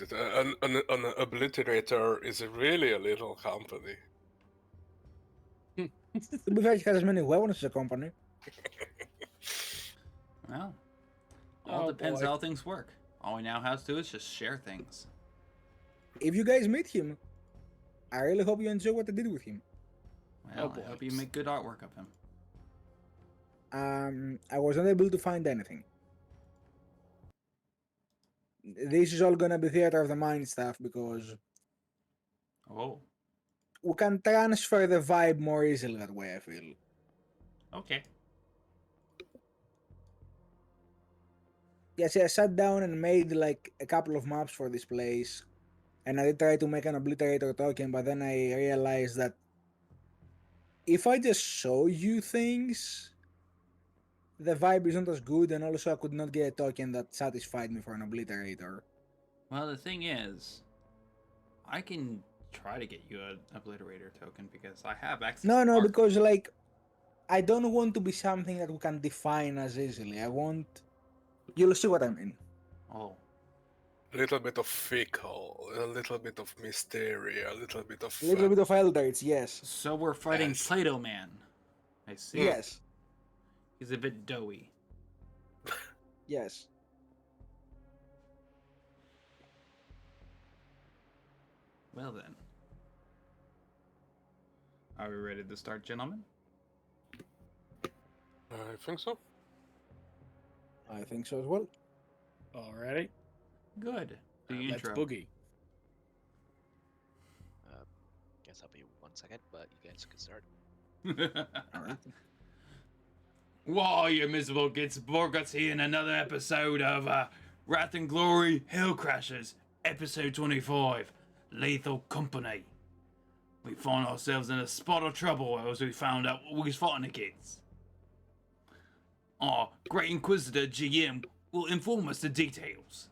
An obliterator is really a little company. To be fair, it has as many weapons as a company. Well, all depends how things work. All we now have to do is just share things. If you guys meet him, I really hope you enjoy what I did with him. Well, I hope you make good artwork of him. I was not able to find anything. This is all gonna be theater of the mind stuff because Oh, we can transfer the vibe more easily that way, I feel. okay. Yeah, see, I sat down and made like a couple of maps for this place, and I did try to make an obliterator token, but then I realized that if I just show you things, the vibe is not as good, and also I could not get a token that satisfied me for an obliterator. Well, the thing is, I can try to get you an obliterator token because I have access. No, to no, art. because like I don't want to be something that we can define as easily. I want. You'll see what I mean. Oh, A little bit of fickle, a little bit of mystery, a little bit of A little bit of Eldritch, yes. so we're fighting Yes. Play-Doh Man. I see. Yes. He's a bit doughy. Yes. Well then. Are we ready to start, gentlemen? I think so. I think so as well. Alrighty. Good. The Let's intro. boogie. Guess I'll be 1 second, but you guys can start. Alright. Whoa, you miserable gits. Borgut's here in another episode of Wrat&Glory, HellCrashers, episode 25, Lethal Company. We find ourselves in a spot of trouble as we found out what we was fighting against. Our Great Inquisitor GM will inform us the details.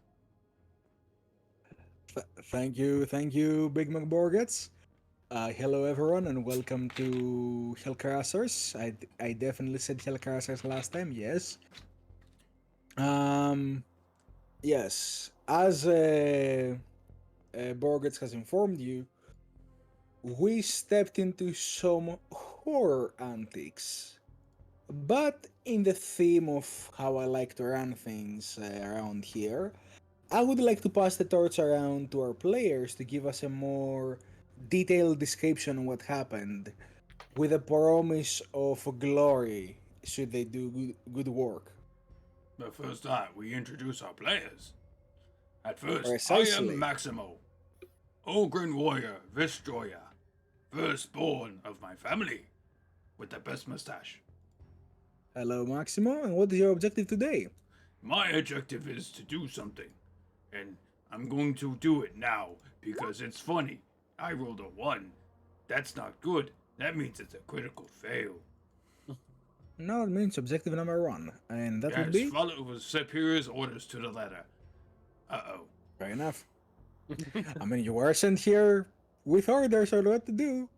Thank you, Big McBorgets. Hello everyone and welcome to HellCrashers. I definitely said HellCrashers last time, yes. Yes, as Borgets has informed you, we stepped into some horror antics. But in the theme of how I like to run things around here, I would like to pass the torch around to our players to give us a more detailed description of what happened, with a promise of glory should they do good work. But first we introduce our players. At first, Precisely. I am Maximo, Ogren Warrior, Destroyer, firstborn of my family, with the best mustache. Hello, Maximo, and what is your objective today? My objective is to do something, and I'm going to do it now because it's funny. I rolled a 1. That's not good. That means it's a critical fail. No, it means objective number 1, and that would Yes, be... follow superior's orders to the letter. Uh-oh. Fair enough. I mean, you were sent here with orders on what to do.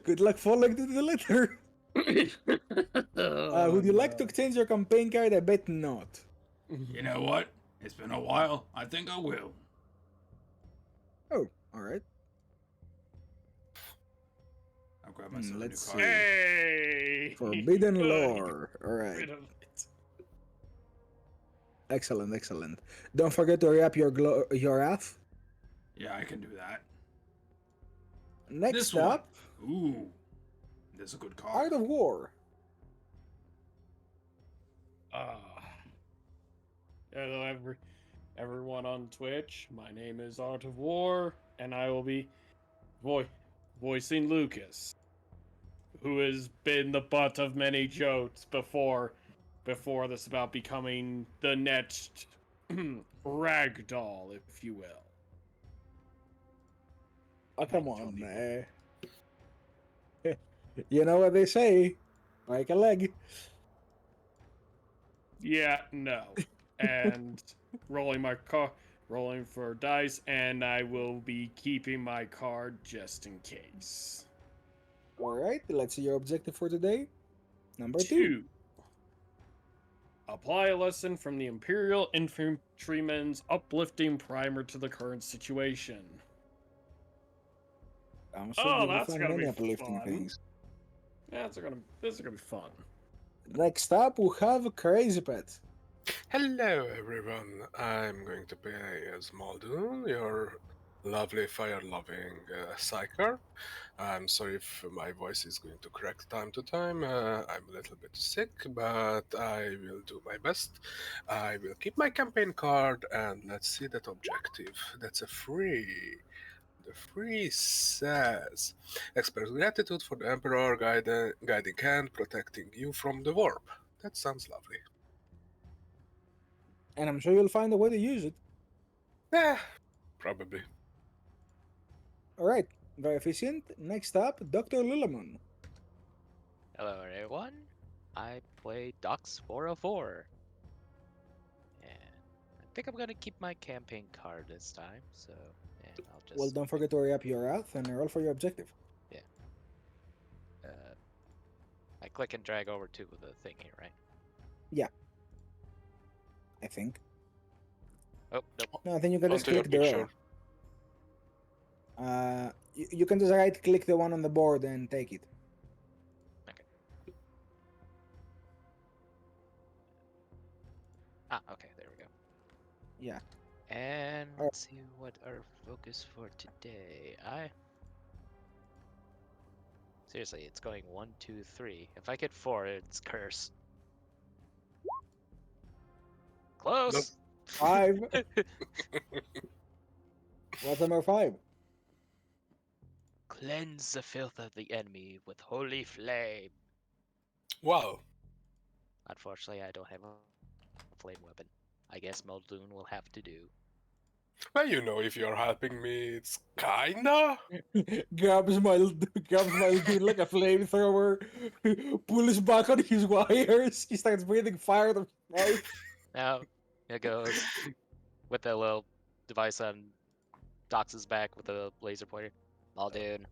Good luck following to the letter. Would you like to exchange your campaign card? I bet not. You know what? It's been a while. I think I will. Oh, alright. I'll grab myself a new Let's card. see. Hey! Forbidden Good. lore. Rid Alright. of it. Excellent, excellent. Don't forget to re-up your wrath. Yeah, I can do that. Next This one. up, Ooh. This is a good card. Art of War. Hello, everyone on Twitch. My name is Art of War, and I will be voicing Lucas, who has been the butt of many jokes before this about becoming the next ragdoll, if you will. Oh, come on. You know what they say. Like a leg. Yeah, no. And rolling for dice, and I will be keeping my card just in case. Alright, let's see your objective for today. Number 2. 2. Apply a lesson from the Imperial Infantryman's uplifting primer to the current situation. I'm sure Oh, you will that's find gonna many be uplifting fun. things. Yeah, this is gonna be fun. Next up, we have Crazy Pet. Hello, everyone. I'm going to play as Muldoon, your lovely fire-loving psyker. I'm sorry if my voice is going to crack time to time. I'm a little bit sick, but I will do my best. I will keep my campaign card, and let's see that objective. That's a free. The free says, express gratitude for the Emperor guiding hand, protecting you from the warp. That sounds lovely. And I'm sure you'll find a way to use it. Eh, probably. Alright, very efficient. Next up, Dr. Lilamon. Hello, everyone. I play Docs 404. And I think I'm gonna keep my campaign card this time, so yeah, I'll just. Well, don't forget to hurry up your wrath and roll for your objective. I click and drag over to the thing here, right? I think. Oh, nope. No, I think you can just Onto your click the roll. picture. You can just right click the one on the board and take it. Ah, okay, there we go. Yeah. And let's see what our focus for today. Seriously, it's going 1, 2, 3. If I get 4, it's curse. Close. 5. What's number 5? Cleanse the filth of the enemy with holy flame. Wow. Unfortunately, I don't have a flame weapon. I guess Muldoon will have to do. Well, if you're helping me, it's kinda. grabs my dude like a flamethrower, pulls back on his wires. He starts breathing fire out of his mouth. Now, it goes with the little device on Dox's back with the laser pointer. Muldoon.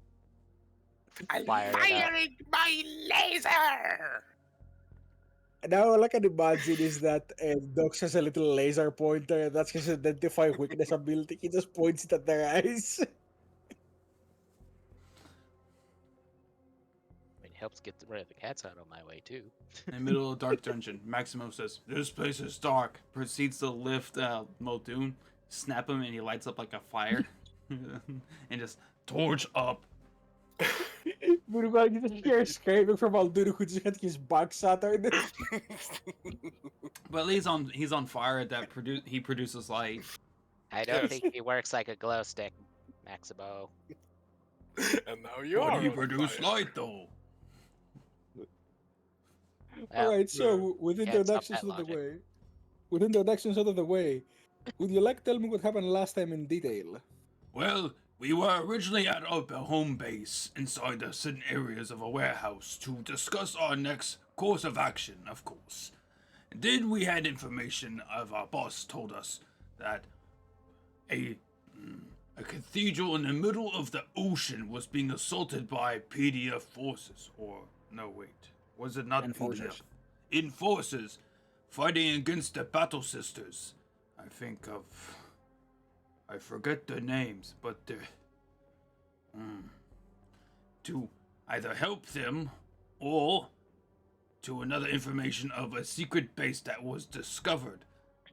Fire it up. My laser! Now all I can imagine is that Dox has a little laser pointer. That's his identify weakness ability. He just points it at their eyes. I mean, it helps get rid of the cats out of my way, too. In the middle of a dark dungeon, Maximo says, "This place is dark." Proceeds to lift Muldoon, snap him, and he lights up like a fire, and just torch up. Meanwhile, you just hear screaming from Aldur who just had his back shattered. But he's on fire. He produces light. I don't think he works like a glow stick, Maximo. And now you But are. he on produce fire. light though. Well, Alright, so with Can't stop introductions that out of the logic. way, would you like to tell me what happened last time in detail? Well, we were originally at our home base inside the certain areas of a warehouse to discuss our next course of action, of course. Then we had information of our boss told us that a cathedral in the middle of the ocean was being assaulted by PDF forces. Or, no, wait. Was it not Enforcers. PDF? Enforcers fighting against the Battle Sisters. I forget their names, but they're... to either help them or to another information of a secret base that was discovered.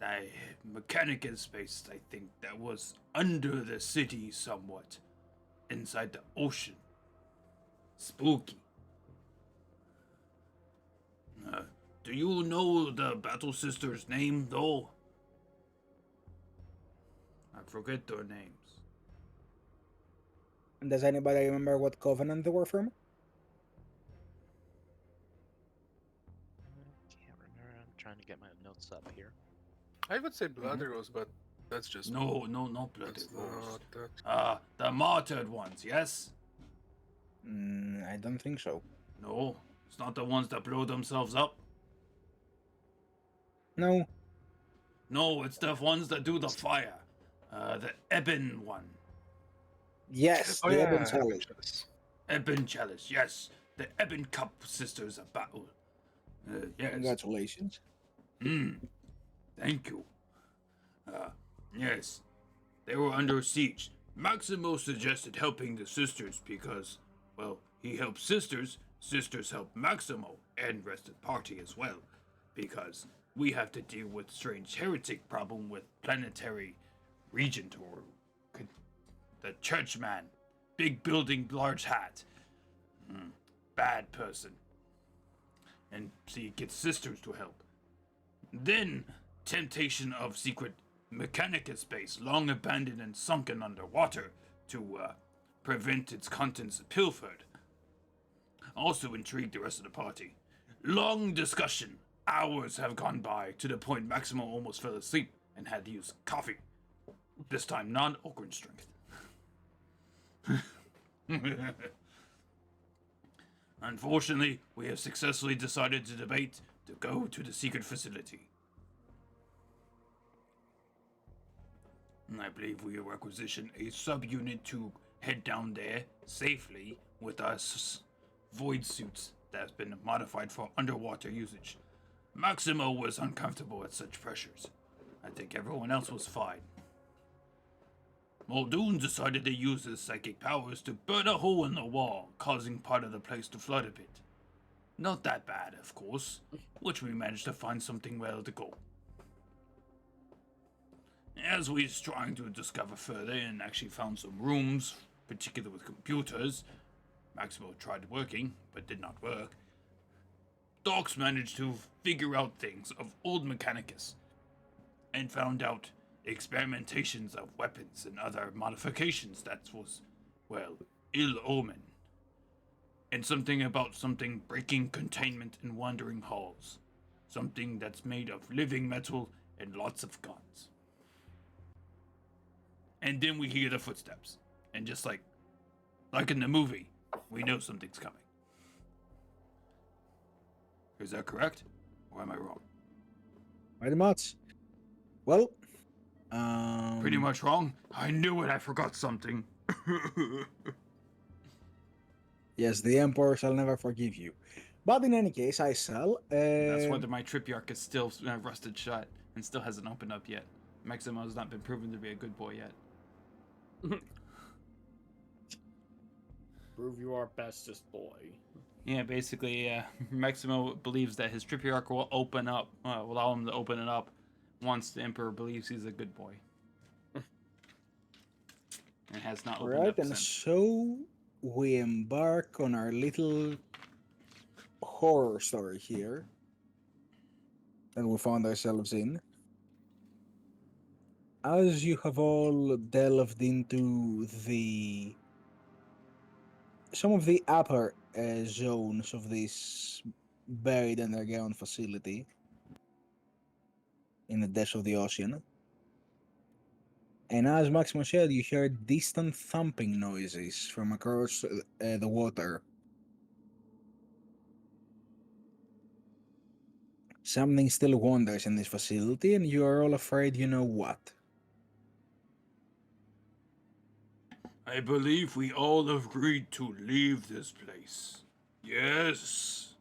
A mechanical space, I think, that was under the city somewhat. Inside the ocean. Spooky. Do you know the Battle Sisters' name, though? I forget their names. And does anybody remember what covenant they were from? Can't remember. I'm trying to get my notes up here. I would say Blood Rose, but that's just. No, not Bloody That's Rose. not that. The martyred ones, yes? I don't think so. No, it's not the ones that blow themselves up. No. No, it's the ones that do the fire. The Ebon one. Yes, the Ebon Chalice. Chalice. Ebon Chalice, yes. The Ebon Cup Sisters of Battle. Yes. Congratulations. Thank you. Yes, they were under siege. Maximo suggested helping the sisters because, well, he helps sisters, sisters help Maximo, and rest of the party as well. Because we have to deal with strange heretic problem with planetary regent or the churchman. Big building, large hat. Bad person. And so he gets sisters to help. Then, temptation of secret Mechanicus base, long abandoned and sunken underwater to prevent its contents pilfered. Also intrigued the rest of the party. Long discussion. Hours have gone by to the point Maximo almost fell asleep and had to use coffee. This time non-Okran strength. Unfortunately, we have successfully decided to debate to go to the secret facility. I believe we will requisition a subunit to head down there safely with our void suits that has been modified for underwater usage. Maximo was uncomfortable at such pressures. I think everyone else was fine. Muldoon decided to use his psychic powers to burn a hole in the wall, causing part of the place to flood a bit. Not that bad, of course, which we managed to find something well to go. As we was trying to discover further and actually found some rooms, particularly with computers, Maximo tried working, but did not work. Docs managed to figure out things of old Mechanicus, and found out experimentations of weapons and other modifications that was, well, ill omen. And something about something breaking containment in wandering halls. Something that's made of living metal and lots of guns. And then we hear the footsteps. And just like in the movie, we know something's coming. Is that correct? Or am I wrong? Pretty much. Well, Pretty much wrong? I knew it, I forgot something. Yes, the Emperor shall never forgive you. But in any case, I shall. That's why my Tripyarch is still rusted shut and still hasn't opened up yet. Maximo has not been proven to be a good boy yet. Prove you are bestest boy. Yeah, basically, Maximo believes that his Tripyarch will open up, will allow him to open it up once the Emperor believes he's a good boy. And has not opened right, up and since. so we embark on our little horror story here that we found ourselves in. As you have all delved into some of the upper zones of this buried underground facility in the depths of the ocean, and as Maximo said, you hear distant thumping noises from across the water. Something still wanders in this facility, and you are all afraid you know what. I believe we all agreed to leave this place. Yes.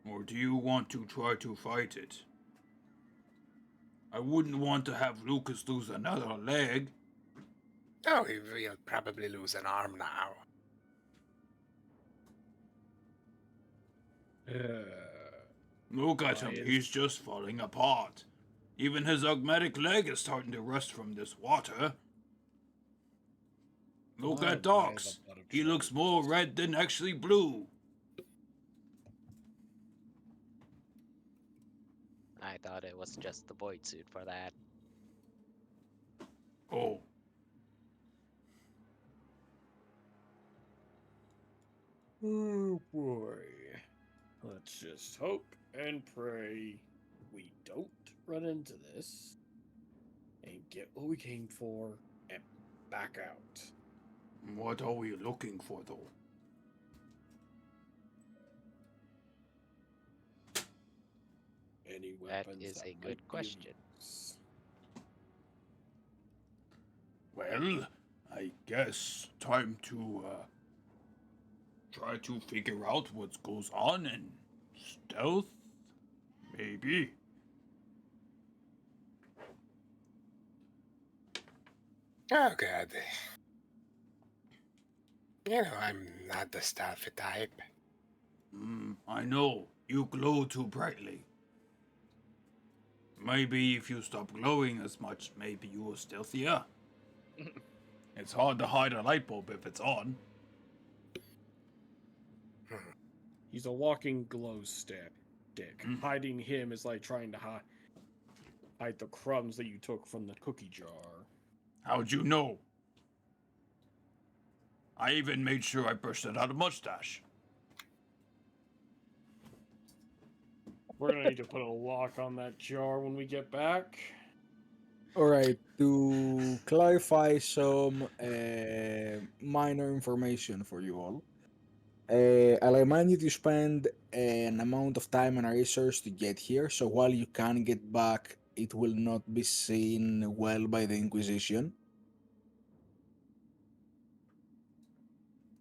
Or do you want to try to fight it? I wouldn't want to have Lucas lose another leg. Oh, he'll probably lose an arm now. Look at him, he's just falling apart. Even his augmatic leg is starting to rust from this water. Look at Docs. He looks more red than actually blue. I thought it was just the void suit for that. Oh. Oh boy. Let's just hope and pray we don't run into this and get what we came for and back out. What are we looking for, though? Any That weapons is a might good be of question. use. Well, I guess time to try to figure out what goes on and Stealth? Maybe. Oh god. You know, I'm not the stealthy type. I know. You glow too brightly. Maybe if you stop glowing as much, maybe you will stealthier. It's hard to hide a light bulb if it's on. He's a walking glow stick. Hiding him is like trying to hide the crumbs that you took from the cookie jar. How'd you know? I even made sure I brushed it out a mustache. We're gonna need to put a lock on that jar when we get back. Alright, to clarify some minor information for you all, I'll remind you to spend an amount of time and research to get here, so while you can get back, it will not be seen well by the Inquisition.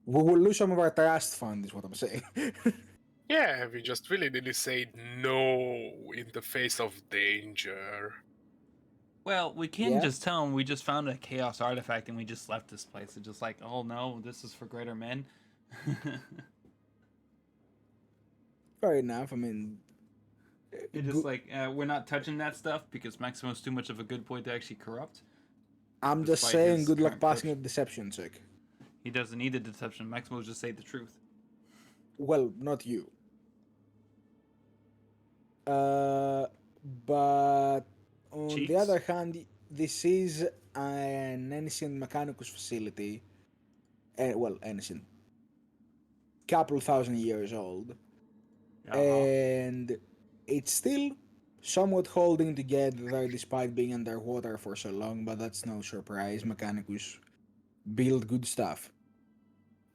We will lose some of our trust fund, is what I'm saying. Yeah, we just really nearly said no in the face of danger. Well, we can Yeah. just tell them we just found a chaos artifact and we just left this place. It's just like, oh no, this is for greater men. Fair enough. I mean, It's just like, we're not touching that stuff because Maximo's too much of a good boy to actually corrupt. I'm just despite saying, his good luck current passing a corruption. deception check. He doesn't need a deception. Maximo will just say the truth. Well, not you. But on the Cheats? other hand, this is an ancient Mechanicus facility. Well, ancient. Couple thousand years old. And it's still somewhat holding together despite being underwater for so long, but that's no surprise. Mechanicus build good stuff.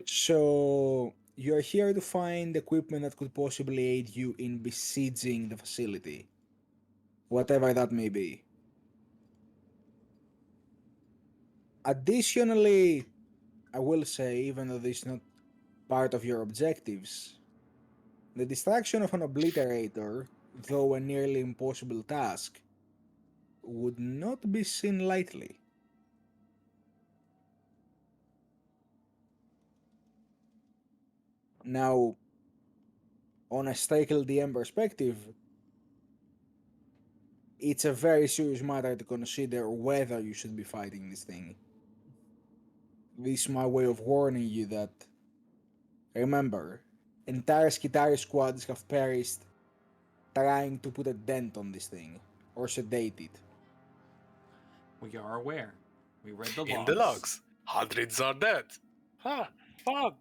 So you're here to find equipment that could possibly aid you in besieging the facility, whatever that may be. Additionally, I will say, even though this is not part of your objectives, the distraction of an obliterator, though a nearly impossible task, would not be seen lightly. Now, on a Stakel DM perspective, it's a very serious matter to consider whether you should be fighting this thing. This is my way of warning you that, remember, entire Skitarii squads have perished trying to put a dent on this thing, or sedate it. We are aware. We read the logs. In the logs, hundreds are dead. Ha! Fun!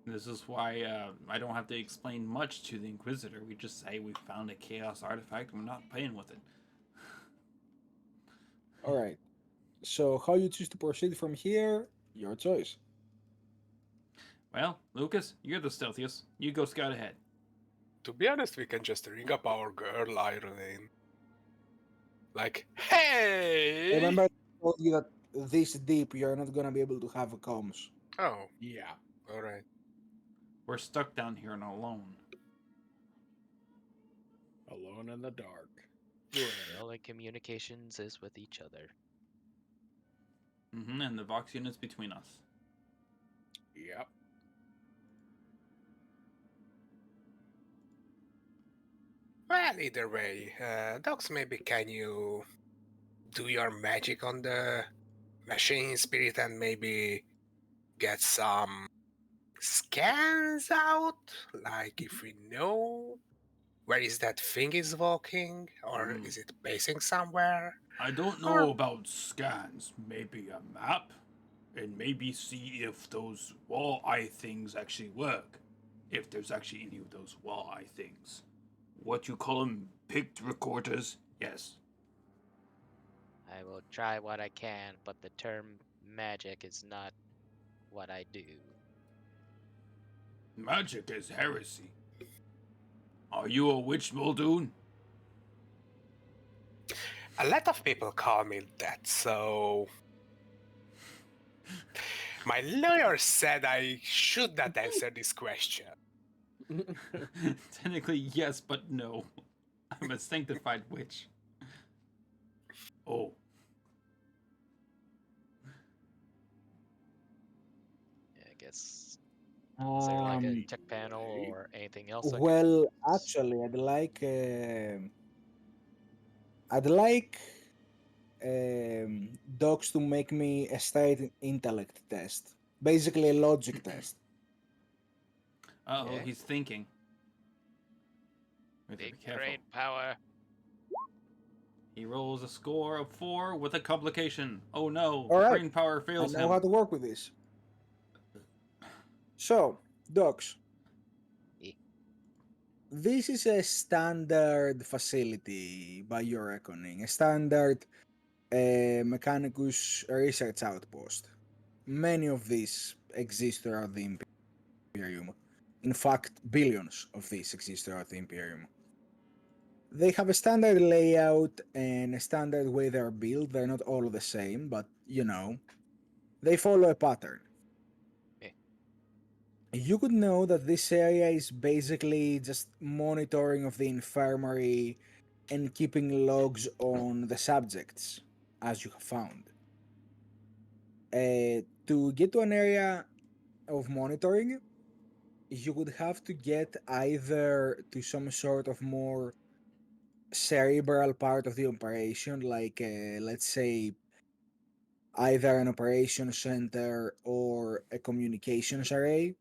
This is why I don't have to explain much to the Inquisitor. We just say we found a chaos artifact and we're not playing with it. Alright, so how you choose to proceed from here, your choice. Well, Lucas, you're the stealthiest. You go scout ahead. To be honest, we can just ring up our girl Irene. Like, hey! Remember I told you that this deep you're not gonna be able to have a comms. Oh, Yeah. alright. We're stuck down here and alone. Alone in the dark. The only communications is with each other. And the Vox unit's between us. Yep. Well, either way, Docs, maybe can you do your magic on the machine spirit and maybe get some scans out? Like if we know where is that thing is walking, or is it basing somewhere? I don't know about scans. Maybe a map? And maybe see if those wall-eye things actually work. If there's actually any of those wall-eye things. What you call them? Picked recorders? Yes. I will try what I can, but the term magic is not what I do. Magic is heresy. Are you a witch, Muldoon? A lot of people call me that, so my lawyer said I should not answer this question. Technically, yes, but no. I'm a sanctified witch. Oh. Yeah, I guess. Is there like a tech panel Okay. or anything else I could Well, use? actually, I'd like dogs to make me a state intellect test, basically a logic test. Uh-oh, Yeah. he's thinking. We have to Big be careful. brain power. He rolls a score of 4 with a complication. Oh no, All right, brain power I fails know how him. to work with this. So, dogs, Eh, this is a standard facility by your reckoning, a standard Mechanicus research outpost. Many of these exist throughout the Imperium. In fact, billions of these exist throughout the Imperium. They have a standard layout and a standard way they're built. They're not all the same, but you know, they follow a pattern. eh, You could know that this area is basically just monitoring of the infirmary and keeping logs on the subjects, as you have found. To get to an area of monitoring, you would have to get either to some sort of more cerebral part of the operation, like let's say either an operation center or a communications array,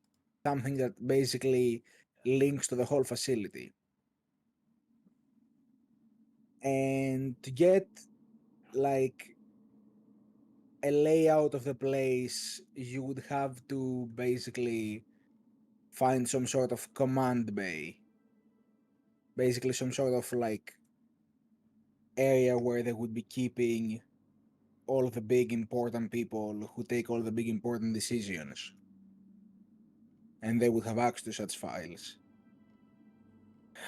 something that basically links to the whole facility. And to get like a layout of the place, you would have to basically find some sort of command bay, basically some sort of like area where they would be keeping all the big important people who take all the big important decisions, and they would have access to such files.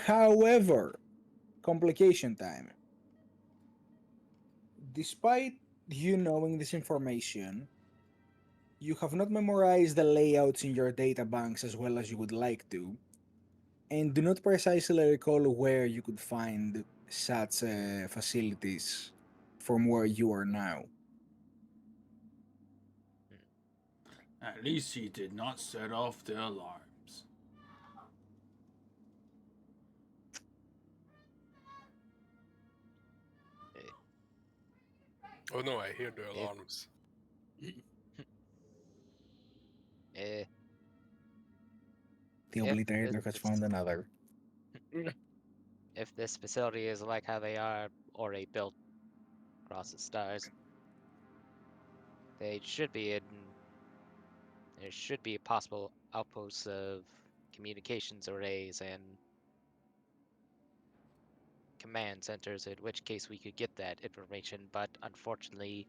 However, complication time. Despite you knowing this information, you have not memorized the layouts in your data banks as well as you would like to, and do not precisely recall where you could find such facilities from where you are now. At least he did not set off the alarms. eh. Oh no, I hear the If alarms. eh, The if this, obliterator has found another. if this facility is like how they are already built across the stars, they should be in. There should be possible outposts of communications arrays and command centers, in which case we could get that information, but unfortunately,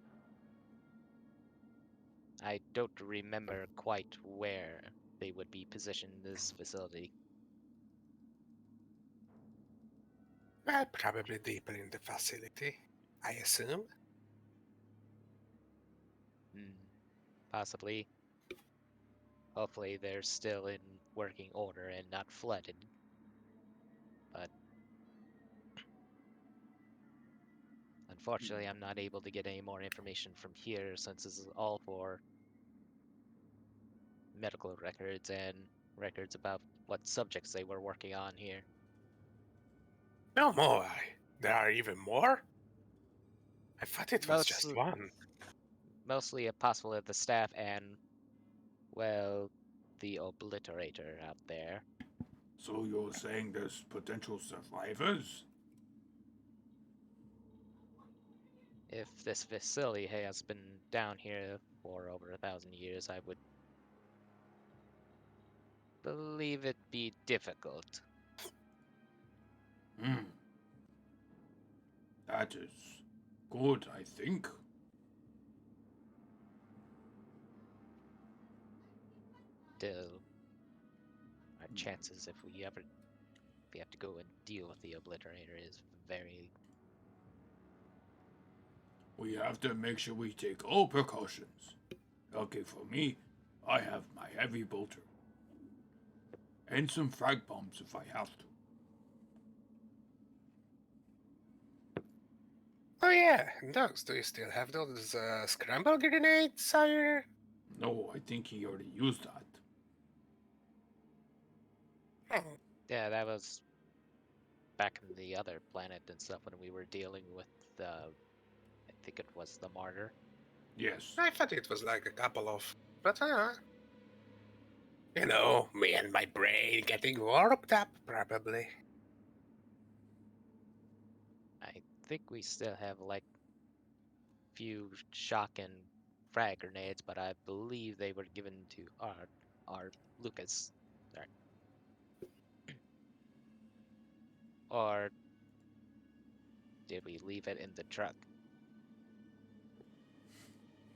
I don't remember quite where they would be positioned in this facility. Well, probably deeper in the facility, I assume. Hmm, possibly. Hopefully, they're still in working order and not flooded. But unfortunately, I'm not able to get any more information from here since this is all for medical records and records about what subjects they were working on here. No more. There are even more? I thought it was Most, just one. mostly possible at the staff and, well, the obliterator out there. So you're saying there's potential survivors? If this facility has been down here for over 1,000 years, I would believe it be difficult. Hmm. That is good, I think. Still, our chances if we have to go and deal with the obliterator is very. We have to make sure we take all precautions. Okay, for me, I have my heavy bolter. And some frag bombs if I have to. Oh yeah, those. Do you still have those scramble grenades, sire? No, I think he already used that. Hmm. Yeah, that was back in the other planet and stuff when we were dealing with the. I think it was the martyr. Yes. I thought it was like a couple of, but you know, me and my brain getting warped up, probably. I think we still have like few shock and frag grenades, but I believe they were given to our Lucas. Sorry. Or did we leave it in the truck?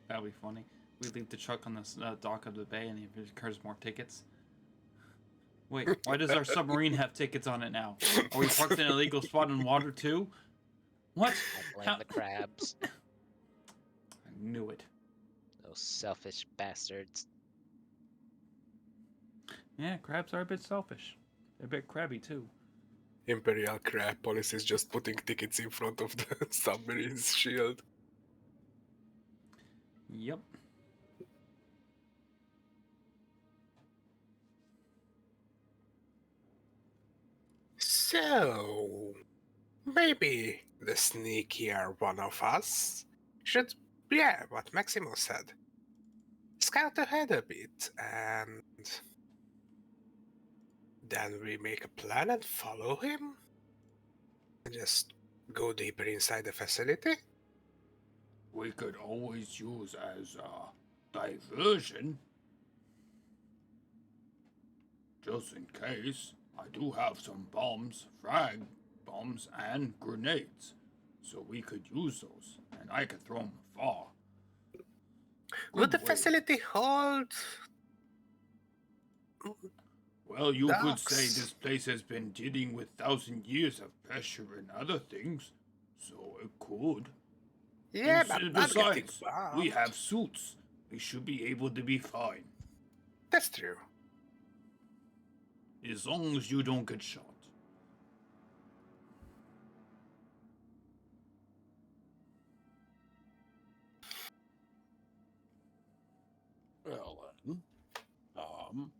That'll be funny. We leave the truck on the dock of the bay and it incurs more tickets. Wait, why does our submarine have tickets on it now? Are we parked in an illegal spot in water too? What? I blame How? the crabs. I knew it. Those selfish bastards. Yeah, crabs are a bit selfish. They're a bit crabby too. Imperial crab police is just putting tickets in front of the submarine's shield. Yep. So, maybe the sneakier one of us should, yeah, what Maximo said. Scout ahead a bit, and then we make a plan and follow him? And just go deeper inside the facility? We could always use as a diversion. Just in case, I do have some bombs, frag bombs, and grenades. So we could use those, and I could throw them far. Would the Good way. facility hold? Well, you could say Ducks. this place has been dealing with 1,000 years of pressure and other things, so it could. Yeah, And but not getting besides, we bombed. have suits. We should be able to be fine. That's true. As long as you don't get shot. Well, then,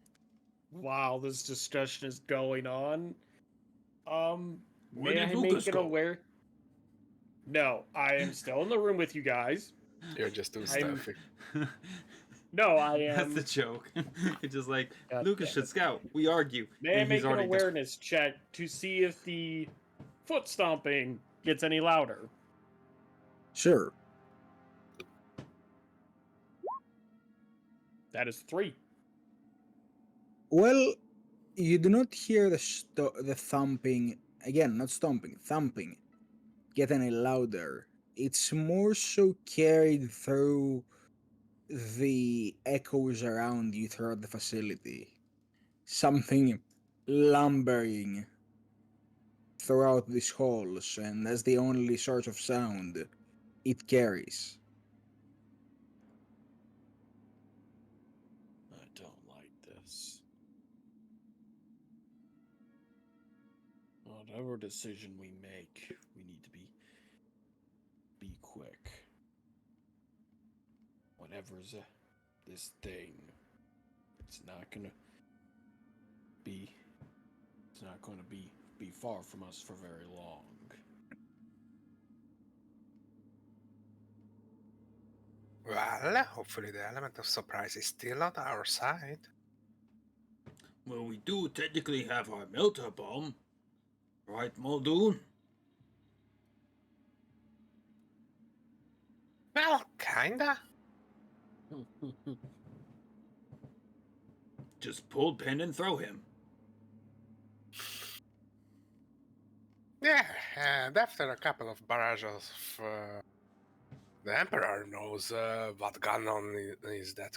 while this discussion is going on, Where may did I Lucas make it go? aware? No, I am still in the room with you guys. You're just too I'm- stuffy. No, I That's am. the joke. It's just like, God Lucas damn should it. scout. We argue. May I and he's make an already awareness check to see if the foot stomping gets any louder? Sure. That is 3. Well, you do not hear the thumping, again, not stomping, thumping, get any louder. It's more so carried through the echoes around you throughout the facility. Something lumbering throughout these halls, and that's the only source of sound it carries. I don't like this. Whatever decision we make, we need to be quick. Whatever's this thing, it's not gonna be. It's not going to be far from us for very long. Well, hopefully the element of surprise is still on our side. Well, we do technically have our melter bomb. Right, Muldoon? Well, kinda. Just pull pin and throw him. Yeah, and after a couple of barrages of the Emperor knows what gun is that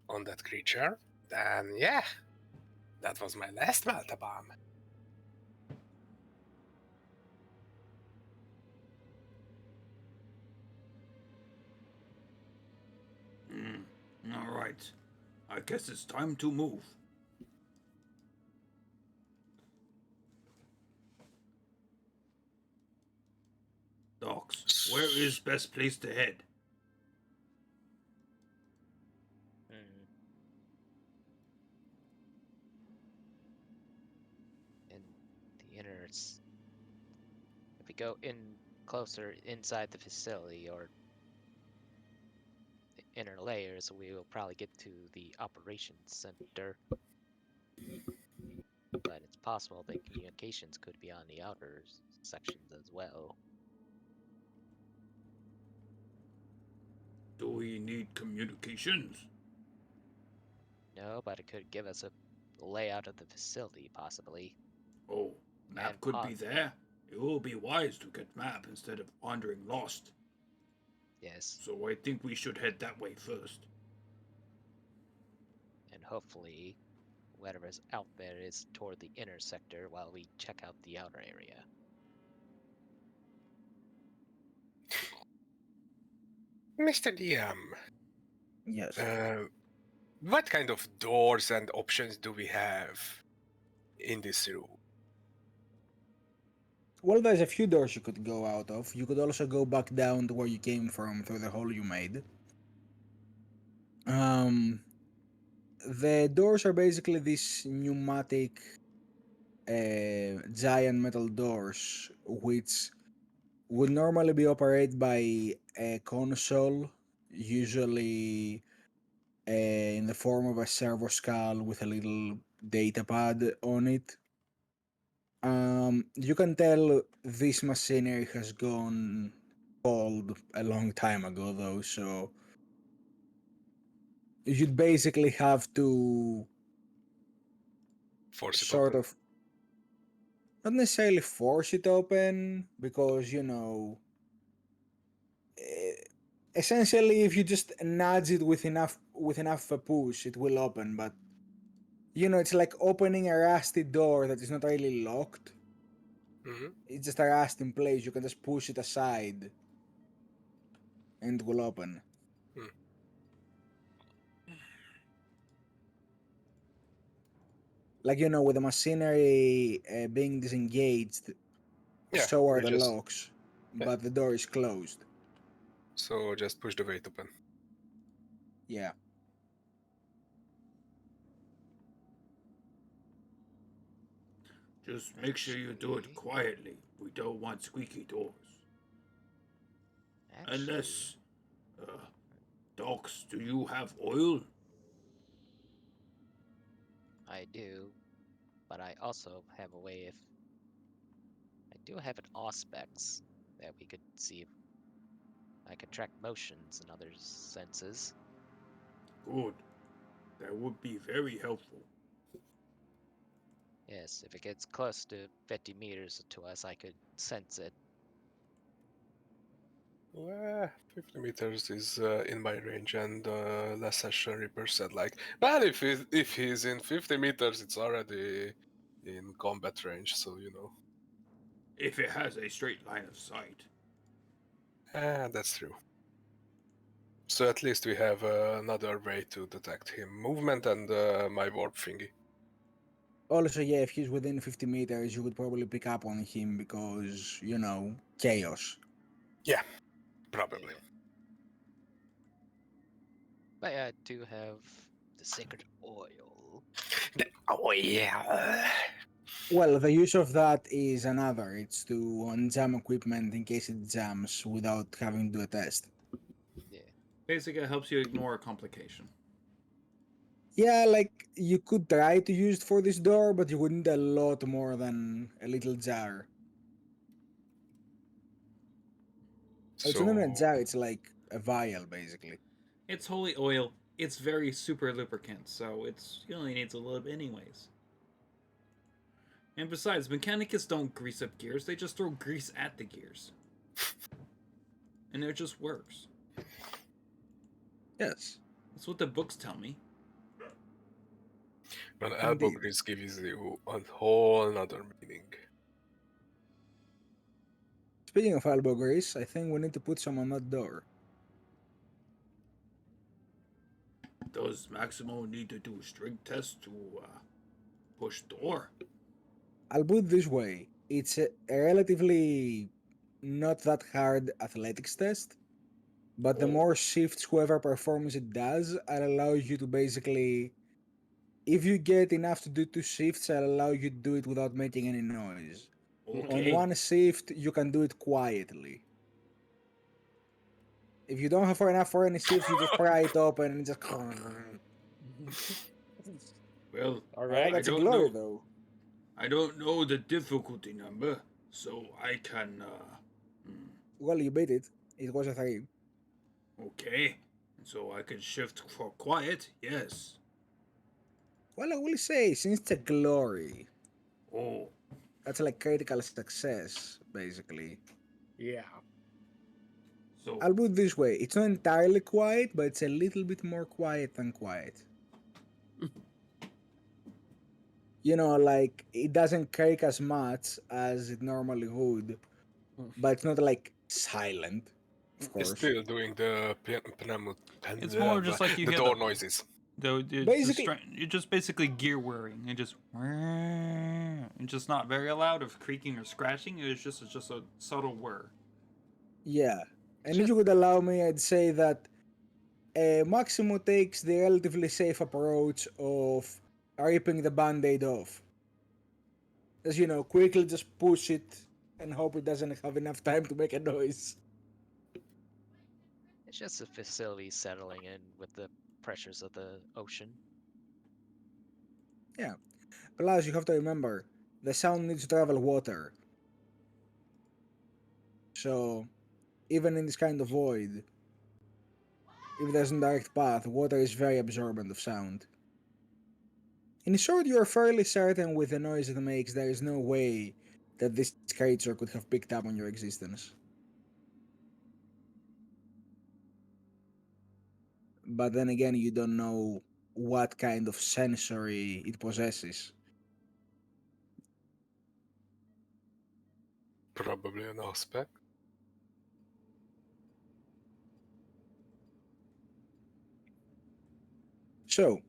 on that creature, then yeah, that was my last melta bomb. All right. I guess it's time to move. Where is best place to head? Hmm. In the inner, if we go in closer inside the facility or the inner layers, we will probably get to the operations center. But it's possible that communications could be on the outer sections as well. Do we need communications? No, but it could give us a layout of the facility, possibly. Oh, map And could be there. It will be wise to get map instead of wandering lost. yes, So I think we should head that way first. and hopefully whatever's out there is toward the inner sector while we check out the outer area. Mr. DM, Yes. what kind of doors and options do we have in this room? Well, there's a few doors you could go out of. You could also go back down to where you came from through the hole you made. The doors are basically these pneumatic giant metal doors, which would normally be operated by a console, usually in the form of a servo skull with a little data pad on it. You can tell this machinery has gone cold a long time ago, though, so you'd basically have to Force it sort open? of not necessarily force it open because essentially if you just nudge it with enough of a push it will open, but it's like opening a rusty door that is not really locked. Hmm. It's just a rust in place. You can just push it aside and it will open. Hmm. Like with the machinery being disengaged, Yeah, so are we the just locks, yeah. but the door is closed. So just push the weight open. Yeah. Just make sure you do it Actually, quietly. We don't want squeaky doors. actually, Unless, uh, docs, do you have oil? I do, but I also have a way if I do have an auspex that we could see if I could track motions and other senses. Good. That would be very helpful. Yes, if it gets close to 50 meters to us, I could sense it. 50 meters is in my range, and last session Reaper said like, well, if he's in 50 meters, it's already in combat range, so If it has a straight line of sight. That's true. So at least we have another way to detect him. Movement and my warp thingy. Also, yeah, if he's within 50 meters, you could probably pick up on him because, chaos. Yeah, probably. Yeah. But yeah, I do have the sacred oil. Oh yeah. Well, the use of that is another. It's to unjam equipment in case it jams without having to do a test. Yeah. Basically, it helps you ignore a complication. Yeah, like you could try to use it for this door, but you would need a lot more than a little jar. It's not even a So jar, it's like a vial, basically. It's holy oil. It's very super lubricant, so it only needs a little bit anyways. And besides, mechanics don't grease up gears, they just throw grease at the gears. And it just works. Yes, That's what the books tell me. an elbow indeed. grease gives you a whole another meaning. Speaking of elbow grease, I think we need to put some on that door. Does Maximo need to do a strength test to push door? I'll put it this way. It's a relatively not that hard athletics test, but the Oh. more shifts whoever performs it does, I'll allow you to basically, if you get enough to do 2 shifts, I'll allow you to do it without making any noise. On Okay. one shift, you can do it quietly. If you don't have enough for any shifts, you just pry it open and just. Well, All Alright, right. I that's a don't glory know. though. I don't know the difficulty number, so I can. Well, you beat it. It was a 3. Okay. So I can shift for quiet. Yes. Well, I will say, since it's a glory, Oh. that's like critical success, basically. Yeah. So I'll put it this way, it's not entirely quiet, but it's a little bit more quiet than quiet. You know, like, it doesn't crack as much as it normally would, but it's not like silent, of He's course. still doing the it's more just like you the hear door noises. Basically, you're just basically gear whirring and just and just not very loud of creaking or scratching. It's just a subtle whir. yeah. It's And if just you would allow me, I'd say that Maximo takes the relatively safe approach of ripping the band-aid off. As you know, quickly just push it and hope it doesn't have enough time to make a noise. it's just a facility settling in with the pressures of the ocean. Yeah. Plus, you have to remember, the sound needs to travel water. So, even in this kind of void, if there's no direct path, water is very absorbent of sound. In short, you are fairly certain with the noise it makes, there is no way that this creature could have picked up on your existence. But then again, you don't know what kind of sensory it possesses. Probably an aspect. So,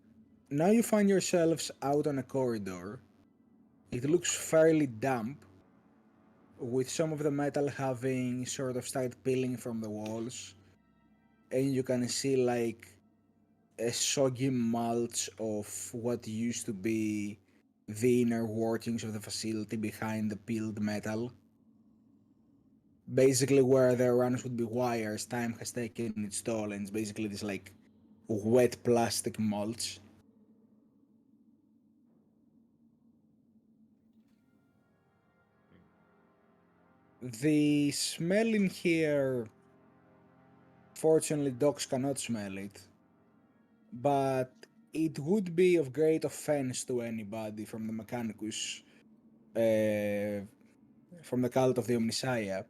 now you find yourselves out on a corridor. It looks fairly damp, with some of the metal having sort of started peeling from the walls, and you can see like a soggy mulch of what used to be the inner workings of the facility behind the peeled metal. Basically, where the runs would be wires, time has taken its toll, and it's basically this like wet plastic mulch. The smell in here, fortunately, dogs cannot smell it, but it would be of great offense to anybody from the Mechanicus, uh, from the cult of the Omnissiah,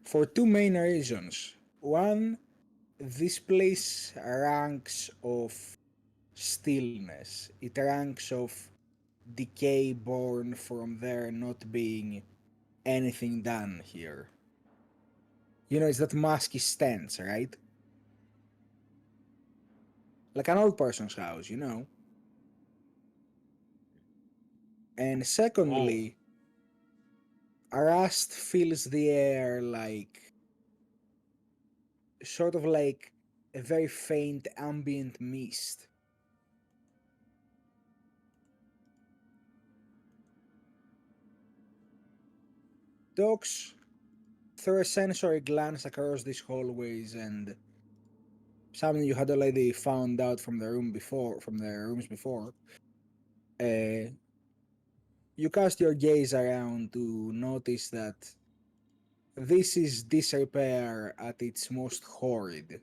for 2 main reasons. One, this place ranks of stillness. It ranks of decay born from there not being anything done here. You know, it's that musky stench, right? Like an old person's house, you know? And Oh. secondly, rust fills the air like sort of like a very faint ambient mist. Dogs throw a sensory glance across these hallways and something you had already found out from the rooms before. Uh, you cast your gaze around to notice that this is disrepair at its most horrid.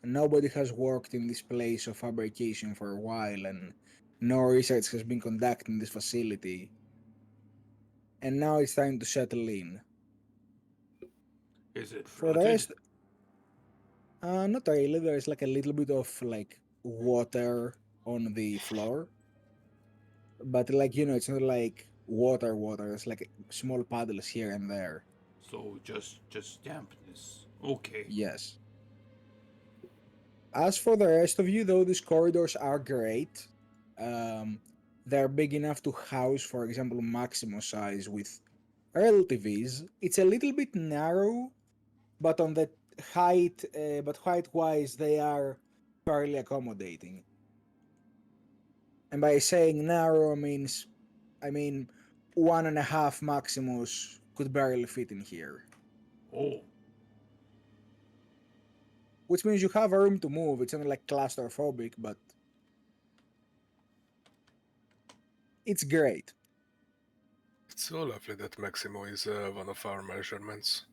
Nobody has worked in this place of fabrication for a while, and no research has been conducted in this facility. And now it's time to settle in. Is it For the flooded? rest, not really. There's like a little bit of like water on the floor, but like you know, it's not like water. It's like small puddles here and there. So just dampness. Okay. Yes. As for the rest of you, though, these corridors are great. Um, they're big enough to house, for example, Maximo size with relative is. It's a little bit narrow, but on the height-wise, they are fairly accommodating. And by saying narrow means, I mean 1.5 Maximus could barely fit in here. Oh, Which means you have a room to move. It's not like claustrophobic, but it's great. It's so lovely that Maximo is one of our measurements.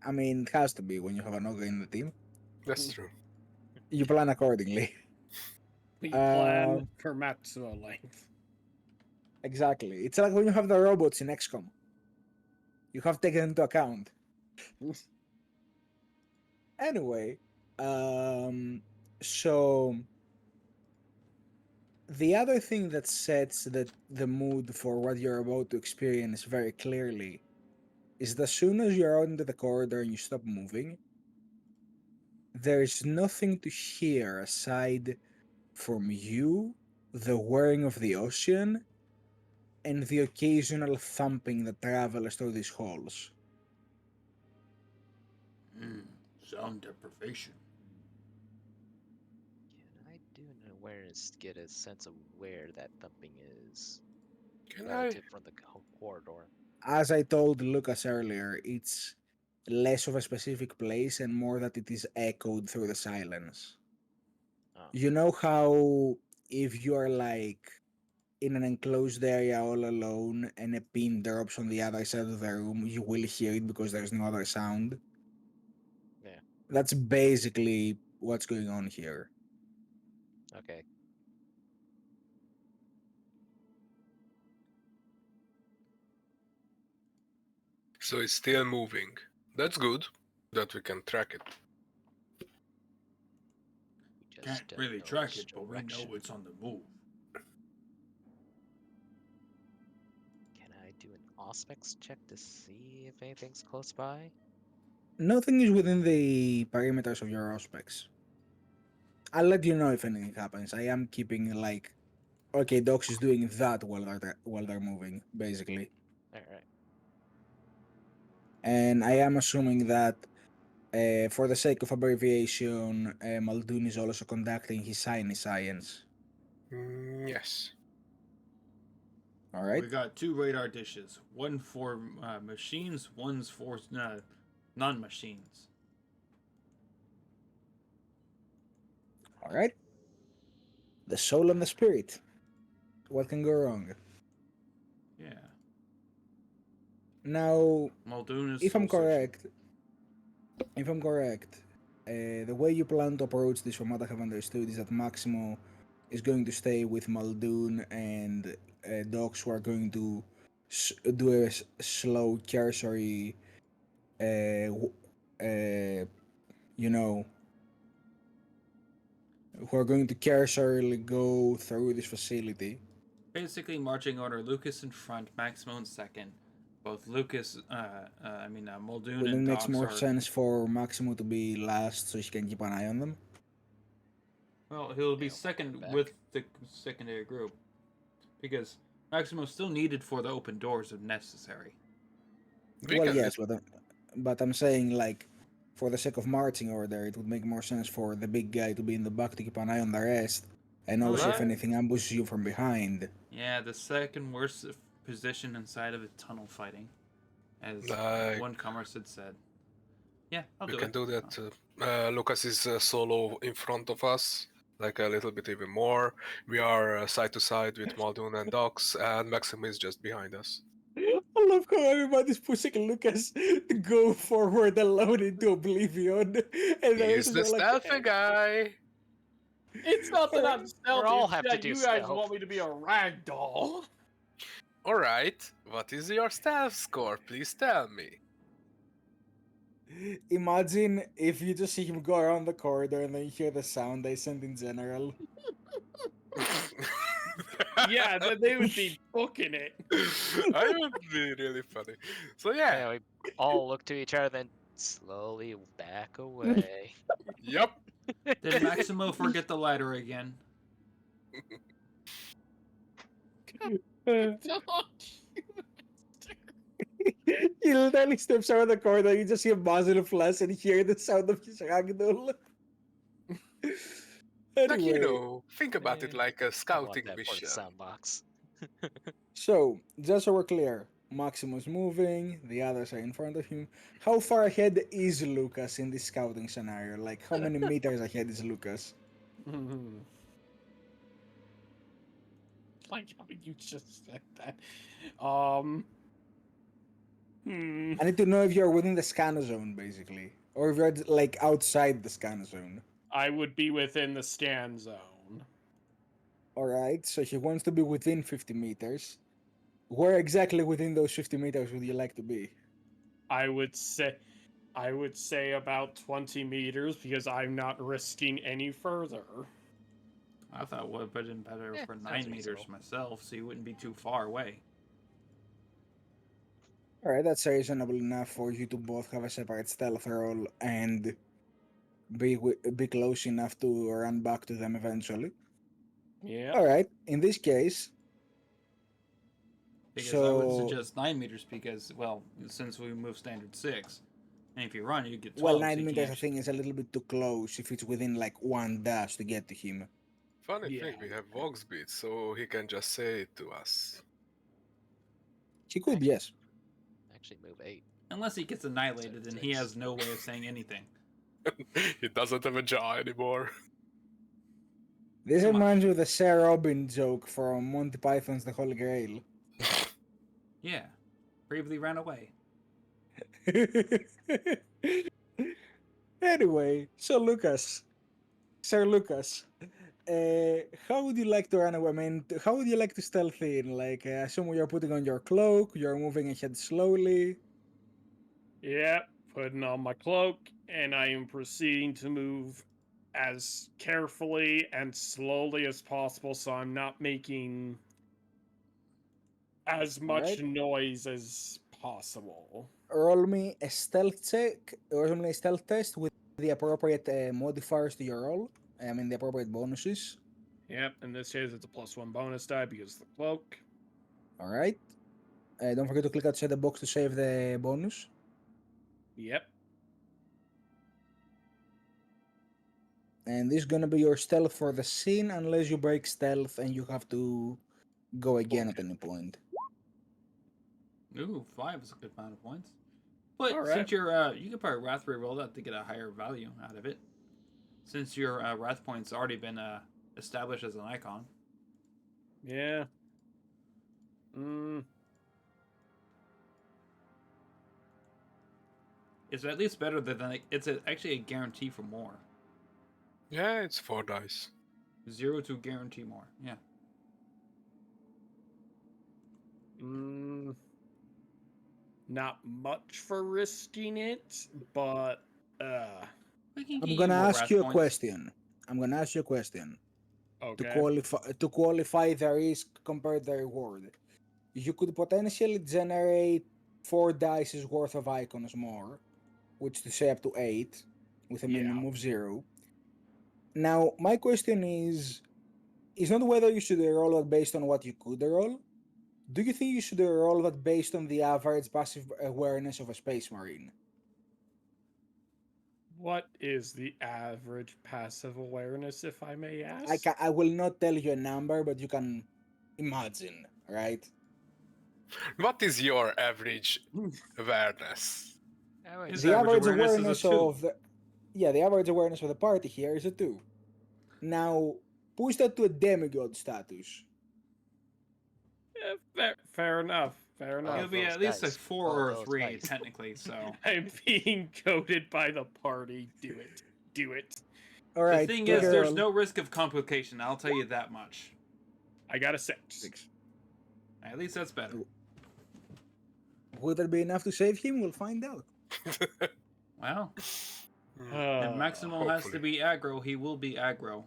I mean, it has to be when you have an ogre in the team. That's true. You plan accordingly. We plan for maximum length. Exactly. It's like when you have the robots in XCOM. You have taken into account. Anyway, so the other thing that sets the mood for what you're about to experience very clearly is that as soon as you're out into the corridor and you stop moving, there's nothing to hear aside from you, the whirring of the ocean, and the occasional thumping that travels through these halls. sound deprivation. Can I do an awareness to get a sense of where that thumping is Can relative from the corridor? As I told Lucas earlier, it's less of a specific place and more that it is echoed through the silence. Oh, You know how if you are like in an enclosed area all alone and a pin drops on the other side of the room, you will hear it because there's no other sound? yeah. That's basically what's going on here. Okay. So it's still moving. That's good that we can track it. We just Can't don't really know track its it, but we direction. know it's on the move. Can I do an Auspex check to see if anything's close by? Nothing is within the perimeters of your aspects. I'll let you know if anything happens. I am keeping like, okay, Docs is doing that while they're moving, basically. Alright. And I am assuming that, for the sake of abbreviation, Muldoon is also conducting his science. Yes. All right. We got 2 radar dishes. One for machines, one's for non-machines. All right. The soul and the spirit. What can go wrong? Yeah. Now, Muldoon is if I'm soul searching. correct, the way you plan to approach this, from what I have understood, is that Maximo is going to stay with Muldoon and Docs, who are going to do a slow cursory, you know, who are going to cursorily go through this facility. Basically, marching order: Lucas in front, Maximo in second. Both Muldoon Wouldn't and it makes Docs more are. sense for Maximo to be last so he can keep an eye on them? Well, he'll be Yeah, second back. with the secondary group, because Maximo's still needed for the open doors if necessary. We Well, can yes, but I'm saying, like, for the sake of marching order, it would make more sense for the big guy to be in the back to keep an eye on the rest, and Oh, also yeah. if anything ambushes you from behind. Yeah, the second worst position inside of a tunnel fighting, as Like, one commerce had said. Yeah, I'll we do can it. do that. Lucas is solo in front of us, like a little bit even more. We are side to side with Muldoon and Docs, and Maxim is just behind us. I love how everybody's pushing Lucas to go forward alone into oblivion, and the He's rest the are like, stealthy guy. It's not that I'm We stealthy, all it's have to that do you guys stealth. want me to be a rag doll. All right. What is your stealth score? Please tell me. imagine if you just see him go around the corridor and then you hear the sound I sent in general. Yeah, then they would be booking it. I would be really funny. So yeah, Yeah, we all look to each other, then slowly back away. yep. Did Maximo forget the ladder again? He literally steps out of the corner. You just see a muzzle flash and hear the sound of his ragdoll. Like, Anyway, think about it Man, like a I want scouting that for the mission. soundbox. so just so we're clear, Maximus moving, the others are in front of him. How far ahead is Lucas in this scouting scenario? Like, how many meters ahead is Lucas? Like how you just said that. Hmm. I need to know if you're within the scan zone, basically, or if you're like outside the scan zone. I would be within the scan zone. All right, so he wants to be within 50 meters. Where exactly within those 50 meters would you like to be? I would say about 20 meters because I'm not risking any further. I thought it would have been better Yeah, for sounds 9 meters reasonable. myself, so you wouldn't be too far away. All right, that's reasonable enough for you to both have a separate stealth roll and be close enough to run back to them eventually. Yeah. All right, in this case, Because I would so suggest 9 meters because, well, since we move standard 6, and if you run, you get 12. well, so 9 you meters I can't- think is a little bit too close if it's within like one dash to get to him. Funny Yeah. thing, we have Vox Beats, so he can just say it to us. He could, yes. Actually, move 8. Unless he gets annihilated and he 6. has no way of saying anything. He doesn't have a jaw anymore. This Come on. reminds me of the Sir Robin joke from Monty Python's The Holy Grail. Yeah. Bravely ran away. Anyway, so Lucas, Sir Lucas, how would you like to run away? I mean, how would you like to stealth in? Like, assume you're putting on your cloak, you're moving ahead slowly. Yep. Putting on my cloak, and I am proceeding to move as carefully and slowly as possible so I'm not making as much Alright. noise as possible. Roll me a stealth check, roll me a stealth test with the appropriate modifiers to your roll. I mean, the appropriate bonuses. Yep, in this case it's a +1 bonus die because of the cloak. Alright. Don't forget to click outside the box to save the bonus. Yep. And this is gonna be your stealth for the scene unless you break stealth and you have to go again at any point. Ooh, 5 is a good amount of points. But Alright. since you're, you could probably Wrath roll that to get a higher value out of it. Since your Wrath point's already been established as an icon. Yeah. It's at least better than, like, actually a guarantee for more. Yeah, it's 4 dice. 0 to guarantee more, yeah. Not much for risking it, but We can I'm get gonna more ask Wrath you a points. question. I'm gonna ask you a question. okay. To qualify the risk compared to the reward. You could potentially generate 4 dice's worth of icons more, which to say up to 8, with a minimum of 0. Now, my question is not whether you should roll that based on what you could roll. Do you think you should roll that based on the average passive awareness of a space marine? What is the average passive awareness, if I may ask? I will not tell you a number, but you can imagine, right? What is your average awareness? His The average awareness is a awareness 2. of the average awareness of the party here is a 2. Now, push that to a demigod status. Yeah, fair enough. Fair It'll enough. be those at least a dice. 4 All or a those 3, dice. technically, so. I'm being goaded by the party. Do it. Do it. All The right. thing take is, a there's roll. no risk of complication, I'll tell you that much. I got a 6. 6. At least that's better. Will that be enough to save him? We'll find out. Well, Hmm. if Maximo has to hopefully. be aggro, he will be aggro.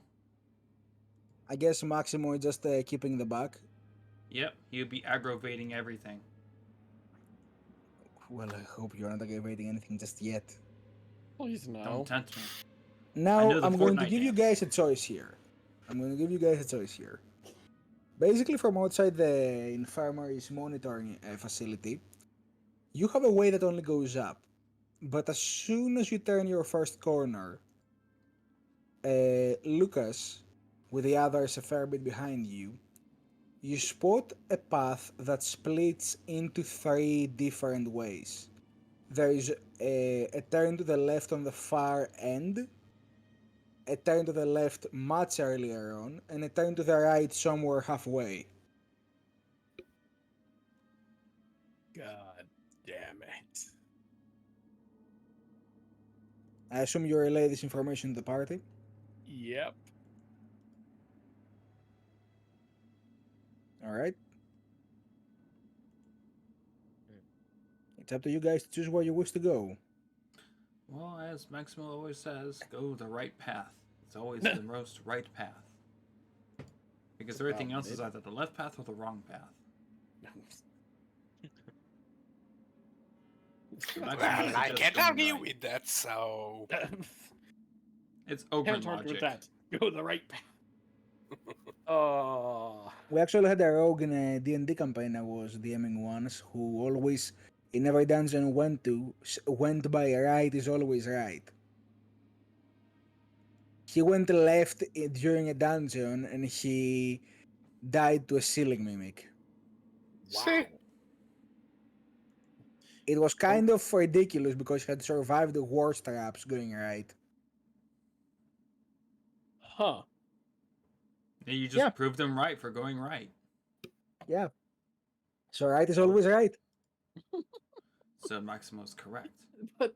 I guess Maximo is just keeping the back. Yep, he'll be aggravating everything. Well, I hope you're not aggravating anything just yet. Please no. Don't tempt me. Now, know the I'm going to Fortnite give you dance. guys a choice here. Basically, from outside the infirmary's monitoring facility, You have a way that only goes up, but as soon as you turn your first corner, Lucas, with the others a fair bit behind you, you spot a path that splits into three different ways. There is a turn to the left on the far end, a turn to the left much earlier on, and a turn to the right somewhere halfway. God damn it. I assume you relay this information to the party. Yep. Alright? Hmm. It's up to you guys to choose where you wish to go. Well, as Maximo always says, go the right path. It's always the most right path. Because everything else is either the left path or the wrong path. Well, Maximo I suggests can't going argue right. with that, so. It's open Can't argue with logic. that. Go the right path. Oh. We actually had a rogue in a D&D campaign I was DMing once who always, in every dungeon went by right is always right. He went left during a dungeon and he died to a ceiling mimic. See? It was kind of ridiculous because he had survived the worst traps going right. Huh. And you just Yeah. proved them right for going right. Yeah. So right is always right. So Maximo's correct. But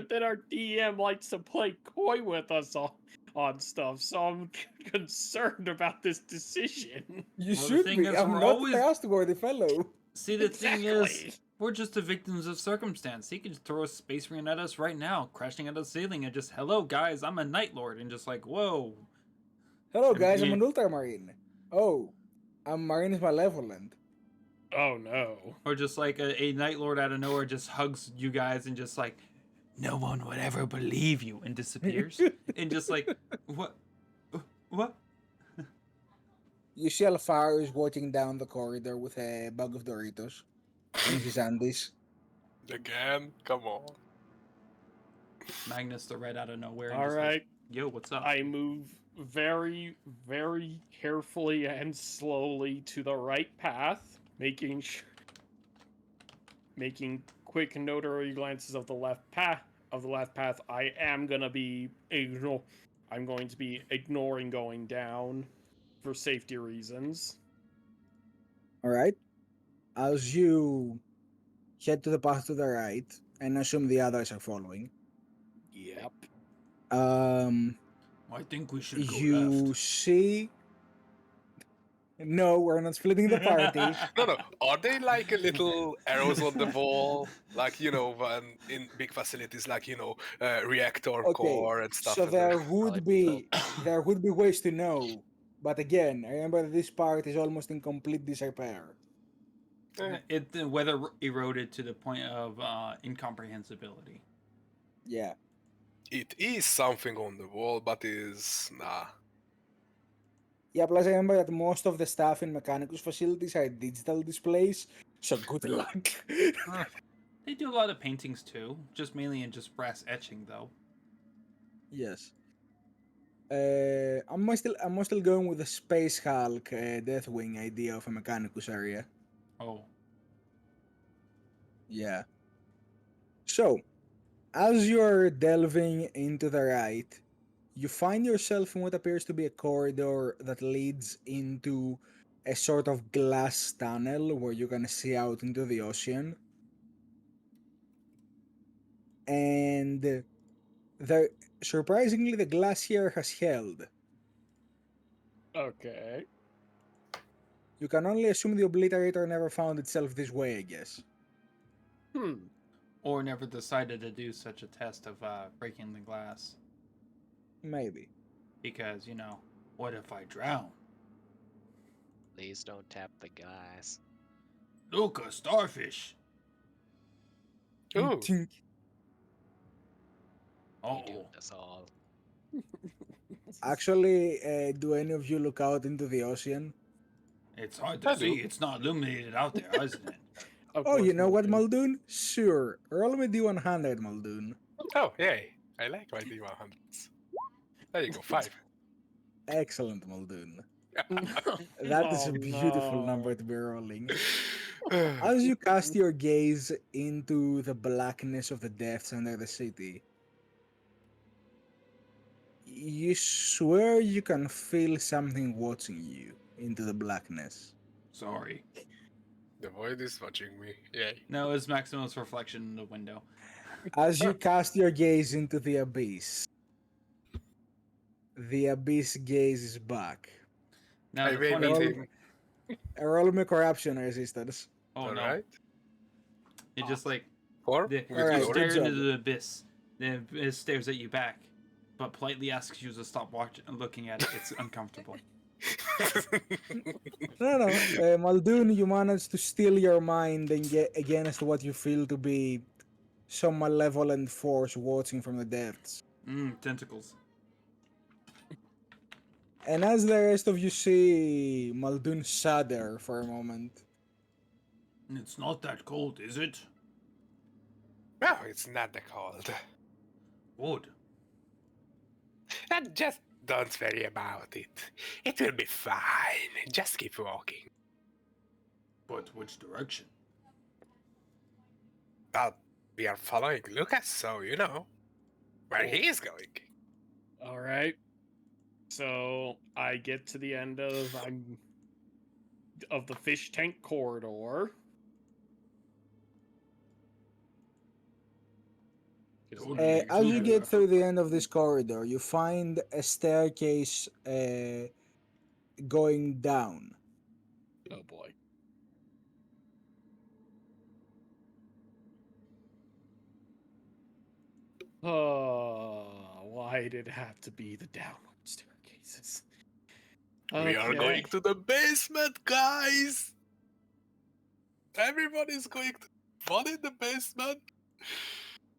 then our DM likes to play coy with us on stuff, so I'm concerned about this decision. You Well, the should thing be. is, I'm we're not always- a trustworthy fellow. See, the thing is, Exactly. we're just the victims of circumstance. He could just throw a space marine at us right now, crashing at the ceiling, and just, hello, guys, I'm a Night Lord, and just like, whoa. Hello And guys, I'm me- an ultramarine. Oh, I'm Marine Malevolent. Oh no. Or just like a Night Lord out of nowhere just hugs you guys and just like, no one would ever believe you, and disappears. And just like, what? What? You see Alfaro is walking down the corridor with a bag of Doritos in his undies. Again? Come on. Magnus the Red out of nowhere. And All just right. Like, yo, what's up? I move very, very carefully and slowly to the right path, making quick notary glances of the left path. I am gonna be I'm going to be ignoring going down for safety reasons. Alright? As you head to the path to the right, and assume the others are following, Yep. I think we should go you left. see. No, we're not splitting the party. No. Are they like a little arrows on the wall? Like, when in big facilities, like, reactor Okay, core and stuff. so and they're- there would be ways to know, but again, remember that this part is almost in complete disrepair. The weather eroded to the point of incomprehensibility. Yeah. It is something on the wall, but nah. Yeah, plus remember that most of the stuff in Mechanicus facilities are digital displays, so good luck. They do a lot of paintings too, just mainly in just brass etching though. Yes. I'm still going with the Space Hulk Deathwing idea of a Mechanicus area. Oh, Yeah. So, as you're delving into the right, you find yourself in what appears to be a corridor that leads into a sort of glass tunnel where you can see out into the ocean. And surprisingly, the glass here has held. Okay. You can only assume the Obliterator never found itself this way, I guess. or never decided to do such a test of breaking the glass Maybe. because what if I drown? Please don't tap the guys. Look, a starfish. Ooh. Tink. Oh, You doomed us all. Actually, do any of you look out into the ocean? it's hard to I see. do. It's not illuminated out there, isn't it? Of Oh, you course, know what, Muldoon. Muldoon? Sure. Roll me D100, Muldoon. Oh, yay. I like my D100s. There you go, 5. Excellent, Muldoon. That is Oh a beautiful number no. to be rolling. As you cast your gaze into the blackness of the depths under the city, you swear you can feel something watching you into the blackness. Sorry. The void is watching me. Yay. No, it's Maximus' reflection in the window. As you cast your gaze into the abyss gazes back. Now I the wave funny. at Roll, him. roll me corruption resistance. Oh no! Alright. It just like 4 the, with Alright, you good glory. stare into job. the abyss. The abyss stares at you back, but politely asks you to stop watching and looking at it. It's uncomfortable. No. Muldoon, you managed to steal your mind and get against what you feel to be some malevolent force watching from the depths. Tentacles. And as the rest of you see Muldoon shudder for a moment, It's not that cold, is it? No, it's not the cold. Wood. And just don't worry about it. It will be fine. Just keep walking. But which direction? Well, we are following Lucas, so you know where he is going. All right. So I get to the end of the fish tank corridor. as you get through the end of this corridor, you find a staircase going down. Oh boy. Oh, why did it have to be the downward staircases? We are going to the basement, guys! Everybody's going to fun in the basement.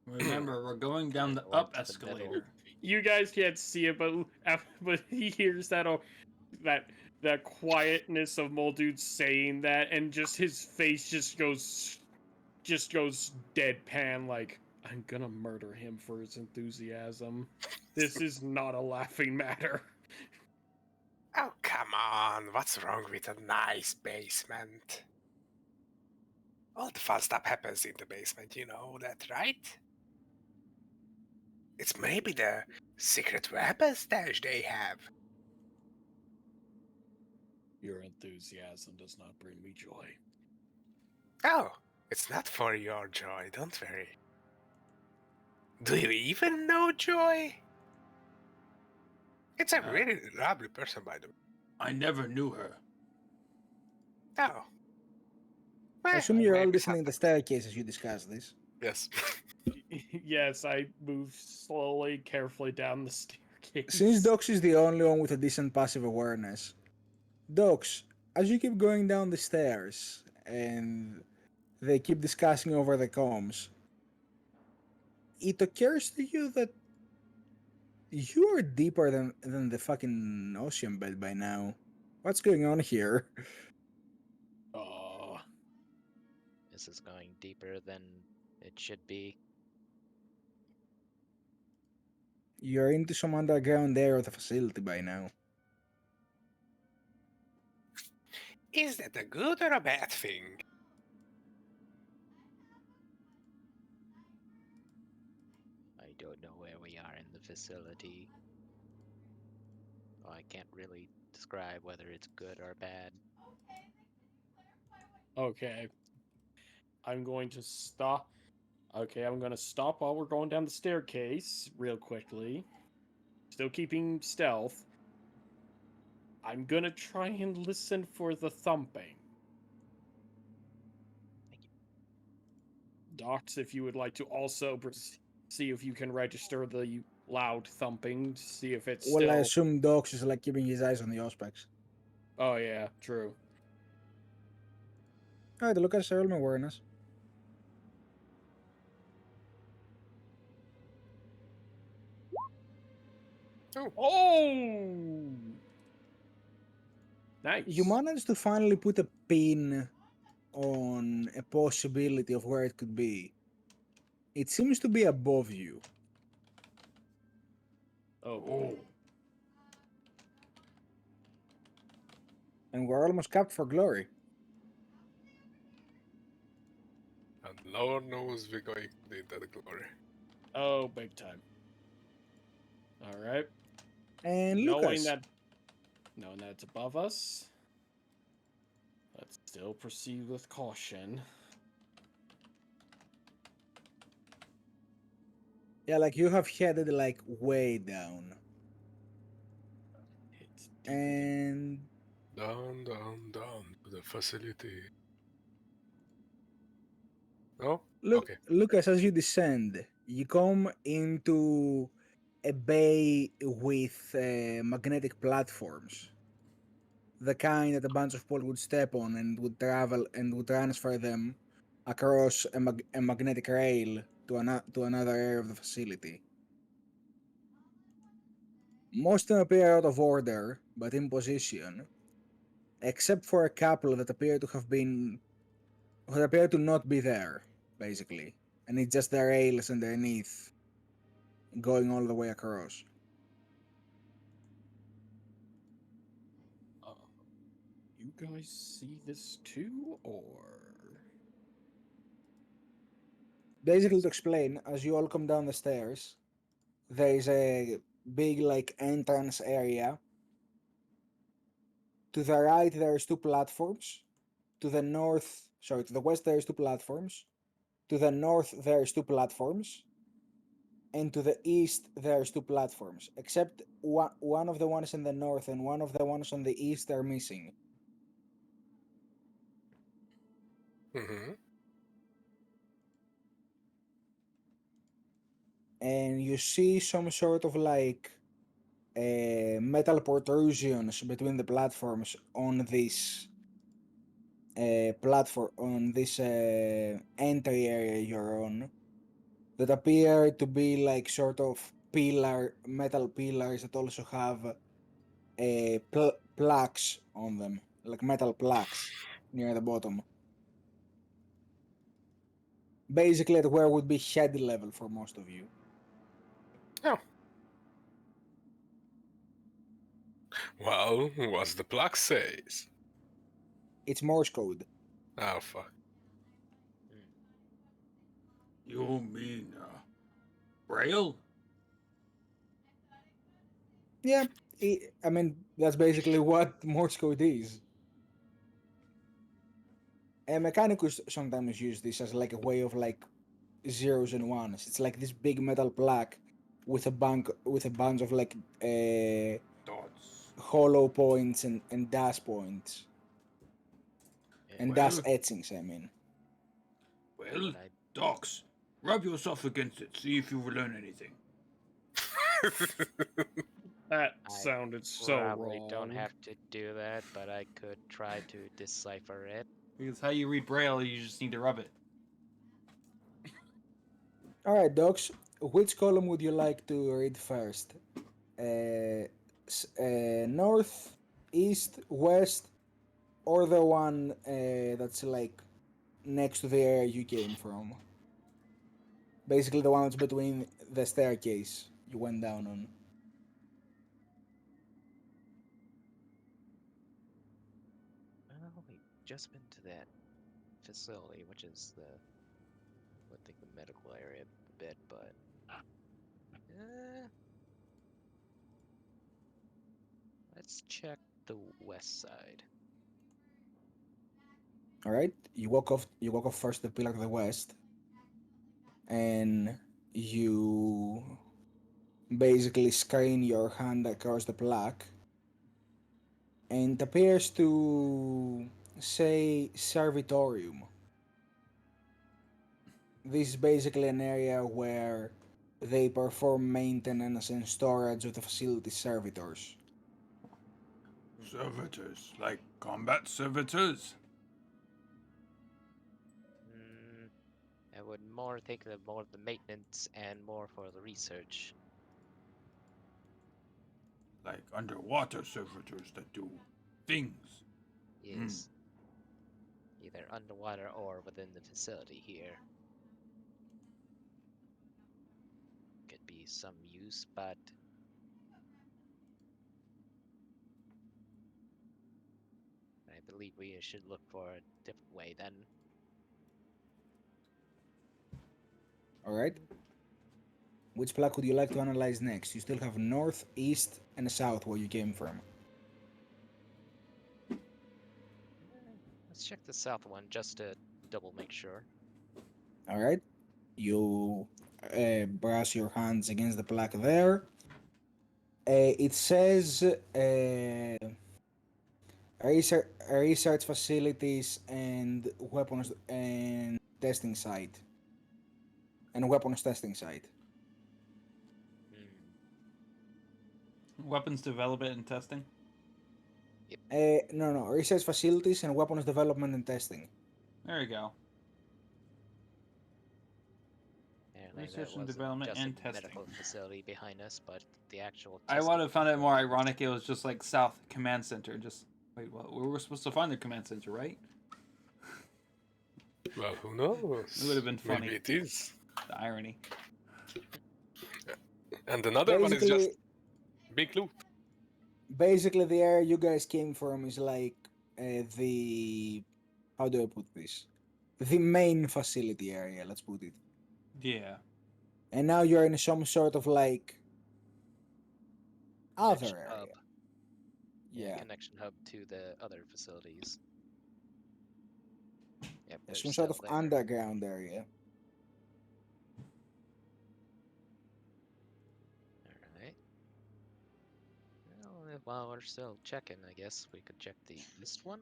Remember, we're going down the Or up to the escalator. middle. You guys can't see it, but he hears that that quietness of Muldoon saying that, and just his face just goes deadpan, like I'm gonna murder him for his enthusiasm. This is not a laughing matter. Oh, come on. What's wrong with a nice basement? All the fun stuff happens in the basement, you know that, right? It's maybe the secret weapon stash they have. Your enthusiasm does not bring me joy. Oh, it's not for your joy, don't worry. Do you even know Joy? It's a really lovely person, by the way. I never knew her. Oh. I assume you're all maybe listening to the sometime. staircase as you discuss this. Yes. Yes, I move slowly, carefully down the staircase. Since Dox is the only one with a decent passive awareness, Dox, as you keep going down the stairs and they keep discussing over the comms, it occurs to you that you are deeper than the fucking ocean bed by now. What's going on here? Oh, This is going deeper than it should be. You're into some underground area of the facility by now. Is that a good or a bad thing? I don't know where we are in the facility. I can't really describe whether it's good or bad. okay. I'm going to stop. Okay, I'm going to stop while we're going down the staircase real quickly. Still keeping stealth. I'm going to try and listen for the thumping. Docs, if you would like to also see if you can register the loud thumping, to see if it's Well, I still... assume Dox is like keeping his eyes on the Auspex. Oh yeah, true. Alright, look at Selma awareness. Oh! Nice. You managed to finally put a pin on a possibility of where it could be. It seems to be above you. Oh boy. And we're almost capped for glory. And Lord knows we're going to need that glory. Oh, big time. All right. And Knowing Lucas. that it's above us, let's still proceed with caution. Yeah, like you have headed like way down. It's deeper than And Down, down, down to the facility. No? look, Okay. Lucas, as you descend, you come into a bay with magnetic platforms. The kind that a bunch of people would step on and would travel and would transfer them across a magnetic rail to another area of the facility. Most of them appear out of order, but in position, except for a couple that appear to have been, that appear to not be there, basically. And it's just the rails underneath going all the way across. Uh, you guys see this too, or? Basically, to explain, as you all come down the stairs, there is a big like entrance area. To the right, there's two platforms. To the north, sorry, to the west, there's two platforms. To the north, there's two platforms. And to the east, there's two platforms. Except one of the ones in the north and one of the ones on the east are missing. Mm-hmm. And you see some sort of like metal protrusions between the platforms on this platform, on this entry area you're on, that appear to be like sort of metal pillars that also have plaques on them, like metal plaques near the bottom. Basically, at where would be head level for most of you. Oh. Well, what's the plaque says? It's Morse code. Oh, fuck. You mean, Braille? Yeah, I mean that's basically what Morse code is. And mechanicus sometimes use this as like a way of like zeros and ones. It's like this big metal plaque with a bunch of like Dots. hollow points and dash points and dash Well, etchings. I mean, well, What I Docs, rub yourself against it, see if you learn anything. That I sounded so probably don't wrong. have to do that, but I could try to decipher it. Because how you read Braille, you just need to rub it. all right, docs. Which column would you like to read first? North, east, west, or the one that's like next to the area you came from? Basically, the one that's between the staircase you went down on. Well, we've just been to that facility, which is I think the medical area a bit, but let's check the west side. All right, you walk off. You walk off first the pillar to the west, and you basically screen your hand across the plaque, and it appears to say servitorium. This is basically an area where they perform maintenance and storage of the facility's servitors. Servitors, like combat servitors? Mm, I would more think of more of the maintenance and more for the research. Like underwater servitors that do things. Yes. either underwater or within the facility here. Could be some use, but I believe we should look for a different way then. All right. Which plaque would you like to analyze next? You still have north, east, and south where you came from. Let's check the south one just to double make sure. All right. You brush your hands against the plaque there. It says research facilities and weapons and testing site. And weapons testing site. Weapons development and testing. No. Research facilities and weapons development and testing. There you go. Apparently Research there and was development just and a testing. medical facility behind us, but the actual I would have found it more ironic. It was just like South Command Center. Just wait, what? We were supposed to find the command center, right? Well, who knows? It would have been funny. Maybe it is. The irony. And another one is just big loot. Basically, the area you guys came from is like the, how do I put this? The main facility area, let's put it. Yeah. And now you're in some sort of like other connection area. hub. Yeah. Connection hub to the other facilities. Yep, they're Some sort of still there. underground area. Alright. Well, while we're still checking, I guess we could check the east one.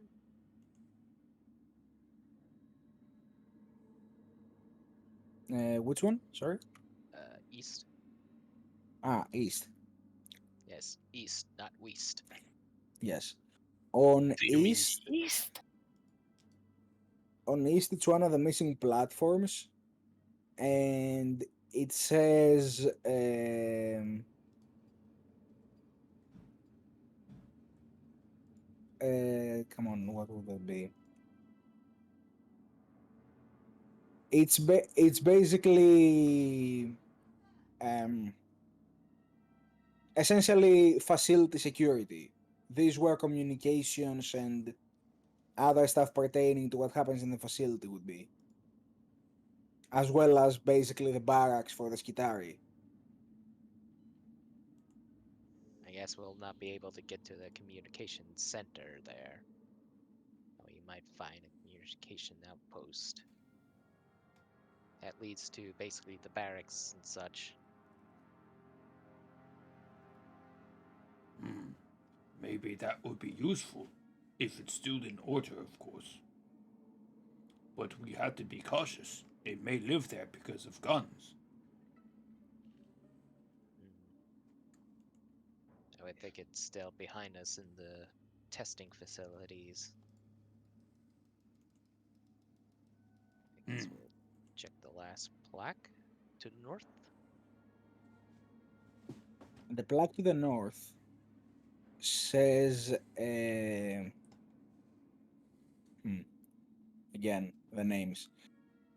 Which one? Sorry? East. East. Yes, east, not west. Yes. On Do you mean east, east? on east, it's one of the missing platforms, and it says come on, what would that be? It's basically essentially facility security. These were communications and other stuff pertaining to what happens in the facility would be, as well as basically the barracks for the Skitari. I guess we'll not be able to get to the communication center there. We might find a communication outpost. That leads to basically the barracks and such. Maybe that would be useful, if it's still in order, of course. But we have to be cautious. They may live there because of guns. I would think it's still behind us in the testing facilities. I guess we'll check the last plaque to the north. The plaque to the north says again the names.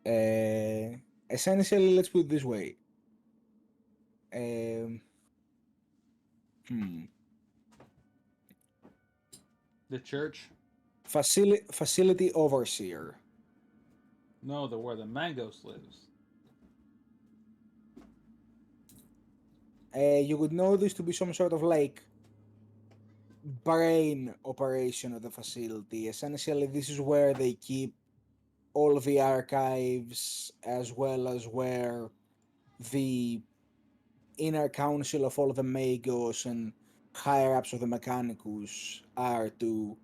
Essentially, let's put it this way. The church? Facility overseer. No, the where the Mangos lives. You would know this to be some sort of like brain operation of the facility. Essentially, this is where they keep all the archives, as well as where the inner council of all the Magos and higher ups of the Mechanicus are to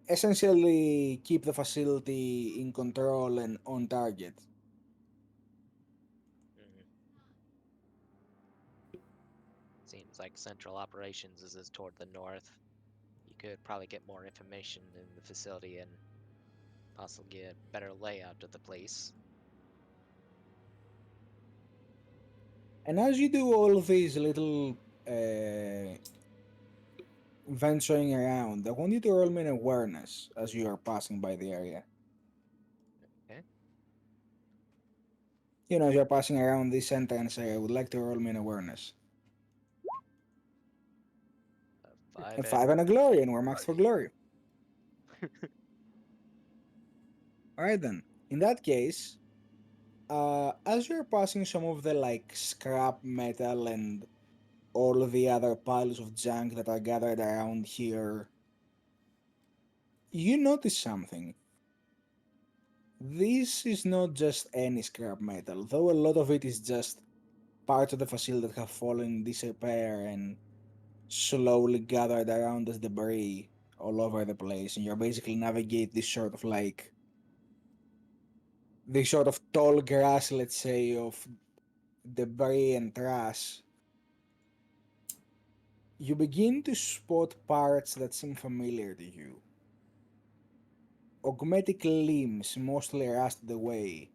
essentially keep the facility in control and on target. Seems like central operations is toward the north. You could probably get more information in the facility and possibly get a better layout of the place. And as you do all of these little venturing around. I want you to roll me an awareness as you are passing by the area. Okay. You know, as you're passing around this entrance area, I would like to roll me an awareness. A 5 A 5 and a glory, and we're maxed for glory. Alright then. In that case, as you're passing some of the like scrap metal and all of the other piles of junk that are gathered around here, you notice something. This is not just any scrap metal, though a lot of it is just parts of the facility that have fallen in disrepair and slowly gathered around as debris all over the place, and you're basically navigate this sort of tall grass, let's say, of debris and trash. You begin to spot parts that seem familiar to you. Augmetic limbs, mostly rusted away,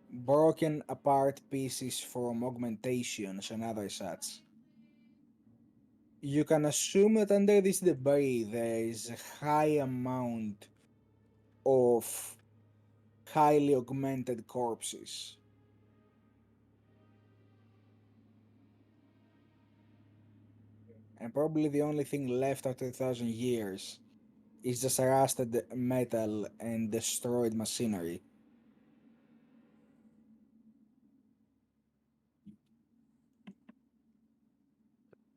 broken apart pieces from augmentations and other such. You can assume that under this debris there is a high amount of highly augmented corpses. And probably the only thing left after 1,000 years is just rusted metal and destroyed machinery.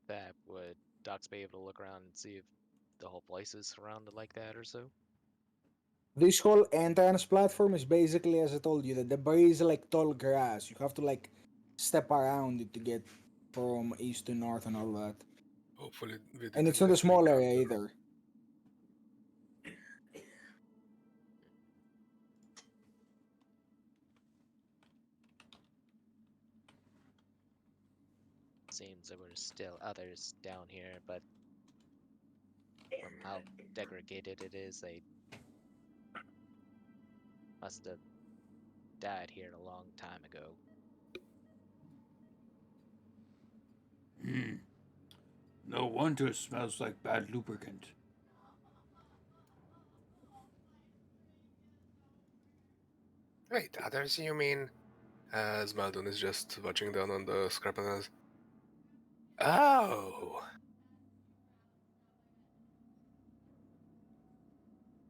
That would Docs be able to look around and see if the whole place is surrounded like that or so? This whole entrance platform is basically, as I told you, the debris is like tall grass. You have to like step around it to get from east to north and all that. Hopefully, we And it's didn't not a get to small area encounter. either. Seems there were still others down here, but from how degraded it is, they must have died here a long time ago. No wonder it smells like bad lubricant. Wait, others, you mean? As Maldon is just watching down on the scrap and says, "Oh,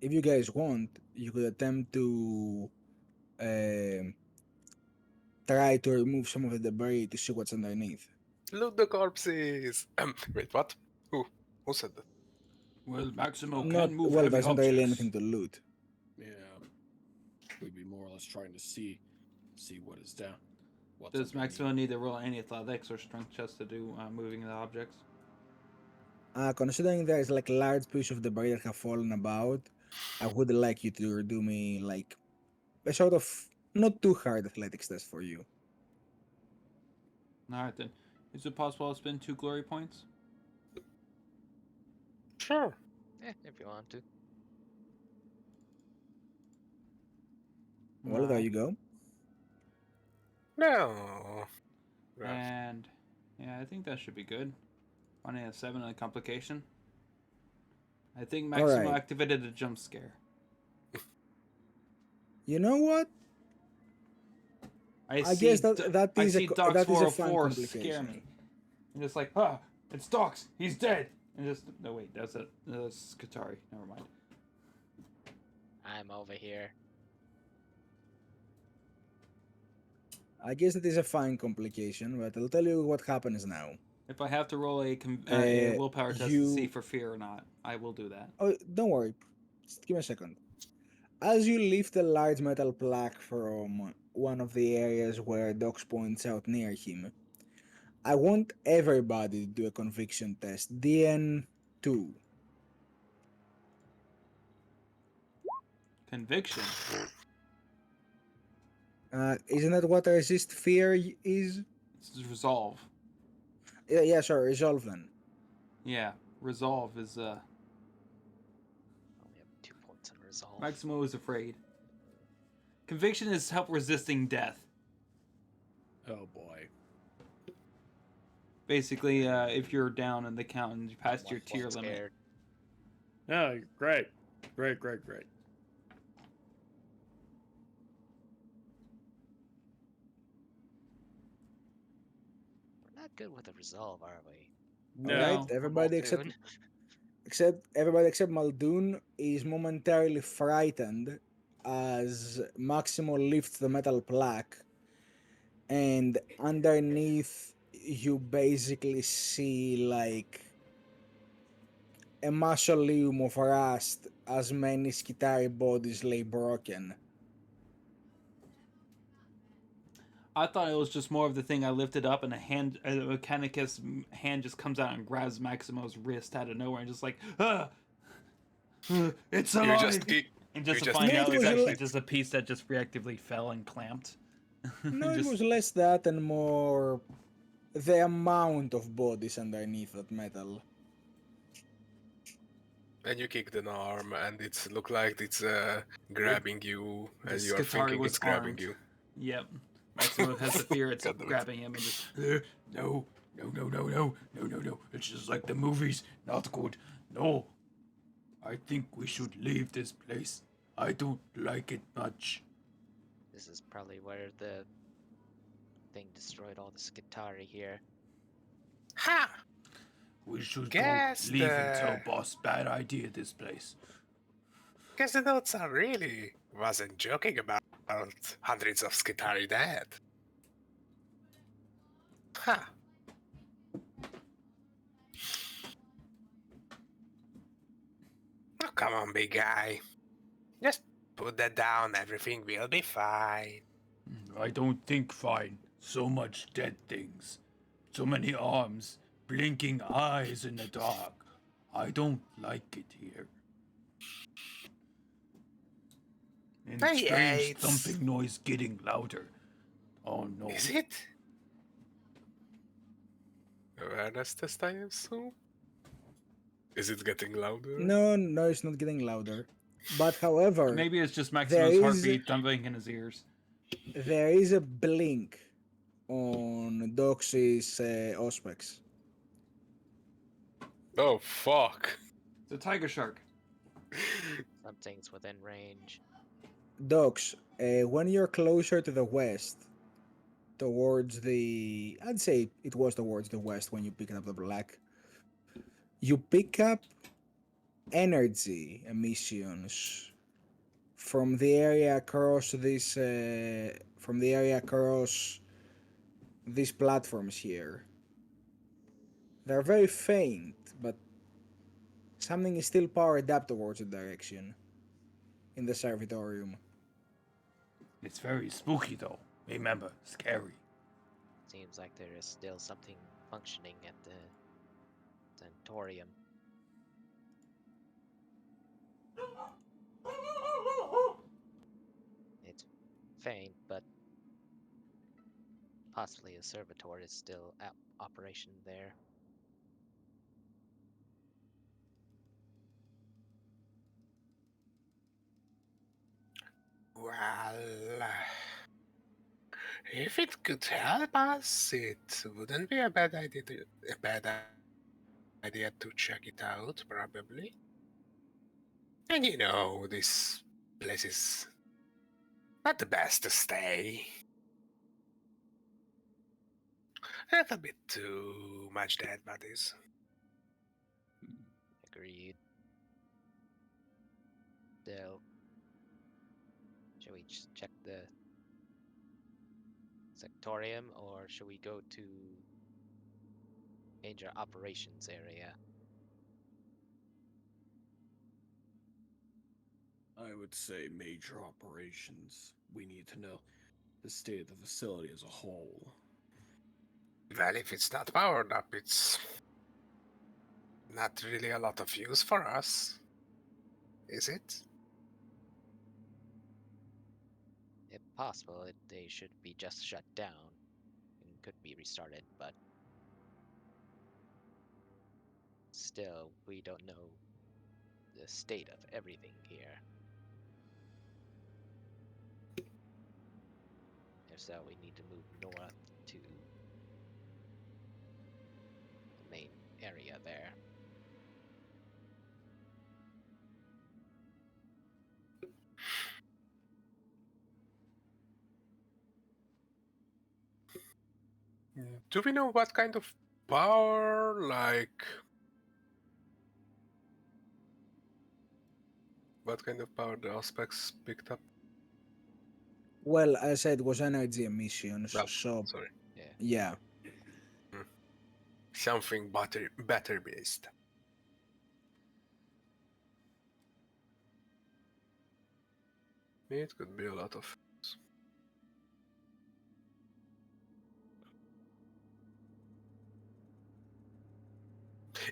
If you guys want, you could attempt to um try to remove some of the debris to see what's underneath. loot the corpses!" Wait, what? Who said that? Well, Maximo Not can move well. heavy There's not really objects. anything to loot. Yeah. We'd be more or less trying to see what is down. What's Does underneath. Maximo need to roll any athletics or strength checks to do moving the objects? Considering there's like large piece of debris that have fallen about, I would like you to do me like a sort of not too hard athletics test for you. All right then. Is it possible to spend 2 glory points? Sure. If you want to. Well, there you go. No. Grab. And yeah, I think that should be good. Running a 7 on a complication. I think Maximo Alright. activated a jump scare. You know what? I guess that I is see a Docs that is a fun 404 scare complication. me. And just like, it's Docs, he's dead. And just no wait, that's Katari. Never mind. I'm over here. I guess it is a fine complication, but I'll tell you what happens now. If I have to roll a willpower test to see you- for fear or not, I will do that. Oh, don't worry. Just give me a second. As you lift a large metal plaque from one of the areas where Docs points out near him, I want everybody to do a conviction test. DN2. Conviction. Isn't that what resist fear is? It's resolve. Yeah, sure. Resolve then. Yeah, resolve is I only have 2 points in resolve. Maximo is afraid. Conviction is help resisting death. Oh boy. Basically, if you're down in the count and you passed your tier One limit. scared. Oh, great. Great. We're not good with a resolve, are we? Alright, No. No. everybody Muldoon? except Muldoon is momentarily frightened as Maximo lifts the metal plaque, and underneath you basically see like a mausoleum of rust as many Skitari bodies lay broken. I thought it was just more of the thing I lifted up and a Mechanicus hand just comes out and grabs Maximo's wrist out of nowhere and just like, it's You alive! just keep. And just You to just find No, out it it's was actually le- just a piece that just reactively fell and clamped. no, it Just- was less that and more the amount of bodies underneath that metal. And you kicked an arm, and it's look like it's grabbing you, the and you are Skitari thinking was it's grabbing armed. you. Yep. Maximo has the fear it's God damn it. grabbing him and just, no, it's just like the movies, not good, no. I think we should leave this place. I don't like it much. This is probably where the thing destroyed all the Skitari here. Ha! We should Guess go leave and tell the boss bad idea this place. guess the notes are really wasn't joking about hundreds of Skitari dead. Ha! Oh, come on, big guy. Just put that down. Everything will be fine. I don't think fine. So much dead things. So many arms, blinking eyes in the dark. I don't like it here. And Hey, strange it's- thumping noise getting louder. Oh no. Is it? Awareness test, I assume? Is it getting louder? No, it's not getting louder. But however, Maybe it's just There Maximo's is- heartbeat thumping in his ears. there is a blink on Doxy's Auspex. Oh, fuck. It's a tiger shark. Something's within range. Dox, when you're closer to the west, towards I'd say it was towards the west when you picked up the black, you pick up energy emissions from the area across these platforms here. They're very faint, but something is still powered up towards the direction in the servitorium. It's very spooky though. Remember, scary. Seems like there is still something functioning at the Centaurium. It's faint, but possibly a servitor is still operation there. Well, if it could help us, it wouldn't be a bad idea to check it out, probably. And you know, this place is not the best to stay. A little bit too much dead bodies. Agreed. So, should we just check the sectorium, or should we go to major operations area? I would say major operations. We need to know the state of the facility as a whole. Well, if it's not powered up, it's not really a lot of use for us. Is it? If possible, they should be just shut down and could be restarted, but still, we don't know the state of everything here. If so, we need to move north to area there. Do we know what kind of power, like, what kind of power the aspects picked up? Well, as I said, it was energy emissions, Oh, so sorry. Yeah. yeah. Something better based. It could be a lot of.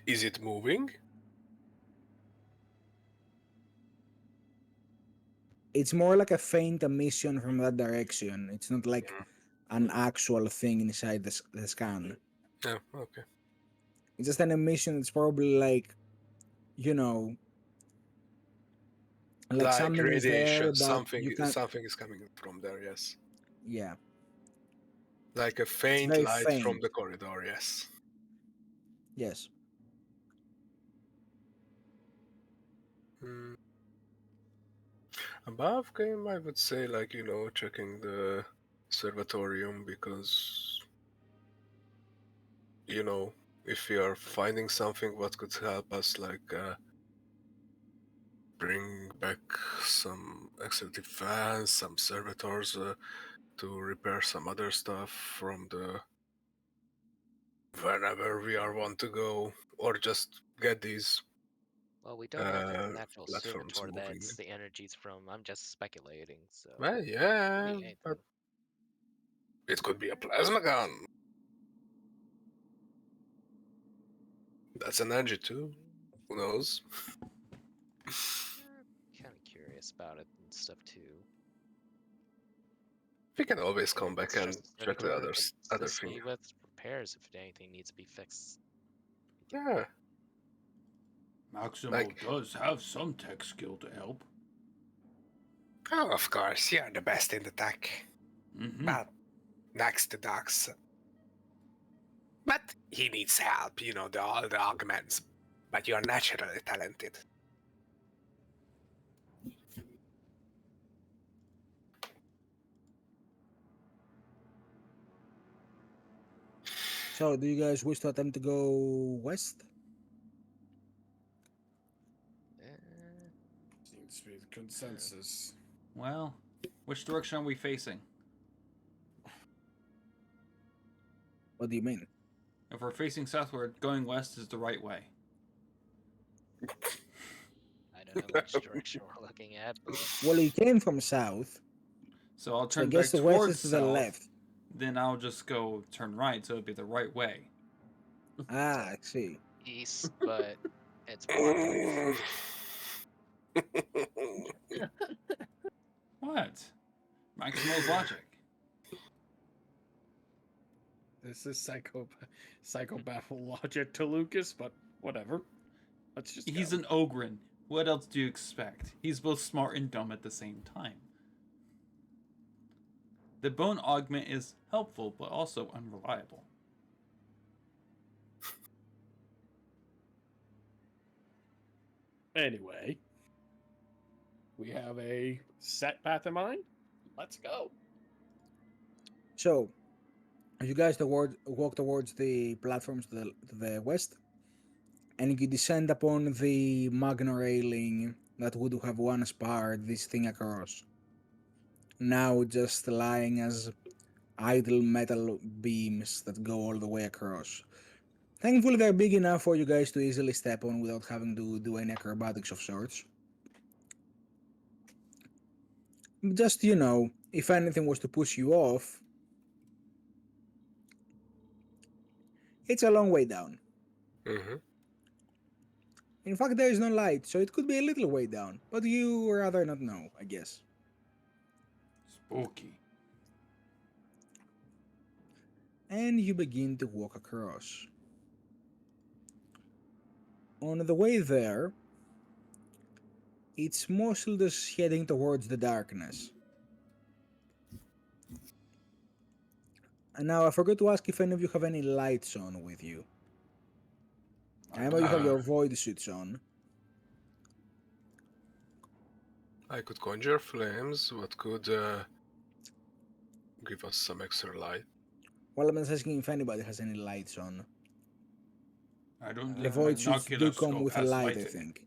Is it moving? It's more like a faint emission from that direction. It's not like an actual thing inside the scan. Yeah, okay. It's just an emission that's probably like, you know, like Like something is there, radiation, but you can't. something is coming from there, yes. Yeah, Like a it's faint very light from faint. the corridor, yes. Yes. Hmm. Above game, I would say, like, checking the observatorium because, if we are finding something what could help us, like, bring back some extra defense, some servitors to repair some other stuff from the wherever we are want to go, or just get these Well, we don't know if it's an actual platforms servitor moving. that's the energy's from. I'm just speculating, so Well, could yeah, be but anything. it could be a plasma gun. That's an energy too. Who knows? Kind of curious about it and stuff too. We can always come back It's and just a check the servitor who can other assist thing. me with repairs if anything needs to be fixed. Yeah, Maximo like, does have some tech skill to help. oh, of course, you're the best in the tech. Mm-hmm. Well, next to Dux. But he needs help, all the augments. But you're naturally talented. So, do you guys wish to attempt to go west? Seems to be the consensus. Well, which direction are we facing? What do you mean? If we're facing southward, going west is the right way. I don't know which direction we're looking at, but Well, you came from south, So I'll so I turn guess back the west towards is to the south. left. Then I'll just go turn right, so it'll be the right way. Ah, I see. east, but it's waterproof. What? Maximo's logic. This is psychopath logic to Lucas, but whatever. Let's just He's go. an Ogren. What else do you expect? He's both smart and dumb at the same time. The bone augment is helpful, but also unreliable. Anyway, we have a set path in mind. Let's go. So, you guys walk towards the platforms to the west, and you descend upon the magna railing that would have once powered this thing across. Now just lying as idle metal beams that go all the way across. Thankfully, they're big enough for you guys to easily step on without having to do any acrobatics of sorts. Just, if anything was to push you off, it's a long way down. Mm-hmm. In fact, there is no light, so it could be a little way down, but you rather not know, I guess. Spooky. And you begin to walk across. On the way there, it's mostly just heading towards the darkness. And now I forgot to ask if any of you have any lights on with you. Remember, you have your void suits on. I could conjure flames, what could give us some extra light. Well, I'm just asking if anybody has any lights on. I don't The think my void suits do binocular come scope with a has light, I lighting. think.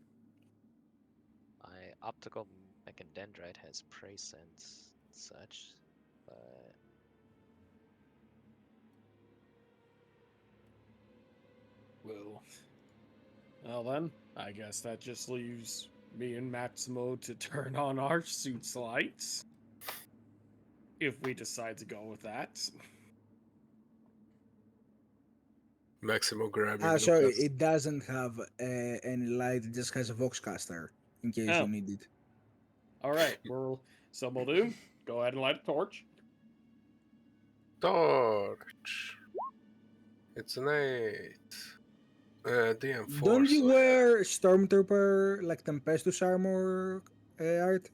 My optical mechadendrite has presence and such, but Well then, I guess that just leaves me and Maximo to turn on our suit's lights. If we decide to go with that. Maximo grabbing Ah, sorry, Lucas. it doesn't have any light, it just has a voxcaster, in case Oh. you need it. Alright, so Muldoon, go ahead and light a torch. Torch. It's an 8. DM4. Don't you so wear Stormtrooper, like Tempestus armor, Art?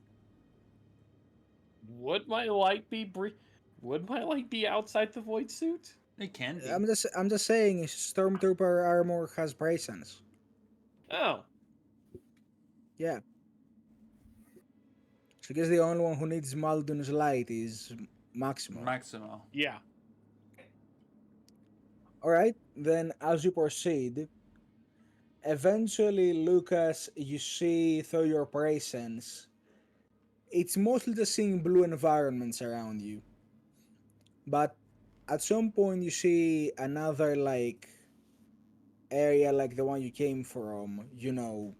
Would my light be outside the void suit? It can be. I'm just saying, Stormtrooper armor has presence. Oh, Yeah. So I guess the only one who needs Muldoon's light is Maximo. Maximo. yeah. Alright, then as you proceed, eventually, Lucas, you see through your presence, it's mostly just seeing blue environments around you. But at some point, you see another, like, area like the one you came from, you know,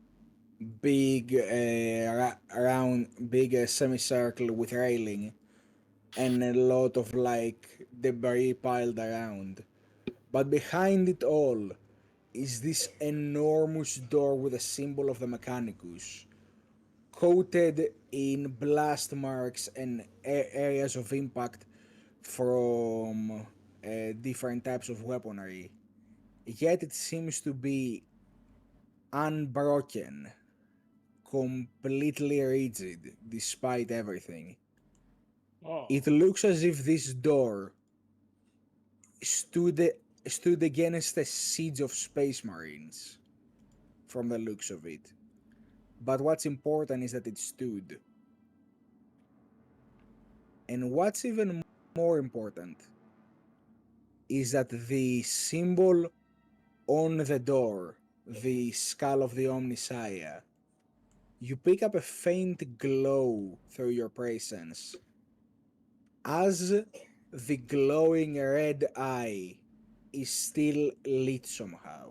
big, around, big semicircle with railing, and a lot of, like, debris piled around. But behind it all is this enormous door with a symbol of the Mechanicus, coated in blast marks and areas of impact from different types of weaponry. Yet it seems to be unbroken, completely rigid despite everything. Oh. It looks as if this door stood stood against a siege of space marines from the looks of it. But what's important is that it stood. And what's even more important is that the symbol on the door, the skull of the Omnissiah, you pick up a faint glow through your presence as the glowing red eye is still lit somehow.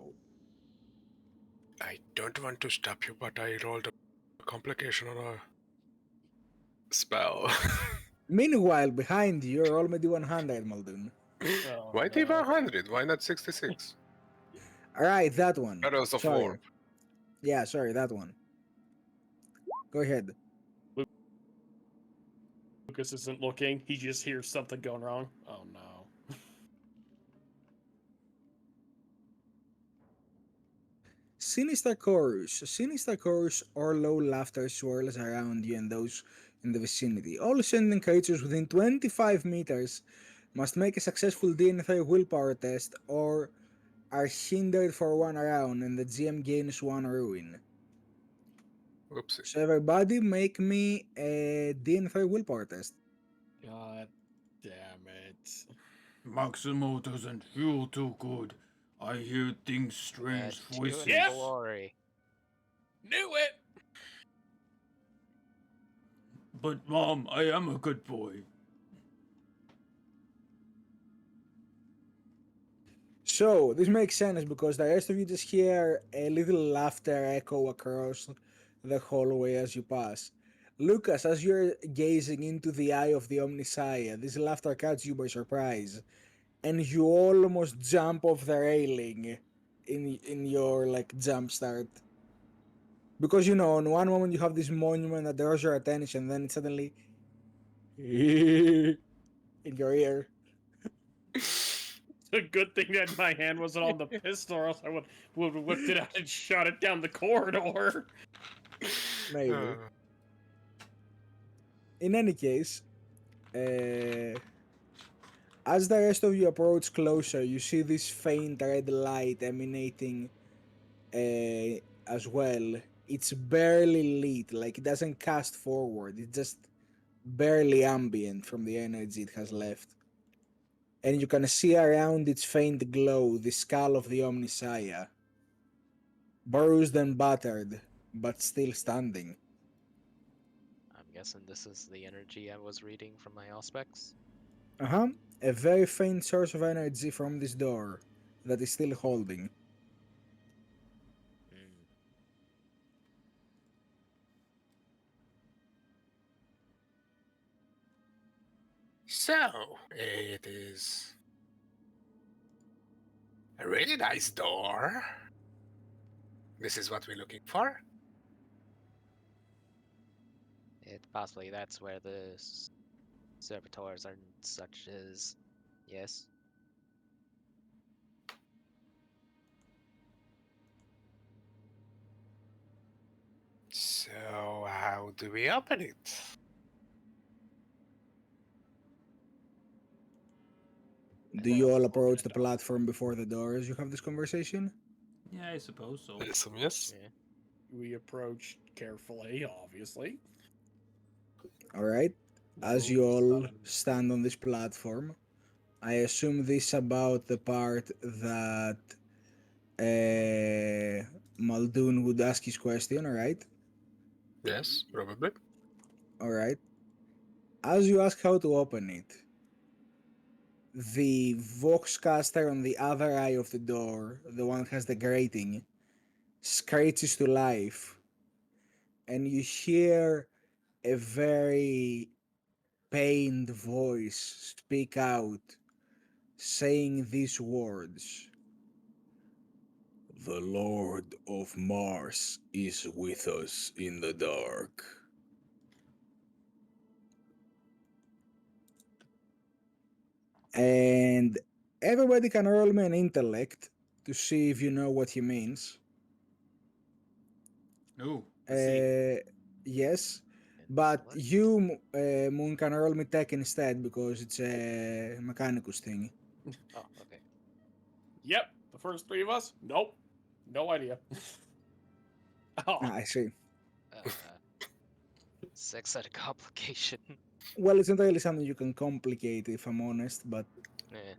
I don't want to stop you, but I rolled a complication on a spell. Meanwhile, behind you, you're already 100, Muldoon. Oh, Why no. T100? Why not 66? Alright, that one. Shadows of Sorry. Warp. Yeah, sorry, that one. Go ahead. Lucas isn't looking. He just hears something going wrong. Oh no. Sinister chorus. Sinister chorus or low laughter swirls around you and those in the vicinity. All sending creatures within 25 meters must make a successful DNA willpower test or are hindered for one round and the GM gains one ruin. Whoopsie. So everybody make me a DNA willpower test. God damn it. Maximo doesn't feel too good. I hear things strange voices. Yes! glory. Knew it! But Mom, I am a good boy. So this makes sense because the rest of you just hear a little laughter echo across the hallway as you pass. Lucas, as you're gazing into the eye of the Omnissiah, this laughter catches you by surprise, and you almost jump off the railing in your like jump start. Because you know, on one moment you have this monument that draws your attention, then it suddenly in your ear. It's a good thing that my hand wasn't on the pistol, or else I would have whipped it out and shot it down the corridor. Maybe. In any case, as the rest of you approach closer, you see this faint red light emanating as well. It's barely lit, like it doesn't cast forward. It's just barely ambient from the energy it has left. And you can see around its faint glow the skull of the Omnisaya, bruised and battered, but still standing. I'm guessing this is the energy I was reading from my auspex. Uh huh. A very faint source of energy from this door that is still holding. Hmm. So, it is a really nice door. This is what we're looking for. It possibly that's where the servitors and such is. Yes. So, how do we open it? Do you all approach the platform before the doors? You have this conversation? Yeah, I suppose so. I assume yes. Yeah. We approach carefully, obviously. Alright. As you all stand on this platform, I assume this about the part that Muldoon would ask his question, alright? Yes, probably. Alright. As you ask how to open it, the Voxcaster on the other eye of the door, the one that has the grating, screeches to life, and you hear a very pained voice speak out, saying these words: "The Lord of Mars is with us in the dark." And everybody can roll me an intellect to see if you know what he means. Ooh, let's see. Yes, but Intellect. you, Moon, can roll me tech instead because it's a Mechanicus thing. Oh, okay. Yep, the first three of us? Nope. No idea. Oh, I see. Uh, 6 at a complication. Well, it's not really something you can complicate, if I'm honest, but Eh.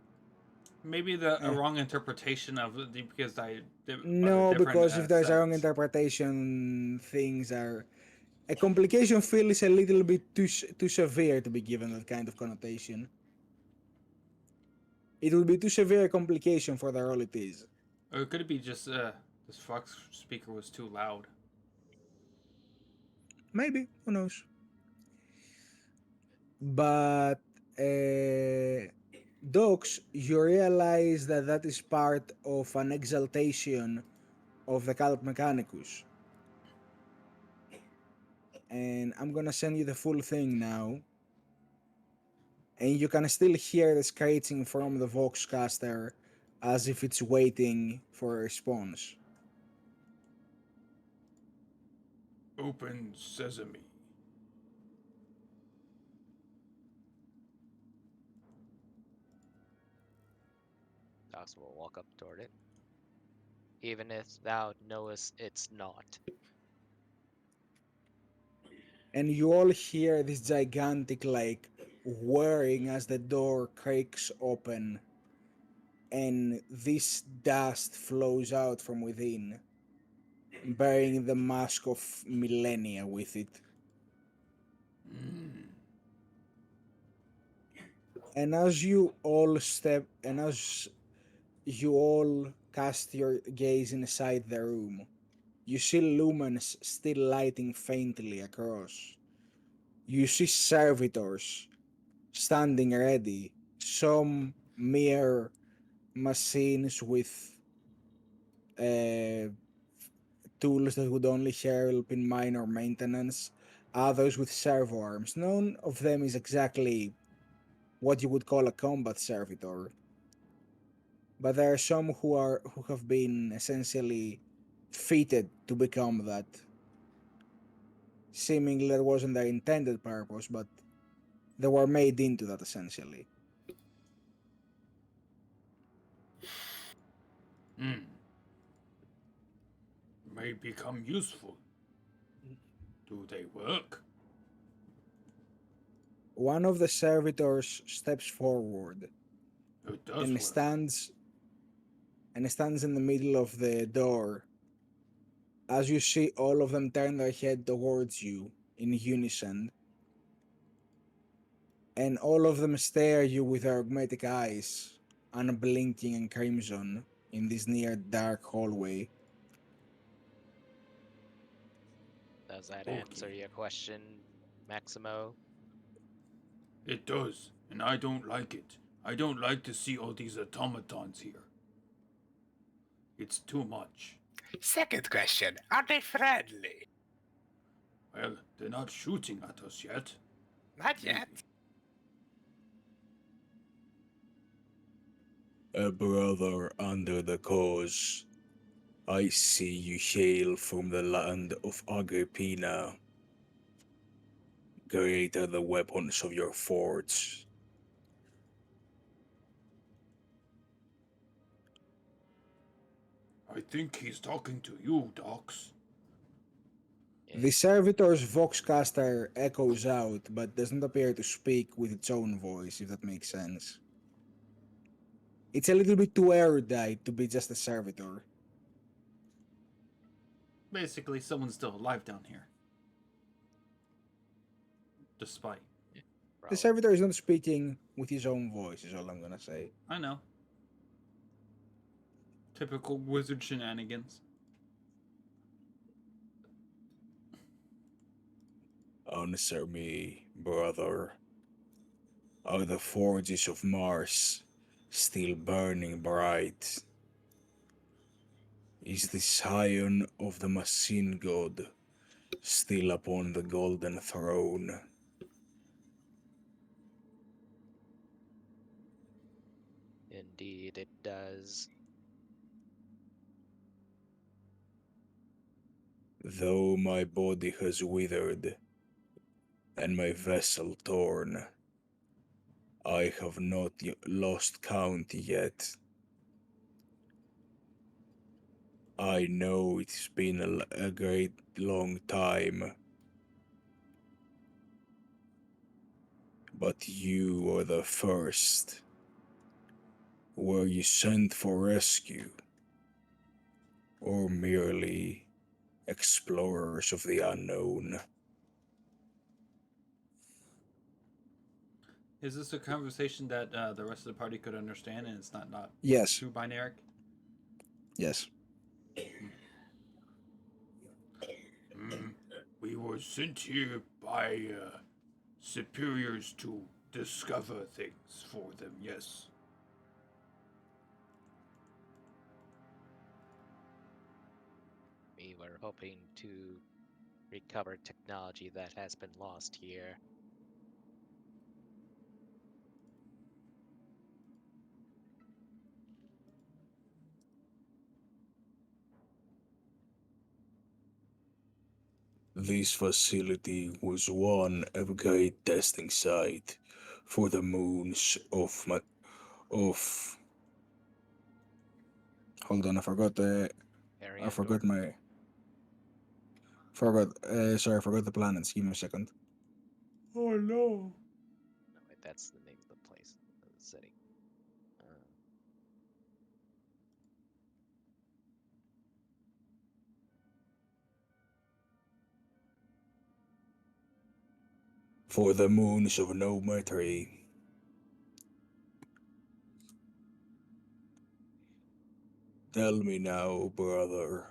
Maybe the a eh. wrong interpretation of the because I of the No, different because if there's a wrong sets. interpretation, things are. A complication feels a little bit too severe to be given that kind of connotation. It would be too severe a complication for the role it is. Or could it be just this Fox speaker was too loud? Maybe, who knows? But dogs, you realize that that is part of an exaltation of the cult mechanicus. And I'm gonna send you the full thing now. And you can still hear the scratching from the Voxcaster as if it's waiting for a response. Open sesame. Dox will walk up toward it. Even if thou knowest it's not. And you all hear this gigantic, like, whirring as the door creaks open, and this dust flows out from within, bearing the mask of millennia with it. And as you all as you all cast your gaze inside the room, you see lumens still lighting faintly across. You see servitors standing ready, some mere machines with uh, tools that would only help in minor maintenance, others with servo arms. None of them is exactly what you would call a combat servitor, but there are some who have been essentially fitted to become that. Seemingly that wasn't their intended purpose, but they were made into that essentially. Mm. they become useful? Do they work? One of the servitors steps forward It does and work. stands in the middle of the door. As you see all of them turn their head towards you in unison, and all of them stare at you with their magnetic eyes, unblinking and crimson, in this near dark hallway. Does that Okay. answer your question, Maximo? It does, and I don't like it. I don't like to see all these automatons here. It's too much. Second question, are they friendly? Well, they're not shooting at us yet. Not yet. A brother under the cause. I see you hail from the land of Agrippina. Great are the weapons of your forts. I think he's talking to you, Docs. The servitor's voxcaster echoes out, but does not appear to speak with its own voice, if that makes sense. It's a little bit too erudite to be just a servitor. Basically, someone's still alive down here. Despite. The Probably. servitor is not speaking with his own voice, is all I'm gonna say. I know. Typical wizard shenanigans. Answer me, brother. Are the forges of Mars still burning bright? Is the scion of the machine god still upon the golden throne? Indeed, it does. Though my body has withered and my vessel torn, I have not lost count yet. I know it's been a great long time, but you are the first. Were you sent for rescue, or merely explorers of the unknown? Is this a conversation that the rest of the party could understand and it's not Yes, too binary? yes. We were sent here by superiors to discover things for them, yes. We were hoping to recover technology that has been lost here. This facility was one of great testing site for the moons of. Hold on, I forgot the. I forgot Ariandor? my. Forgot. Sorry, I forgot the planets. Give me a second. Oh no. No, wait, that's the name of the place, the city. For the moons of Nometry. Tell me now, brother.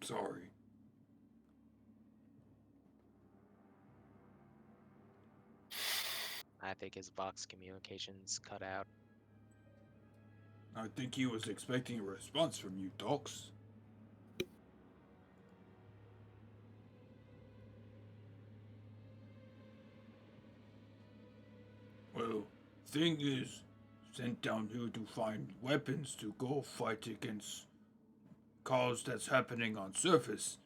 Sorry. I think his Vox communications cut out. I think he was expecting a response from you, Docs. thing is sent down here to find weapons to go fight against cause that's happening on surface.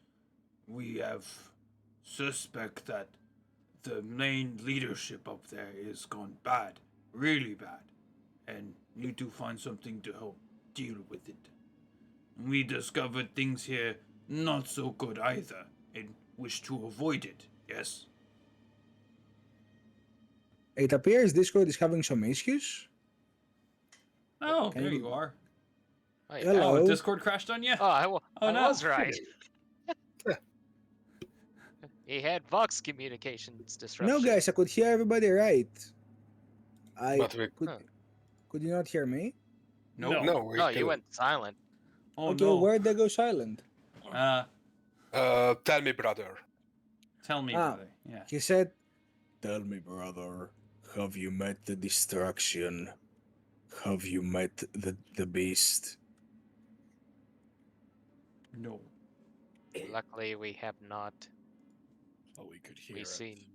We have suspect that the main leadership up there is gone bad, really bad, and need to find something to help deal with it. We discovered things here not so good either, and wish to avoid it, yes? It appears Discord is having some issues. Oh, Can there you- you are. Oh, yeah. Hello. Oh, Discord crashed on you? Oh, Oh, I no. was right. He had Vox communications disruption. No, guys, I could hear everybody right. I But we could. Huh. Could you not hear me? Nope. no, we No, can. you went silent. Oh, Okay, no. where'd they go silent? Tell me, brother. Tell me, Ah. brother. Yeah. He said, "Tell me, brother, have you met the distraction? Have you met the beast?" No. Luckily, we have not. Oh, we could hear We it. seen.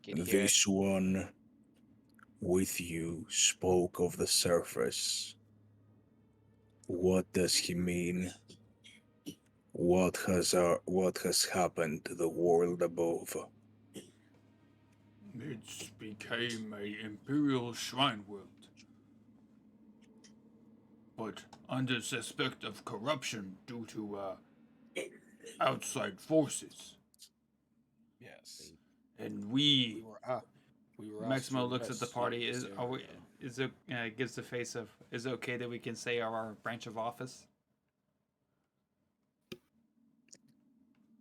Can hear it. This one with you spoke of the surface. What does he mean? What has happened to the world above? It became a imperial shrine world. But under suspect of corruption due to outside forces. Yes. And We were asked Maximo to looks at the investigate party. this Are we, area. is it gives the face of, is it okay that we can say our branch of office?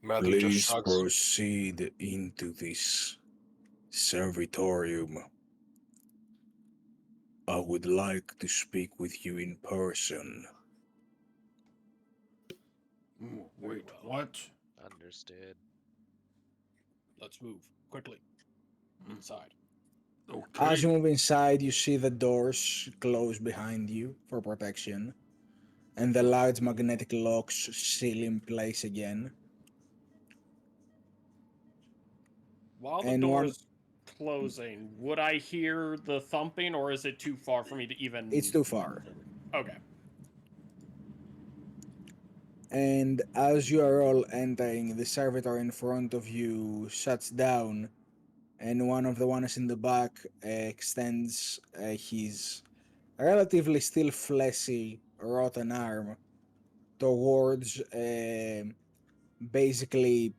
Melvin just Please shrugs. proceed into this servitorium. I would like to speak with you in person. Ooh, Very wait, well. what? Understood. Let's move quickly inside. Okay. As you move inside, you see the doors close behind you for protection, and the large magnetic locks seal in place again. While the And door's closing, would I hear the thumping, or is it too far for me to even? It's too far. Okay. And as you are all entering, the servitor in front of you shuts down, and one of the ones in the back extends his relatively still fleshy, rotten arm towards basically,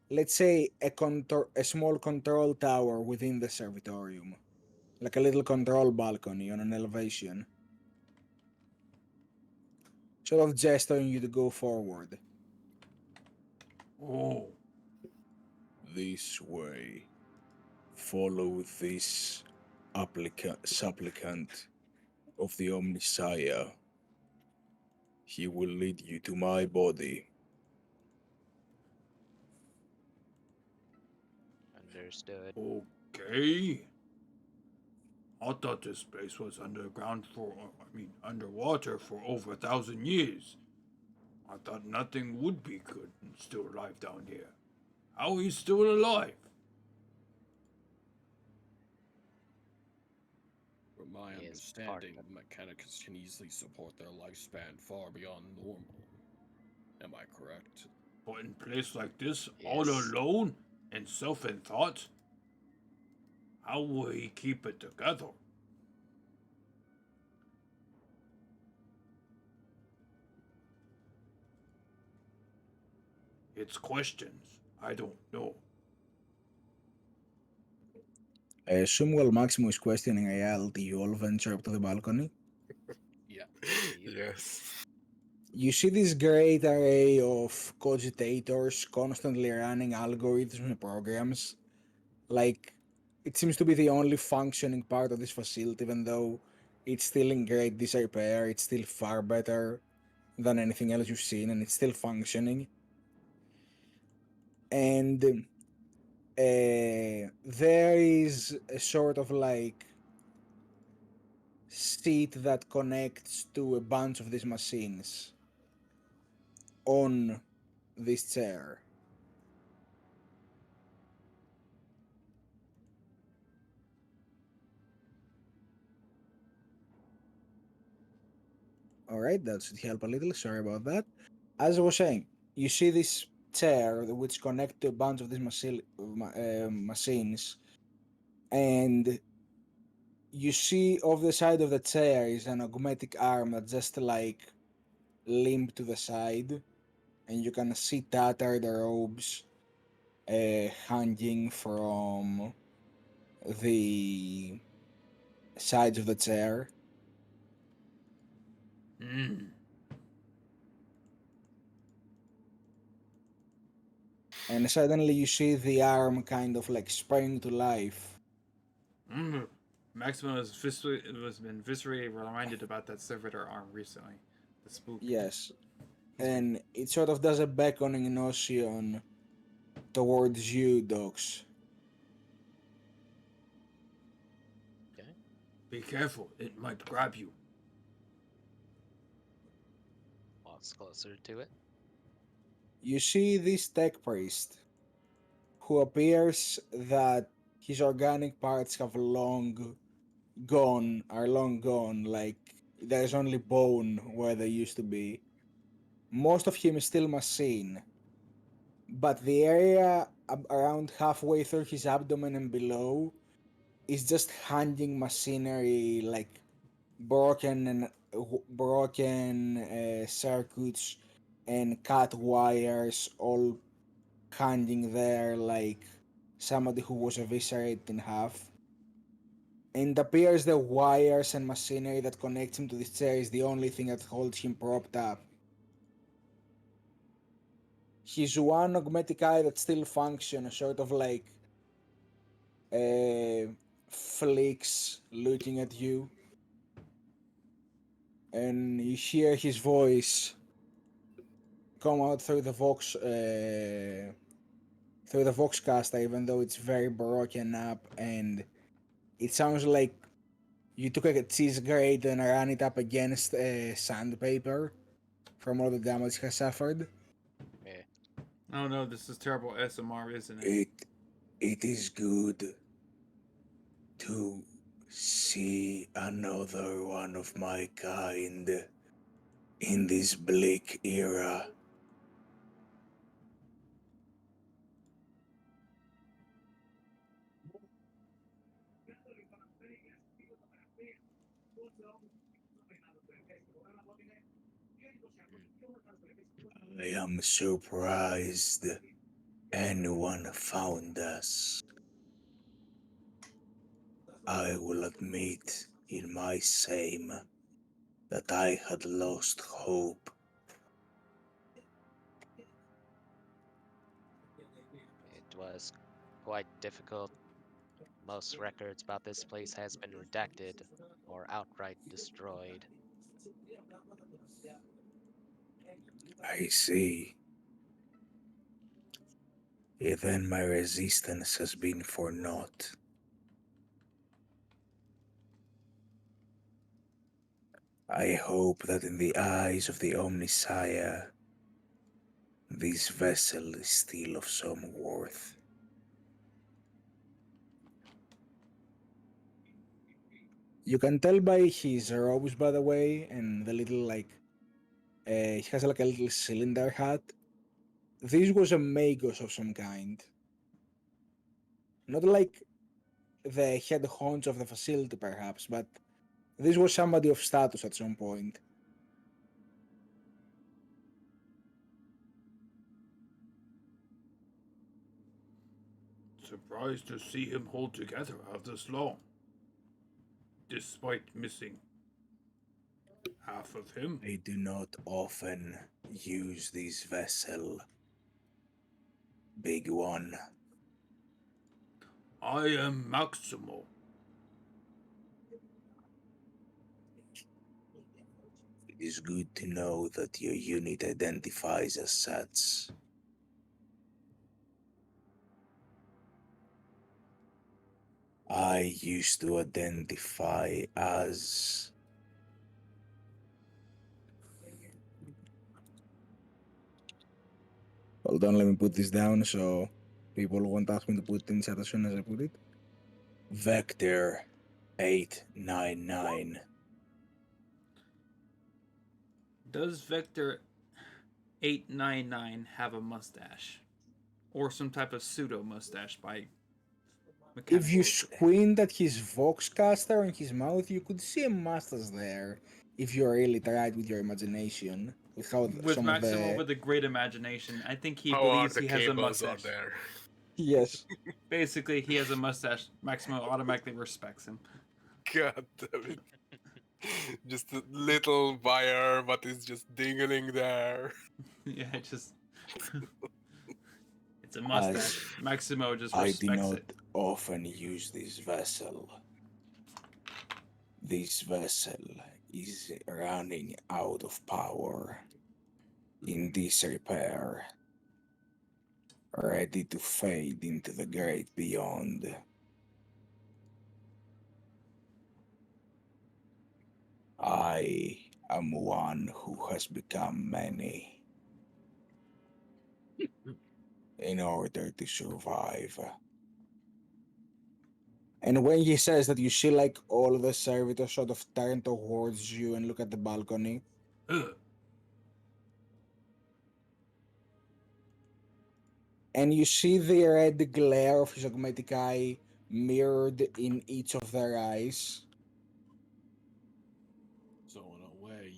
let's say, a small control tower within the servitorium, like a little control balcony on an elevation, sort of gesturing you to go forward. Oh, This way. Follow this supplicant of the Omnisire. He will lead you to my body. Understood. okay. I thought this place was underwater for over 1,000 years. I thought nothing would be good and still alive down here. How he's still alive? From my He is part understanding, of it. mechanicus can easily support their lifespan far beyond normal. Am I correct? But in a place like this, all Yes. alone and self in thought, how will he keep it together? It's questions. I don't know. I assume while Maximo is questioning Ayal, you all venture up to the balcony. Yeah. Yes. You see this great array of cogitators constantly running algorithms and programs. Like, it seems to be the only functioning part of this facility, even though it's still in great disrepair. It's still far better than anything else you've seen, and it's still functioning. And there is a sort of like seat that connects to a bunch of these machines on this chair. . All right, that should help a little. Sorry about that. As I was saying, you see this chair which connect to a bunch of these machines, and you see off the side of the chair is an augmetic arm that just like limp to the side, and you can see tattered robes hanging from the sides of the chair. Hmm. And suddenly you see the arm kind of like spring to life. Maximum was been viscerally reminded about that servitor arm recently. The spook. Yes. He's been And it sort of does a beckoning motion towards you, Docs. Okay. be careful, it might grab you. Walks closer to it. You see this tech priest who appears that his organic parts have are long gone, like there's only bone where they used to be. Most of him is still machine, but the area around halfway through his abdomen and below is just hanging machinery, like broken circuits and cut wires all hanging there like somebody who was eviscerated in half. And it appears the wires and machinery that connects him to this chair is the only thing that holds him propped up. His one augmetic eye that still functions, sort of like flicks looking at you, and you hear his voice come out through the voxcaster, even though it's very broken up, and it sounds like you took a cheese grate and ran it up against sandpaper from all the damage he has suffered. Yeah. Oh no, this is terrible SMR, isn't it? It is good to see another one of my kind in this bleak era. I am surprised anyone found us. I will admit in my shame that I had lost hope. It was quite difficult. Most records about this place has been redacted or outright destroyed. I see. Even my resistance has been for naught. I hope that in the eyes of the Omnisire, this vessel is still of some worth. You can tell by his robes, by the way, and the little he has like a little cylinder hat. This was a Magos of some kind. Not like the head honcho of the facility, perhaps, but this was somebody of status at some point. Surprised to see him hold together after this long. Despite missing half of him. I do not often use this vessel, big one. I am Maximo. It is good to know that your unit identifies as such. I used to identify as... Hold on, let me put this down so people won't ask me to put it in chat as soon as I put it. Vector 899. Does Vector 899 have a mustache? Or some type of pseudo mustache by If you mechanical. squint at his voxcaster and his mouth, you could see a mustache there. If you really tried with your imagination, with how With some of Maximo the with a great imagination, I think he How are believes the he has a cables are mustache. there? yes, Basically, he has a mustache. Maximo automatically respects him. God damn it. Just a little wire, but it's just dingling there. Yeah, just. It's a as mustache. Maximo just I do respects not it. often use this vessel. This vessel is running out of power, in disrepair, ready to fade into the great beyond. I am one who has become many in order to survive. And when he says that, you see like all the servitors sort of turn towards you and look at the balcony. Ugh. And you see the red glare of his augmetic eye mirrored in each of their eyes. So in a way,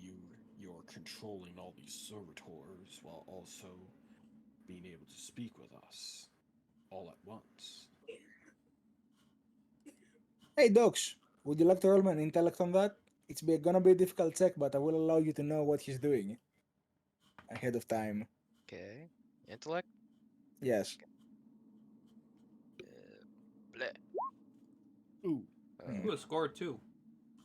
you're controlling all these servitors while also being able to speak with us all at once. Hey, Docs, would you like to roll me an intellect on that? Gonna be a difficult check, but I will allow you to know what he's doing ahead of time. Okay. Intellect? Yes. Bleh. Ooh, Hmm. Ooh, a score 2.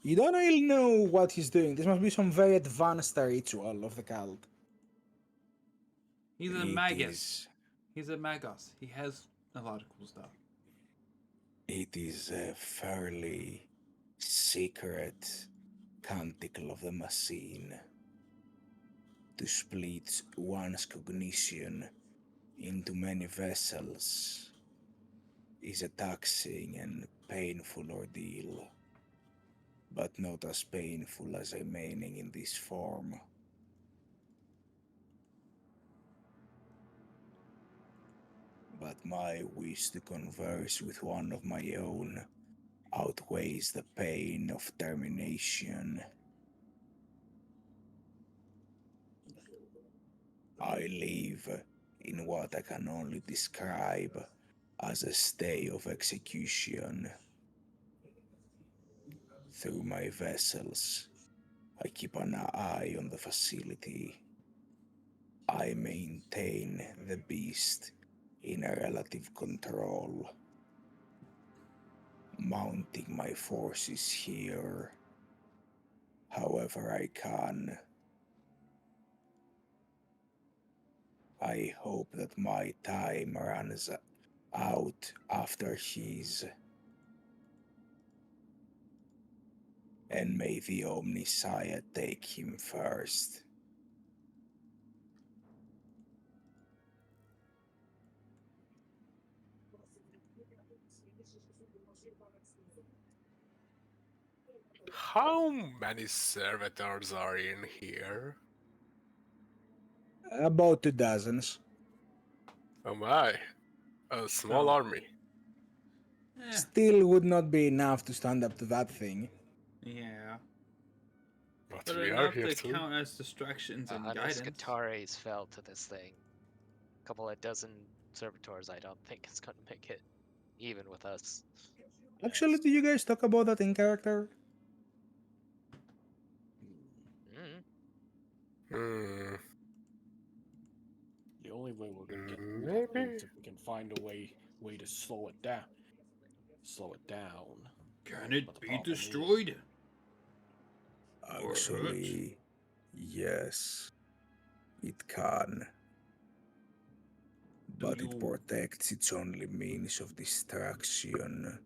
You don't really know what he's doing. This must be some very advanced ritual of the cult. He's a It magus. is. He's a magos. He has a lot of cool stuff. It is a fairly secret canticle of the machine to split one's cognition into many vessels is a taxing and painful ordeal, but not as painful as remaining in this form. But my wish to converse with one of my own outweighs the pain of termination. I live in what I can only describe as a state of execution. Through my vessels, I keep an eye on the facility. I maintain the beast in a relative control, mounting my forces here however I can. I hope that my time runs out after his, and may the Omniscient take him first. How many servitors are in here? About 2 dozens. Oh my, a small So, army. Still would not be enough to stand up to that thing. yeah. But But we are enough here to too. count as distractions and 100 guidance. Skitares fell to this thing. A couple of dozen servitors, I don't think it's gonna make it, even with us. Actually, yes. do you guys talk about that in character? Mm. Hmm, The only way we're gonna get through that thing maybe? is if we can find a way to slow it down. Slow it down. Can it But the be problem is- destroyed? Actually, yes, it can. But it you- protects its only means of distraction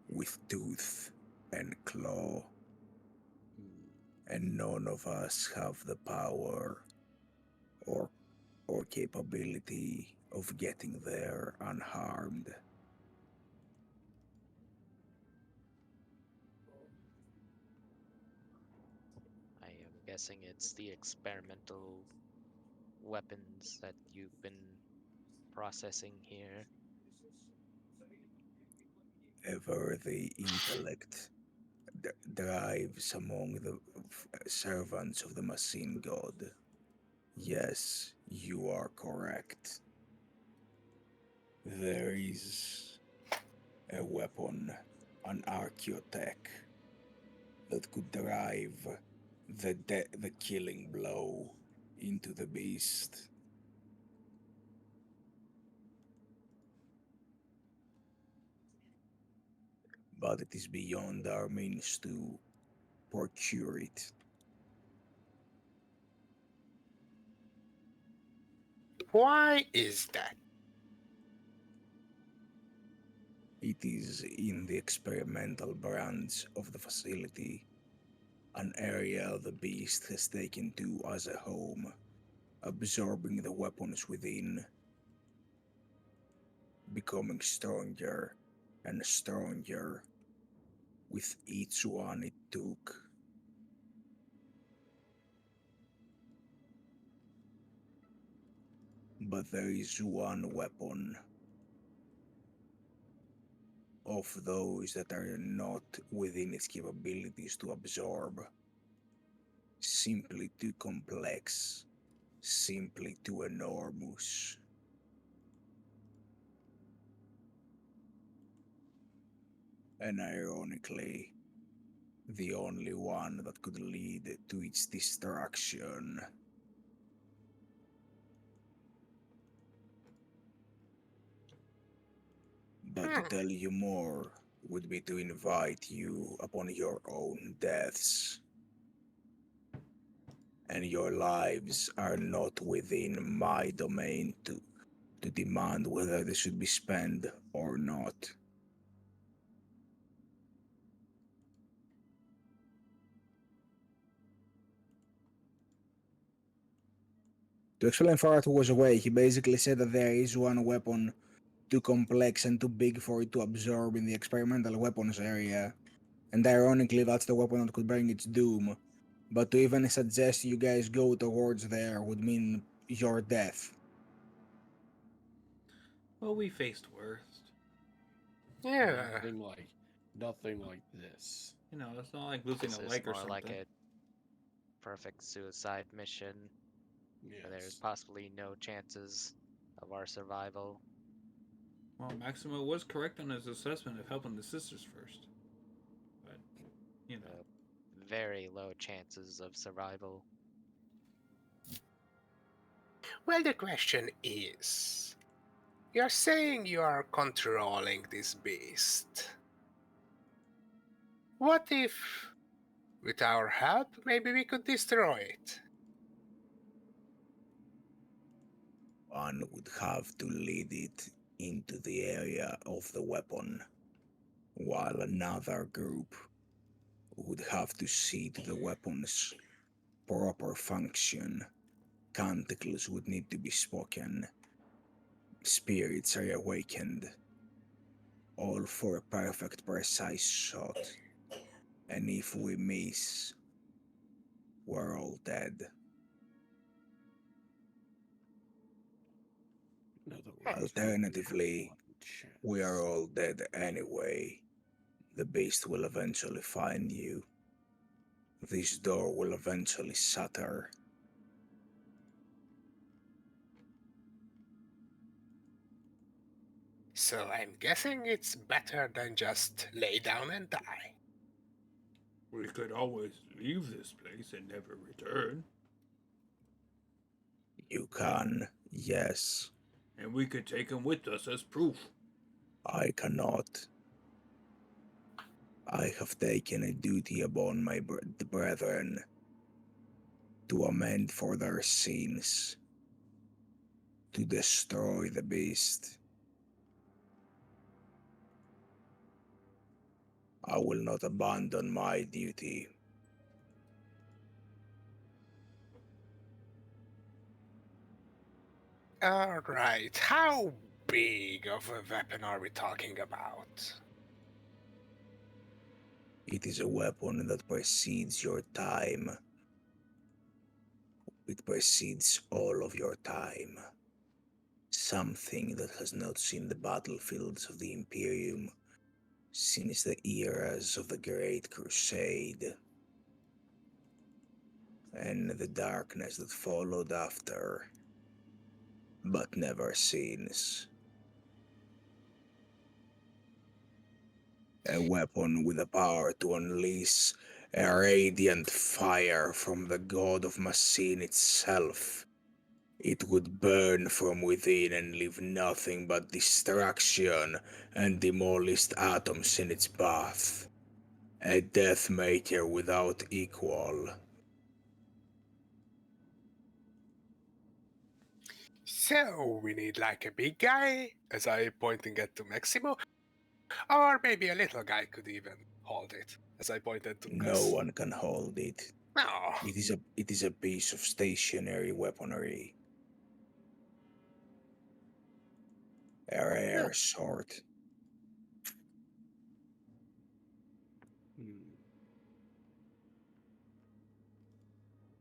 with tooth and claw. And none of us have the power or capability of getting there unharmed. I am guessing it's the experimental weapons that you've been processing here. Ever the intellect drives among the servants of the machine god. Yes, you are correct. There is a weapon, an archaeotech, that could drive the killing blow into the beast. But it is beyond our means to procure it. Why is that? It is in the experimental branch of the facility, an area the beast has taken to as a home, absorbing the weapons within, becoming stronger and stronger with each one it took. But there is one weapon of those that are not within its capabilities to absorb. Simply too complex, simply too enormous. And ironically, the only one that could lead to its destruction. But to tell you more would be to invite you upon your own deaths. And your lives are not within my domain to demand whether they should be spent or not. To explain far too was away, he basically said that there is one weapon too complex and too big for it to absorb in the experimental weapons area. And ironically, that's the weapon that could bring its doom. But to even suggest you guys go towards there would mean your death. Well, we faced worst. Yeah. Nothing like this. You know, it's not like losing This a is leg or more like something. a perfect suicide mission where there's Yes. possibly no chances of our survival. Well, Maximo was correct on his assessment of helping the sisters first. But, you know. Uh, very low chances of survival. Well, the question is, you're saying you are controlling this beast. What if, with our help, maybe we could destroy it? One would have to lead it into the area of the weapon, while another group would have to see to the weapon's proper function. Canticles would need to be spoken, spirits are awakened, all for a perfect, precise shot. And if we miss, we're all dead. In other words, Alternatively, one chance. we are all dead anyway. The beast will eventually find you. This door will eventually shatter. So I'm guessing it's better than just lay down and die. We could always leave this place and never return. You can, yes. And we could take him with us as proof. I cannot. I have taken a duty upon my brethren to amend for their sins, to destroy the beast. I will not abandon my duty. Alright, how big of a weapon are we talking about? It is a weapon that precedes your time. It precedes all of your time. Something that has not seen the battlefields of the Imperium since the eras of the Great Crusade and the darkness that followed after, but never since. A weapon with the power to unleash a radiant fire from the god of machine itself. It would burn from within and leave nothing but destruction and demolished atoms in its path. A death maker without equal. So we need like a big guy, as I pointing at to Maximo, or maybe a little guy could even hold it, as I pointed to No Gus. one can hold it. No. It is a piece of stationary weaponry. A rare sword. Hmm.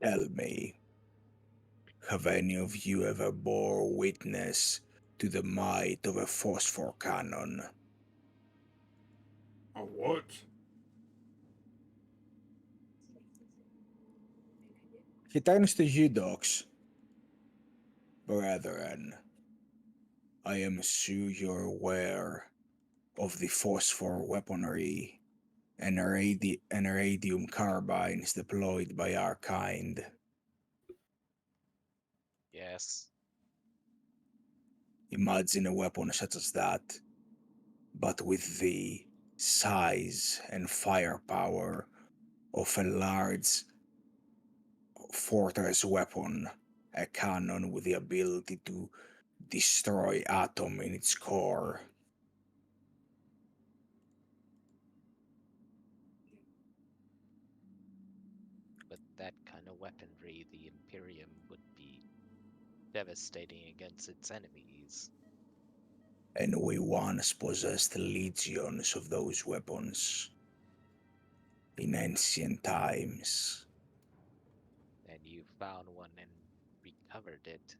Tell me, have any of you ever bore witness to the might of a phosphor cannon? A what? He turns to you, Docs. Brethren, I am sure you're aware of the phosphor weaponry and radium carbines deployed by our kind. Yes. Imagine a weapon such as that, but with the size and firepower of a large fortress weapon, a cannon with the ability to destroy atom in its core. With that kind of weaponry, the Imperium would be devastating against its enemies. And we once possessed legions of those weapons in ancient times. And you found one and recovered it.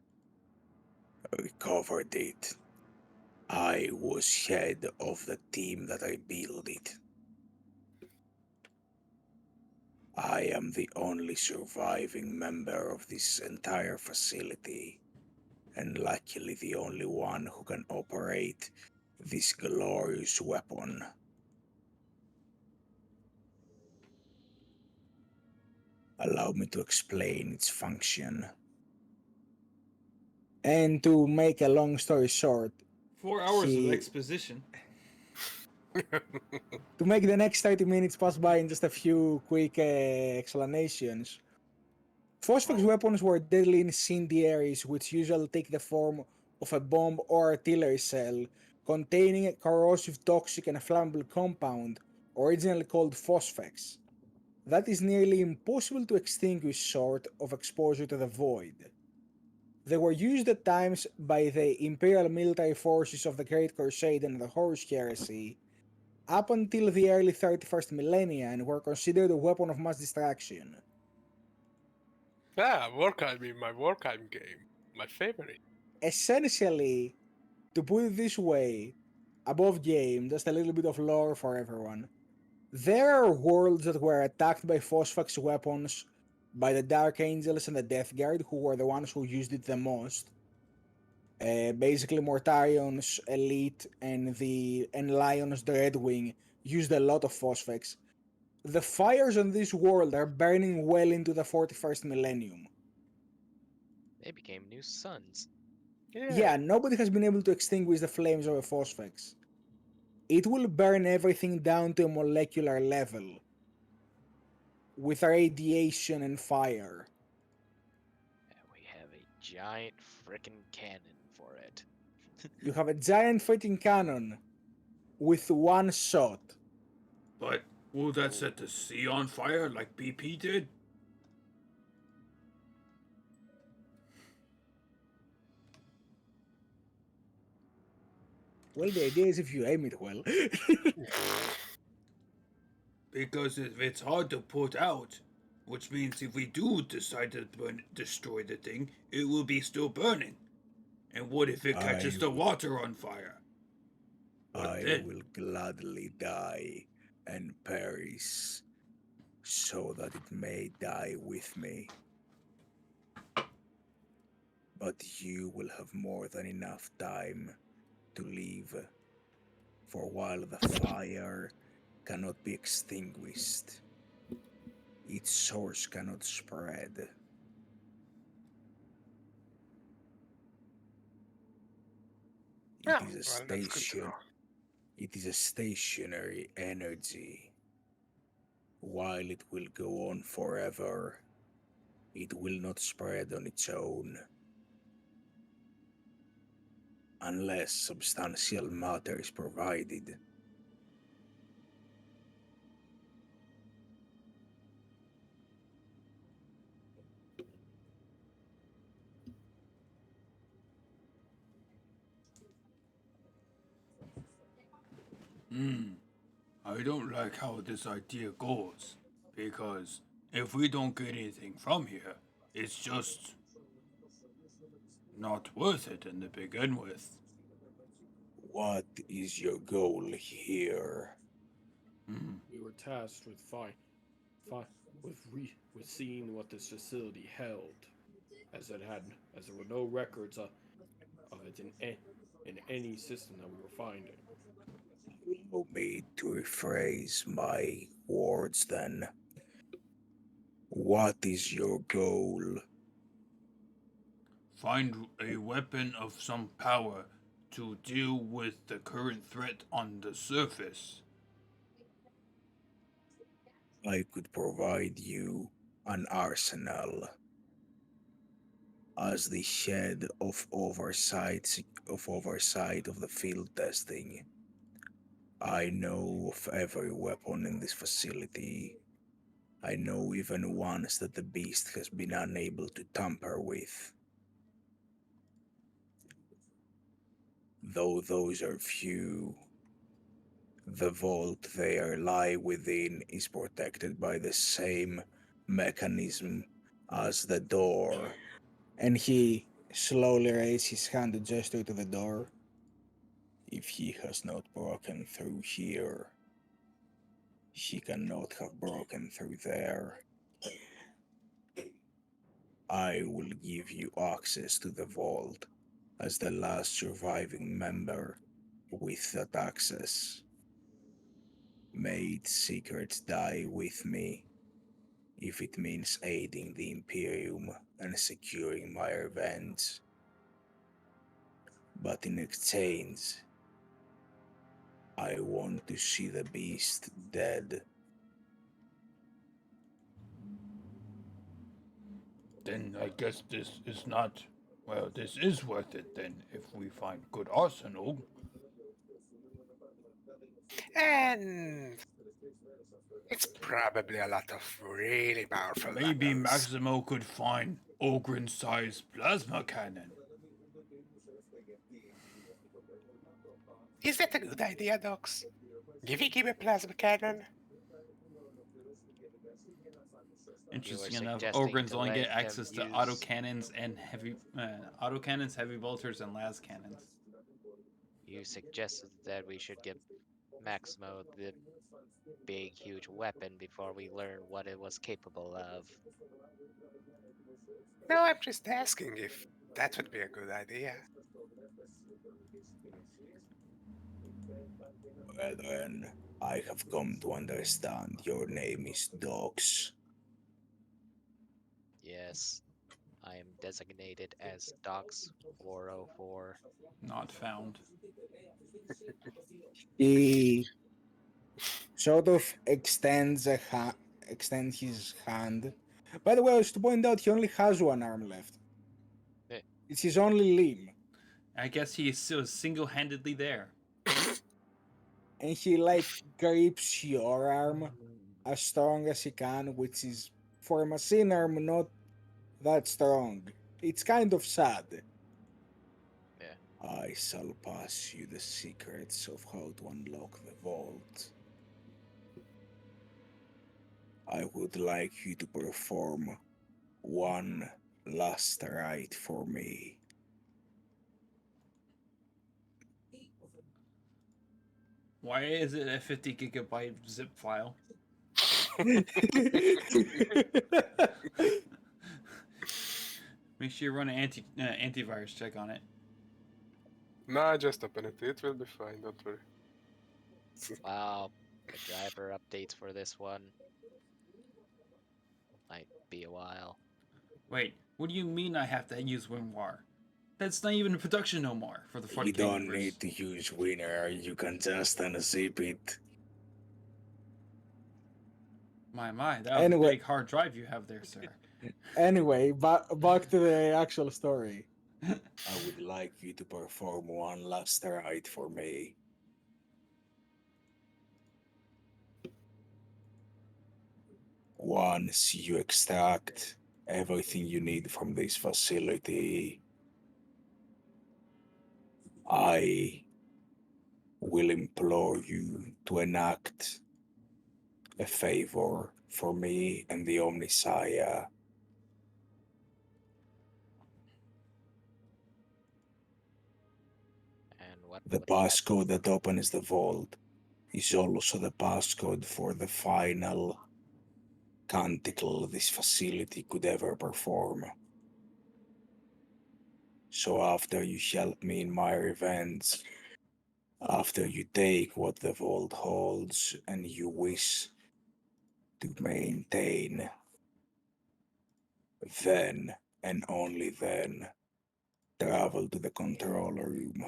Recovered it. I was head of the team that I built it. I am the only surviving member of this entire facility, and luckily the only one who can operate this glorious weapon. Allow me to explain its function. And to make a long story short, 4 hours of he exposition. to make the next 30 minutes pass by in just a few quick explanations. Phosphex weapons were deadly incendiaries which usually take the form of a bomb or artillery cell containing a corrosive, toxic, and flammable compound, originally called phosphex, that is nearly impossible to extinguish short of exposure to the void. They were used at times by the Imperial military forces of the Great Crusade and the Horus Heresy up until the early 31st millennia and were considered a weapon of mass destruction. Warhammer in my Warhammer game. My favorite. Essentially, to put it this way, above game, just a little bit of lore for everyone. There are worlds that were attacked by Phosphax weapons by the Dark Angels and the Death Guard, who were the ones who used it the most. Basically, Mortarion's Elite and Lion's Dreadwing used a lot of Phosphax. The fires on this world are burning well into the 41st millennium. They became new suns. Yeah, Yeah. nobody has been able to extinguish the flames of a Phosphax. It will burn everything down to a molecular level with radiation and fire. And we have a giant frickin' cannon for it. You have a giant freaking cannon with one shot. But will that set the sea on fire like BP did? Well, the idea is if you aim it well. Because if it's hard to put out, Which means if we do decide to destroy the thing, it will be still burning. And what if it I, catches the water on fire? What I then? will gladly die and perish so that it may die with me. But you will have more than enough time to leave, for while the fire cannot be extinguished, its source cannot spread. It Yeah, is a well, that's good to know. station. It is a stationary energy. While it will go on forever, it will not spread on its own unless substantial matter is provided. I don't like how this idea goes. Because if we don't get anything from here, it's just not worth it in the begin with. What is your goal here? We were tasked with with seeing what this facility held, as there were no records of it in any system that we were finding. Allow me to rephrase my words then. What is your goal? Find a weapon of some power to deal with the current threat on the surface. I could provide you an arsenal. As the head of oversight of the field testing, I know of every weapon in this facility. I know even ones that the beast has been unable to tamper with. Though those are few, the vault they lie within is protected by the same mechanism as the door. And he slowly raised his hand to gesture to the door. If he has not broken through here, he cannot have broken through there. I will give you access to the vault as the last surviving member with that access. May its secrets die with me, if it means aiding the Imperium and securing my revenge. But in exchange, I want to see the beast dead. Then I guess this is not. Well, this is worth it then if we find good arsenal. And it's probably a lot of really powerful Maybe weapons. Maximo could find Ogren-sized plasma cannon. Is that a good idea, Docs? Giving him a plasma cannon? Interesting You were enough, suggesting Ogrens to only get let him access to use. autocannons and heavy bolters and las cannons. You suggested that we should give Maximo the big, huge weapon before we learn what it was capable of. No, I'm just asking if that would be a good idea. Brethren, I have come to understand your name is Dox. Yes, I am designated as Docs 404. Not found. He sort of extends his hand. By the way, I was to point out he only has one arm left. Eh. It's his only limb. I guess he is still single-handedly there. And he like grips your arm as strong as he can, which is for a machine arm not that strong. It's kind of sad. I shall pass you the secrets of how to unlock the vault. I would like you to perform one last rite for me. Why is it a 50 gigabyte zip file? Make sure you run an antivirus check on it. Nah, just open it. It will be fine. Don't worry. Wow, the driver updates for this one might be a while. Wait, what do you mean I have to use WinRAR? That's not even in production no more for the You 40K don't universe. need to use Winner, you can just unzip it. My, that was a Anyway. big hard drive you have there, sir. Anyway, back to the actual story. I would like you to perform one last rite for me. Once you extract everything you need from this facility, I will implore you to enact a favor for me and the Omnisaya. And what The would that passcode that opens the vault is also the passcode for the final canticle this facility could ever perform. So after you help me in my revenge, after you take what the vault holds and you wish to maintain, then and only then travel to the control room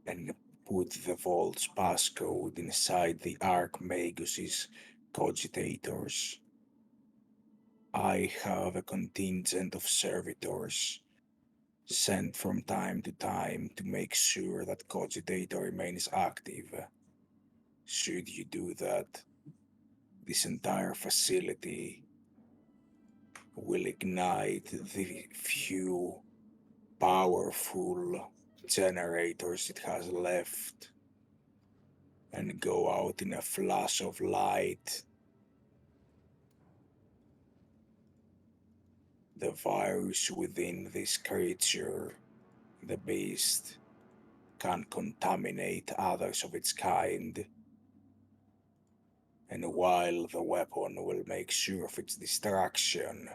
and put the vault's passcode inside the Archmagus's cogitators. I have a contingent of servitors sent from time to time to make sure that cogitator remains active. Should you do that, this entire facility will ignite the few powerful generators it has left and go out in a flash of light. The virus within this creature, the beast, can contaminate others of its kind. And while the weapon will make sure of its destruction,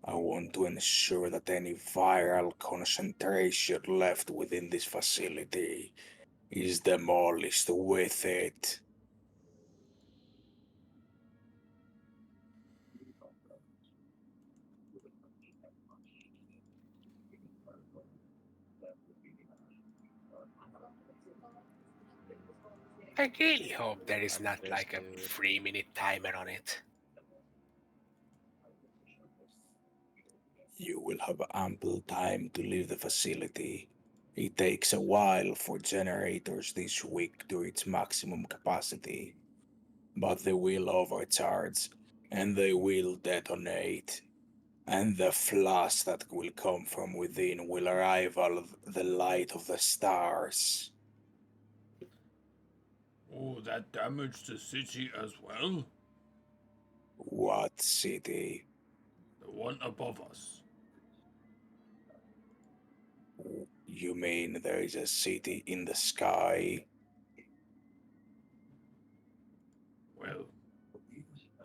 I want to ensure that any viral concentration left within this facility is demolished with it. I really hope there is not like a understood? 3-minute timer on it. You will have ample time to leave the facility. It takes a while for generators this week to reach maximum capacity, but they will overcharge and they will detonate. And the flash that will come from within will rival the light of the stars. Oh, that damaged the city as well? What city? The one above us. You mean there is a city in the sky? Well,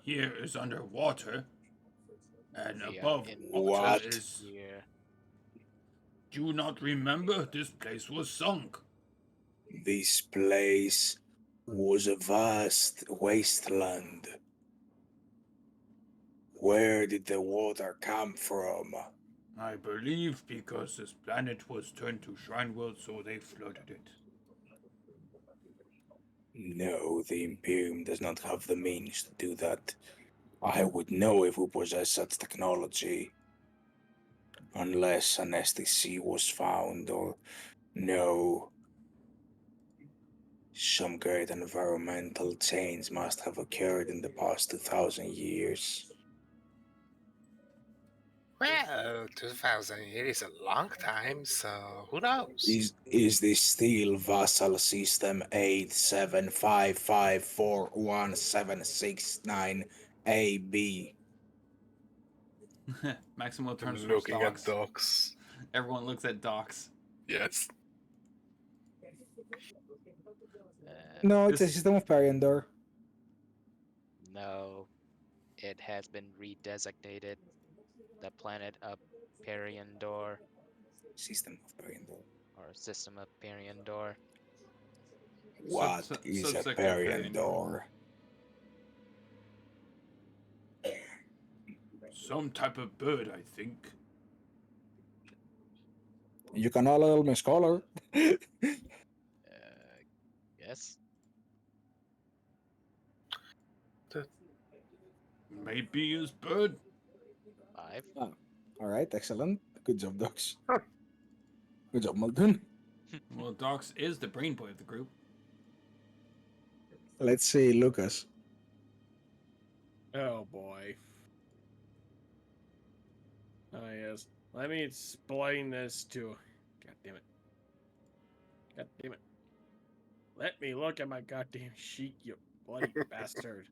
here is underwater, and We are above in water What? is. here. Do you not remember? This place was sunk. This place was a vast wasteland. Where did the water come from? I believe because this planet was turned to Shrine World, so they flooded it. No, the Imperium does not have the means to do that. I would know if we possess such technology. Unless an STC was found, or no, some great environmental change must have occurred in the past 2,000 years. Well, 2000 years is a long time, so who knows? Is this still Vassal System 875541769AB? Maximo turns towards Looking at Docs. dogs. Everyone looks at Docs. Yes. No, it's a This- system of Periandor. No, it has been redesignated. The planet of Periandor, System of Periandor. or system of Periandor. What is a subsector of Periandor? Some type of bird, I think. You can all call me scholar. Yes. Maybe his bird. 5. All right, excellent. Good job, Docs. Huh. Good job, Muldoon. Well, Docs is the brain boy of the group. Let's see, Lucas. Oh boy. Oh yes. Let me explain this to. God damn it. God damn it. Let me look at my goddamn sheet, you bloody bastard.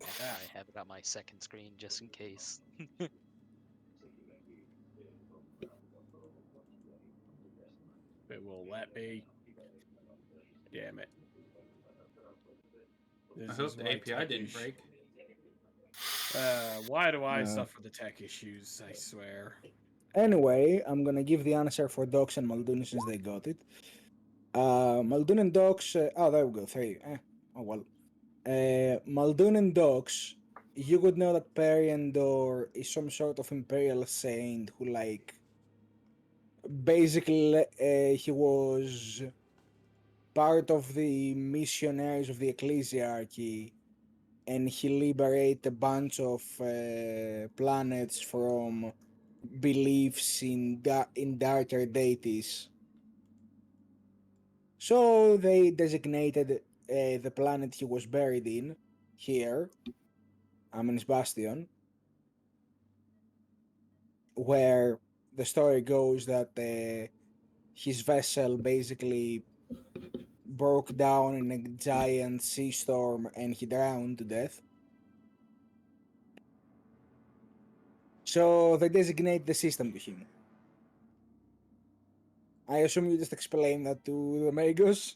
I have it on my second screen just in case. It will let me. Damn it. I This hope is the my API tech didn't issue. break. Why do I Uh, suffer the tech issues? I swear. Anyway, I'm gonna give the answer for Docs and Muldoon since they got it. Muldoon and Docs. Oh, there we go. 3. Oh well. Muldoon and Docs. You would know that Periandor is some sort of imperial saint who, like, basically, he was part of the missionaries of the ecclesiarchy, and he liberated a bunch of planets from beliefs in darker deities. So they designated the planet he was buried in here, Amon's Bastion, where the story goes that his vessel basically broke down in a giant sea storm and he drowned to death. So they designate the system to him. I assume you just explained that to the Magos?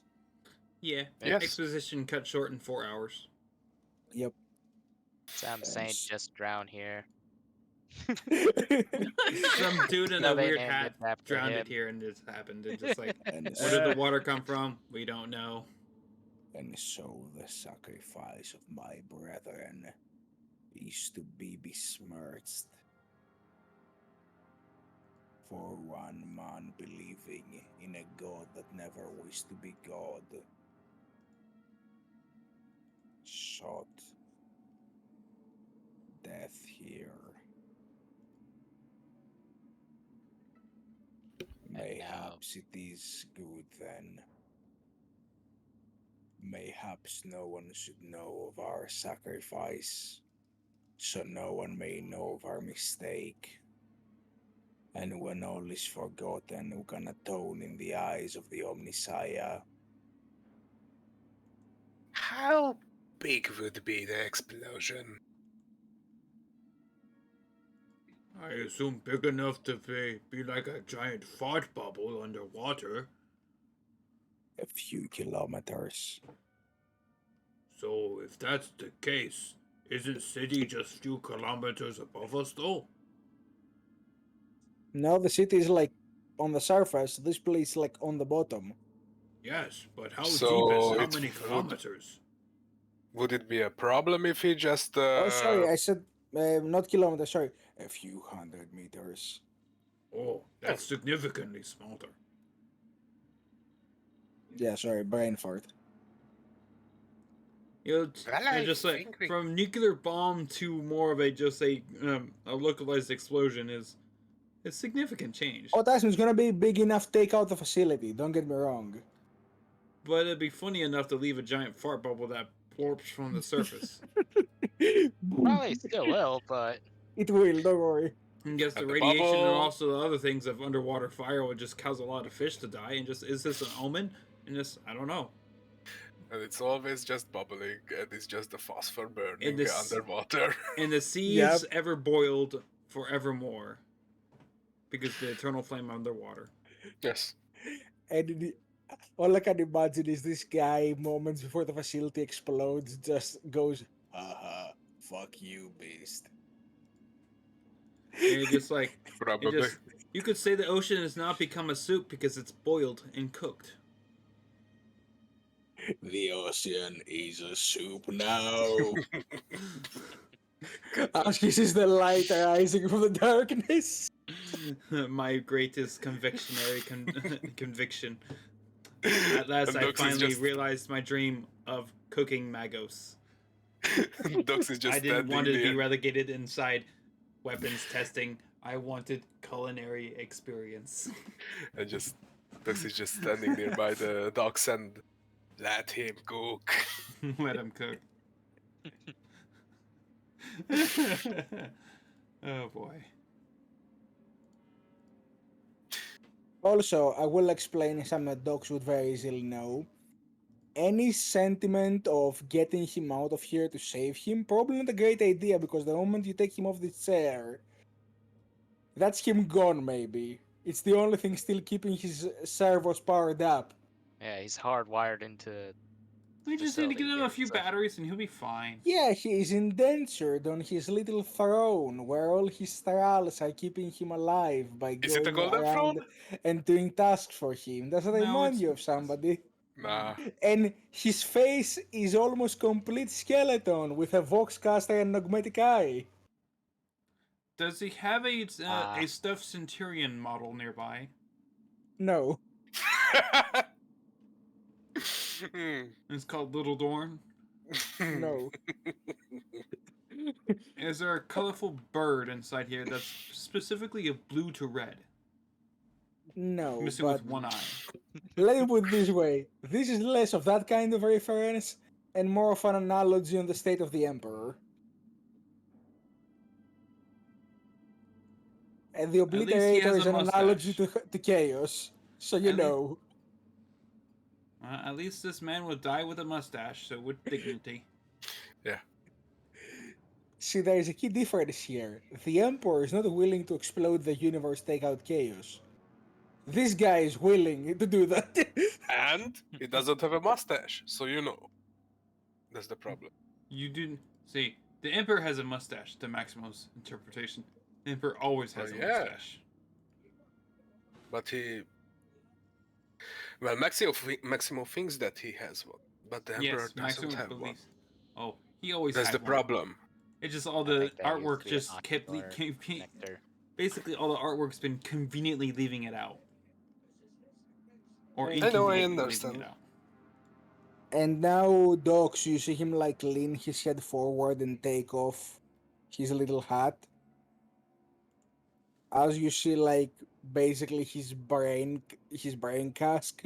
Yeah. Yes. Exposition cut short in 4 hours. Yep. Some saint just drowned here. Some dude in So a they weird named hat it after drowned him. it here and it happened. And just like, And where did the water come from? We don't know. And so the sacrifice of my brethren is to be besmirched. For one man believing in a god that never wished to be God, sought death here. Mayhaps it is good then. Mayhaps no one should know of our sacrifice, so no one may know of our mistake. And when all is forgotten, who can atone in the eyes of the Omnisaya? How big would be the explosion? I assume big enough to be like a giant fart bubble underwater. A few kilometers. So if that's the case, isn't city just a few kilometers above us though? No, the city is like on the surface. This place is like on the bottom. Yes, but how So deep is how it many would- kilometers? Would it be a problem if he just Oh, sorry, I said not kilometers. Sorry, A few 100 meters. Oh, that's significantly smaller. yeah, sorry, brain fart. Well, I just like think we- from nuclear bomb to more of a just a localized explosion is a significant change. Oh, Tyson, it's gonna be big enough to take out the facility. Don't get me wrong. But it'd be funny enough to leave a giant fart bubble that plorps from the surface. Probably still will, but It will, don't worry. And guess the And the radiation and bubble. also the other things of underwater fire would just cause a lot of fish to die. And just, is this an omen? And just, I don't know. And it's always just bubbling, and it's just the phosphor burning this- underwater. And the sea Yep. is ever boiled forevermore. Because the eternal flame underwater. Yes. And all I can imagine is this guy, moments before the facility explodes, just goes, haha, fuck you, beast. And you're just like, Probably. you could say the ocean has not become a soup because it's boiled and cooked. The ocean is a soup now. As he sees the light rising from the darkness. My greatest conviction. At last, And I Dux is finally just- realized my dream of cooking magos. Dux is just I didn't standing want to be there. relegated inside weapons testing. I wanted culinary experience. And just Dux is just standing there by the docks and let him cook. Let him cook. Oh boy. Also, I will explain something that dogs would very easily know. Any sentiment of getting him out of here to save him, probably not a great idea, because the moment you take him off the chair, that's him gone, maybe. It's the only thing still keeping his servos powered up. Yeah, he's hardwired into. We just need to get him a Facility few so- batteries and he'll be fine. Yeah, he is indentured on his little throne, where all his thralls are keeping him alive by Is it a going golden around throne? and doing tasks for him. Does that No, remind it's- you of somebody? Nah. And his face is almost complete skeleton with a voxcaster and magnetic eye. Does he have a Ah. stuffed centurion model nearby? No. Hmm. It's called Little Dorn. No. Is there a colorful bird inside here that's specifically of blue to red, No. missing But with one eye? let me put it this way. This is less of that kind of reference and more of an analogy on the state of the Emperor. And the least he has Obliterator a is an analogy mustache. to chaos. So you At lea- know. At least this man would die with a mustache, so with dignity. See, there is a key difference here. The Emperor is not willing to explode the universe, take out chaos. This guy is willing to do that. And he doesn't have a mustache, so you know. That's the problem. You didn't see. The Emperor has a mustache. To Maximo's interpretation, the Emperor always has Oh, a yeah. mustache. But he. Well, Maximo thinks that he has one, but the Emperor Yes, doesn't Maximo have one. believes. Oh, he always. That's had the one. problem. It's just all I the think that used artwork to be an just kept ocular leaking. connector. Basically, all the artwork's been conveniently leaving it out. Or I know, I inconveniently leaving understand. it out. And now, Docs, you see him like lean his head forward and take off his little hat. As you see, like basically his brain cask,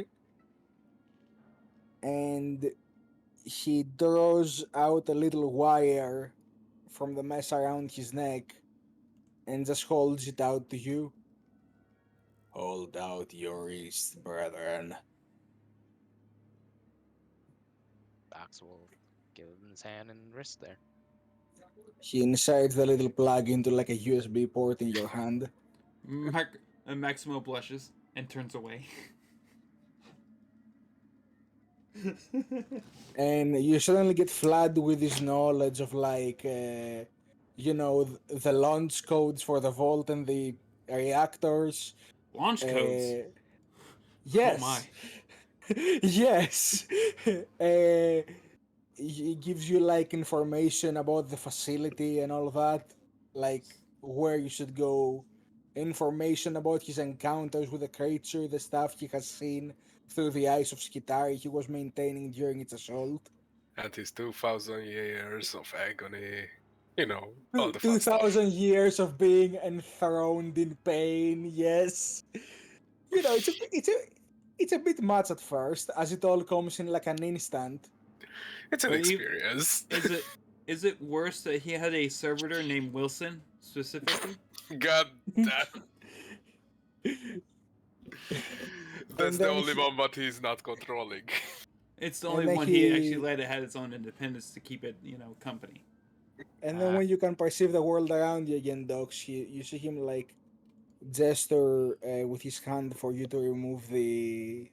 and he draws out a little wire from the mess around his neck, and just holds it out to you. Hold out your wrist, brethren. Dox will give him his hand and wrist there. He inserts the little plug into like a USB port in your hand. Maximo blushes and turns away. And you suddenly get flooded with this knowledge of like the launch codes for the vault and the reactors. Launch codes. Yes. Oh my. Yes. It gives you like information about the facility and all that, like where you should go, information about his encounters with the creature, the stuff he has seen through the eyes of Skitari he was maintaining during its assault. And his 2,000 years of agony. You know, all the fun 2,000 years of being enthroned in pain, yes. You know, it's a bit much at first, as it all comes in like an instant. It's an But you- experience. Is it worse that he had a servitor named Wilson, specifically. God damn. That's And the then only he, one but he's not controlling. It's the only and then one he actually he, let it had its own independence to keep it, company. and then when you can perceive the world around you again, Docs, you see him like gesture with his hand for you to remove the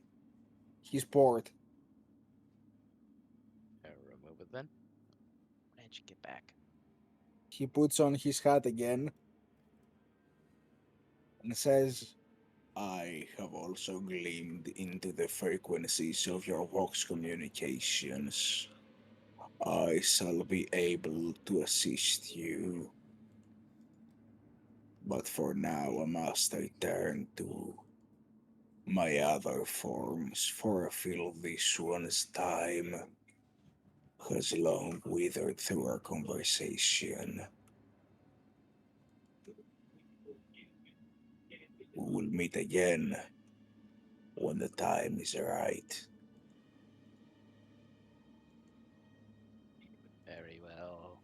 his port. Remove it then. Why didn't you get back? He puts on his hat again and says, I have also gleamed into the frequencies of your Vox communications. I shall be able to assist you. But for now, I must return to my other forms, for I feel this one's time has long withered through our conversation. We will meet again when the time is right. Very well.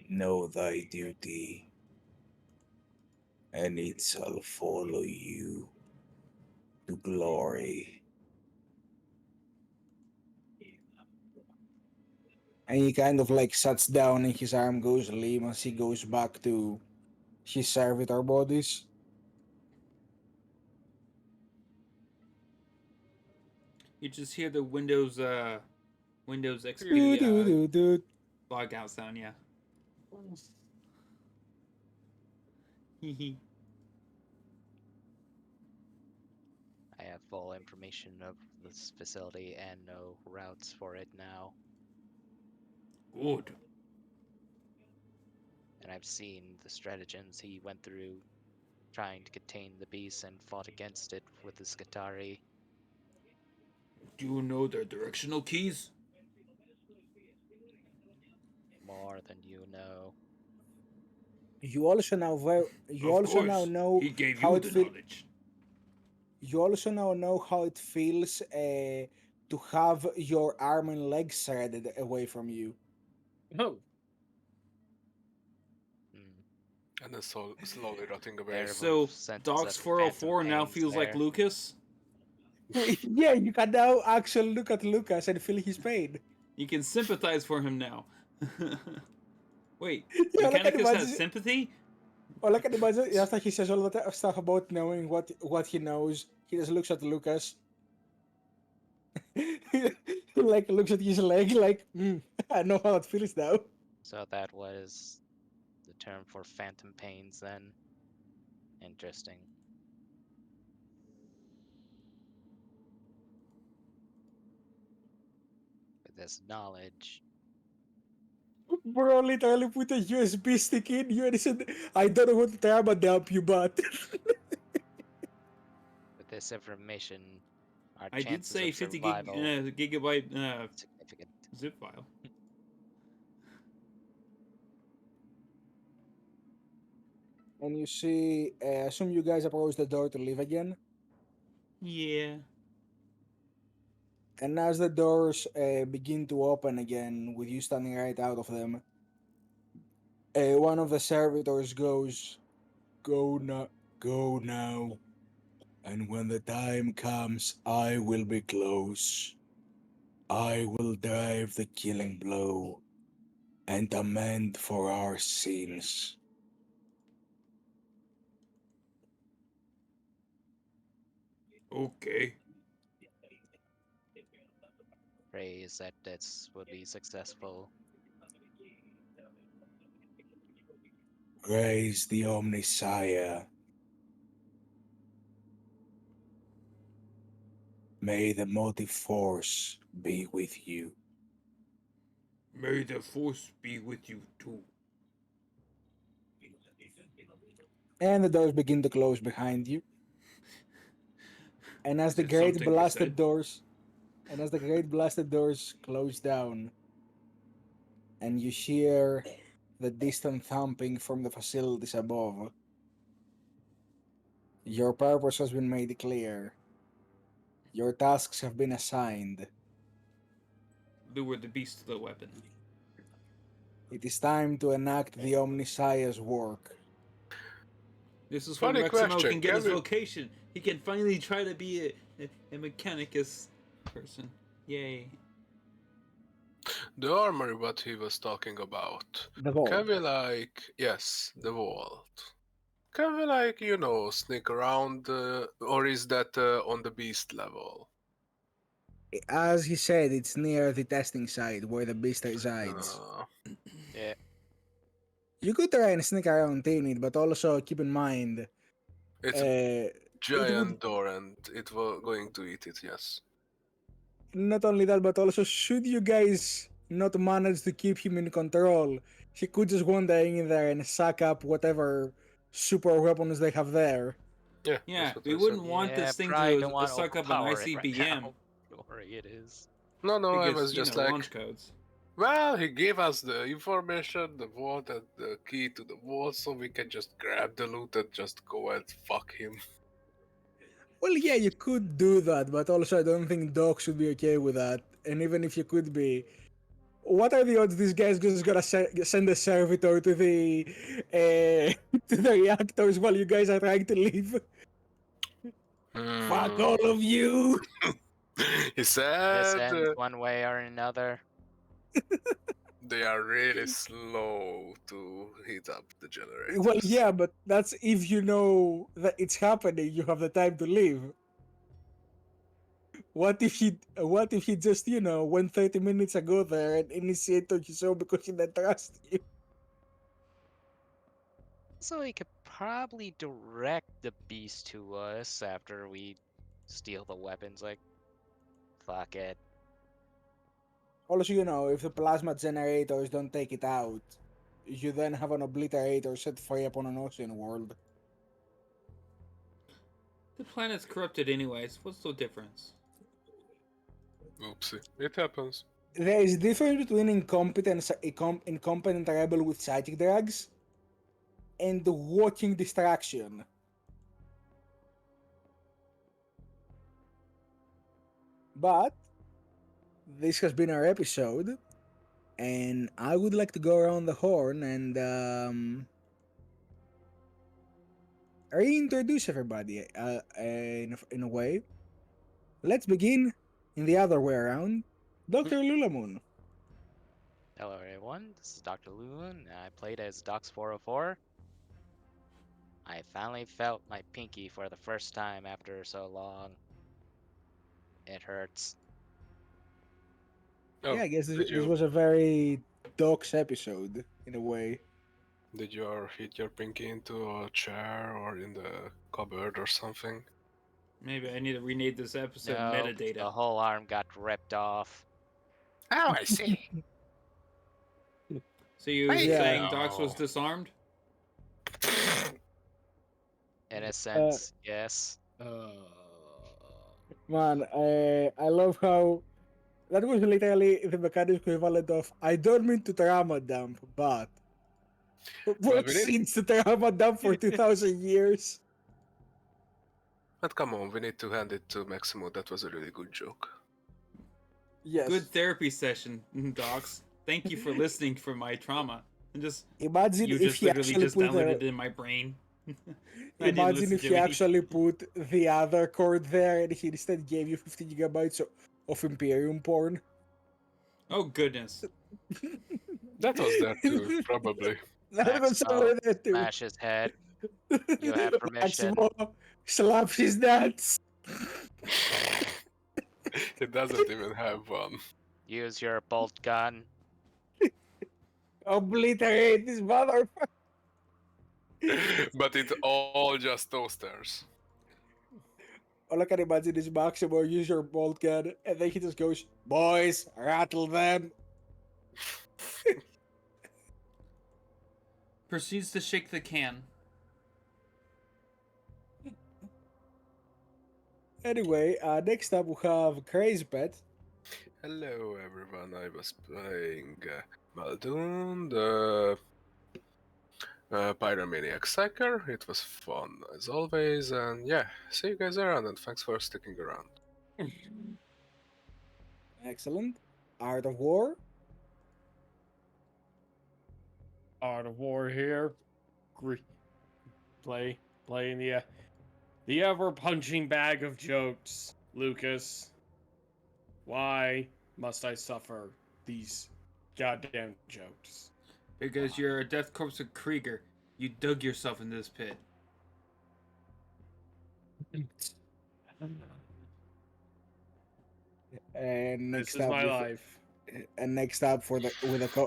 Know thy duty, and it shall follow you to glory. and he kind of like sits down and his arm goes limp as he goes back to his servitor bodies. You just hear the Windows Doo XP doo doo doo. log out sound. Yeah. I have full information of this facility and no routes for it now. Good. And I've seen the stratagems he went through trying to contain the beast and fought against it with the Skatari. Do you know their directional keys? More than you know. You also now you Of also now course. know He gave how you it the feels. knowledge. You also now know how it feels to have your arm and leg shredded away from you. Oh, Hmm. And it's so slowly rotting away. Terrible So sense Docs of phantom 404 now pains feels like there. Lucas. Yeah, you can now actually look at Lucas and feel his pain. You can sympathize for him now. Wait, Yeah, like I Mechanicus has imagine. sympathy? Or like I imagine after he says all that stuff about knowing what he knows, he just looks at Lucas. He like looks at his leg like, I know how it feels now. So that was the term for phantom pains then. Interesting. With this knowledge, Bro literally put a USB stick in you and he said, I don't want to trauma dump you, but with this information, our I did chances say of 50 survival gigabyte significant. zip file. and you see, assume you guys approach the door to leave again. Yeah. And as the doors begin to open again, with you standing right out of them, one of the servitors goes, Go now, go now. And when the time comes, I will be close. I will drive the killing blow and amend for our sins. Okay. Praise that this will be successful. Praise the Omnisire. May the motive force be with you. May the force be with you too. And the doors begin to close behind you. And as Is the it great something you blasted said? doors, and as the great blasted doors close down, and you hear the distant thumping from the facilities above, your purpose has been made clear. Your tasks have been assigned. Lure the beast to the weapon. It is time to enact the Omniscience work. This is when Funny Rexamo question. can get his Can we, vocation. He can finally try to be a mechanicus person. Yay. the armory, what he was talking about? The vault. Can we yes, the vault. Can we sneak around, or is that on the beast level? As he said, it's near the testing site where the beast resides. Uh, Yeah. You could try and sneak around in it, but also keep in mind, it's a it would giant door, and it was going to eat it. Yes. not only that, but also should you guys not manage to keep him in control, he could just wander in there and suck up whatever super weapons they have there. Yeah. Yeah, That's what we I said. wouldn't want Yeah, this thing probably don't to want to suck up an overpower it right ICBM. now. Don't worry, it is. No, no. I Because, was just launch codes. well, he gave us the information, the vault, and the key to the vault, so we can just grab the loot and just go and fuck him. Well, yeah, you could do that, but also I don't think Doc should be okay with that. And even if you could be, what are the odds this guy's just gonna send a servitor to the to the reactors while you guys are trying to leave? Fuck all of you! He This said ends one way or another. they are really slow to heat up the generators. Well, yeah, but that's if you know that it's happening. You have the time to leave. What if he just went 30 minutes ago there and initiated his own because he didn't trust you? So he could probably direct the beast to us after we steal the weapons. Like, fuck it. Also, if the plasma generators don't take it out, you then have an obliterator set free upon an ocean world. The planet's corrupted anyways. What's the difference? Oopsie. It happens. There is difference between incompetent rebel with psychic drugs and walking distraction. But this has been our episode, and I would like to go around the horn and reintroduce everybody in a way. Let's begin in the other way around. Dr. Lulamoon. Hello, everyone. This is Dr. Lulun, and I played as Docs 404. I finally felt my pinky for the first time after so long. It hurts. Oh, Yeah, I guess did this you was a very Doc's episode in a way. did you ever hit your pinky into a chair or in the cupboard or something? Maybe I need to rename this episode No, metadata. the whole arm got ripped off. Oh, I see. So you Wait, saying no. Dox was disarmed? In a sense, yes. Man, I love how that was literally the mechanic equivalent of I don't mean to trauma dump, but what we need- seems to trauma dump for 2000 years? But come on, we need to hand it to Maximo. That was a really good joke. Yes. Good therapy session, Dox. Thank you for listening for my trauma. And just Imagine you if just he literally actually just put downloaded it in my brain. I didn't imagine listen if to he any. actually put the other cord there and he instead gave you 50 gigabytes of Imperium porn. Oh goodness. That was there too, probably. That was Maximo, over there too. smash his head. You have permission. Maximo slaps his nuts. It doesn't even have one. Use your bolt gun. Obliterate this motherfucker. But it's all just toasters. All I can imagine is Maximo use your bolt gun, and then he just goes, "Boys, rattle them." Proceeds to shake the can. Anyway, next up we have Crazy Pet. Hello everyone, I was playing Muldoon, the Pyromaniac Psyker. It was fun as always, and yeah, see you guys around, and thanks for sticking around. Excellent. Art of War. Art of War here. Playing the ever punching bag of jokes, Lucas. Why must I suffer these goddamn jokes? Because you're a death corpse of Krieger. You dug yourself in this pit. And This next is up my with life. and next up for the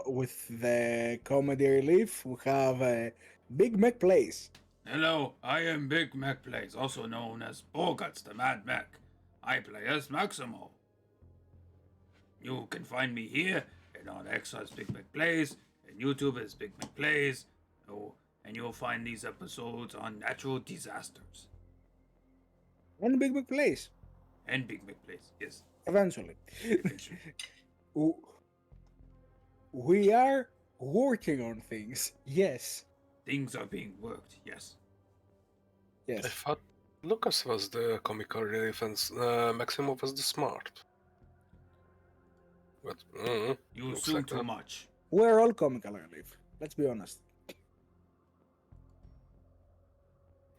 with the comedy relief, we have Big Mac Plays. Hello, I am Big Mac Plays, also known as Boguts the Mad Mac. I play as Maximo. You can find me here and on X as Big Mac Plays, and YouTube as Big Mac Plays. Oh, and you'll find these episodes on natural disasters. And Big Mac Plays, And Big Mac Plays, yes, eventually. eventually. W- we are working on things. Yes. Things are being worked, yes. I Yes. thought Lucas was the comical relief and Maximo was the smart. But You looks assume like too that. much. We're all comical relief. Let's be honest.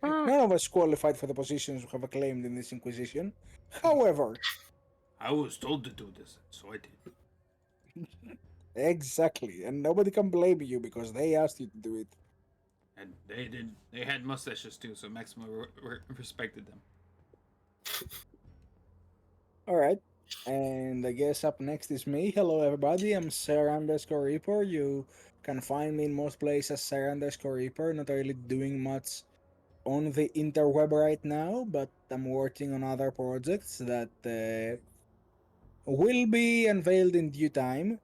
None of us qualified for the positions we have acclaimed in this Inquisition. However, I was told to do this, so I did. exactly, and nobody can blame you because they asked you to do it. And they did. They had mustaches too, so Maximo respected them. All right, and I guess up next is me. Hello, everybody. I'm Sarah_Reaper. You can find me in most places, Sarah_Reaper. Not really doing much on the interweb right now, but I'm working on other projects that will be unveiled in due time.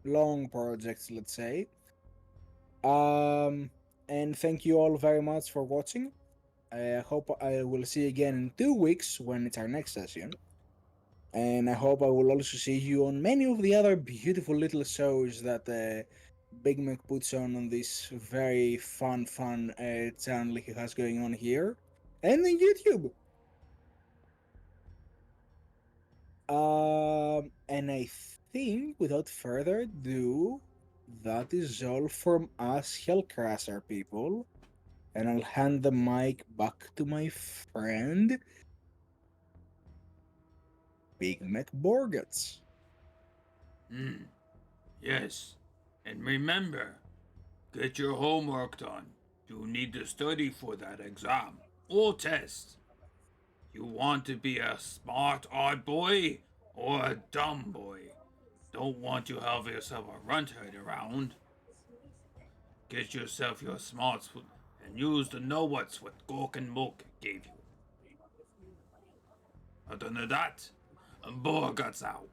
Long projects, let's say. And thank you all very much for watching. I hope I will see you again in 2 weeks when it's our next session. And I hope I will also see you on many of the other beautiful little shows that Big Mac puts on this very fun channel he has going on here and on YouTube. And I think without further ado, that is all from us HellCrasher people. And I'll hand the mic back to my friend Big Mac Borgats. Yes. And remember, get your homework done. You need to study for that exam or test. You want to be a smart odd boy or a dumb boy. Don't want to have yourself a runt-head around. Get yourself your smarts and use the know-whats what Gork and Mook gave you. Other than that, Borgats out.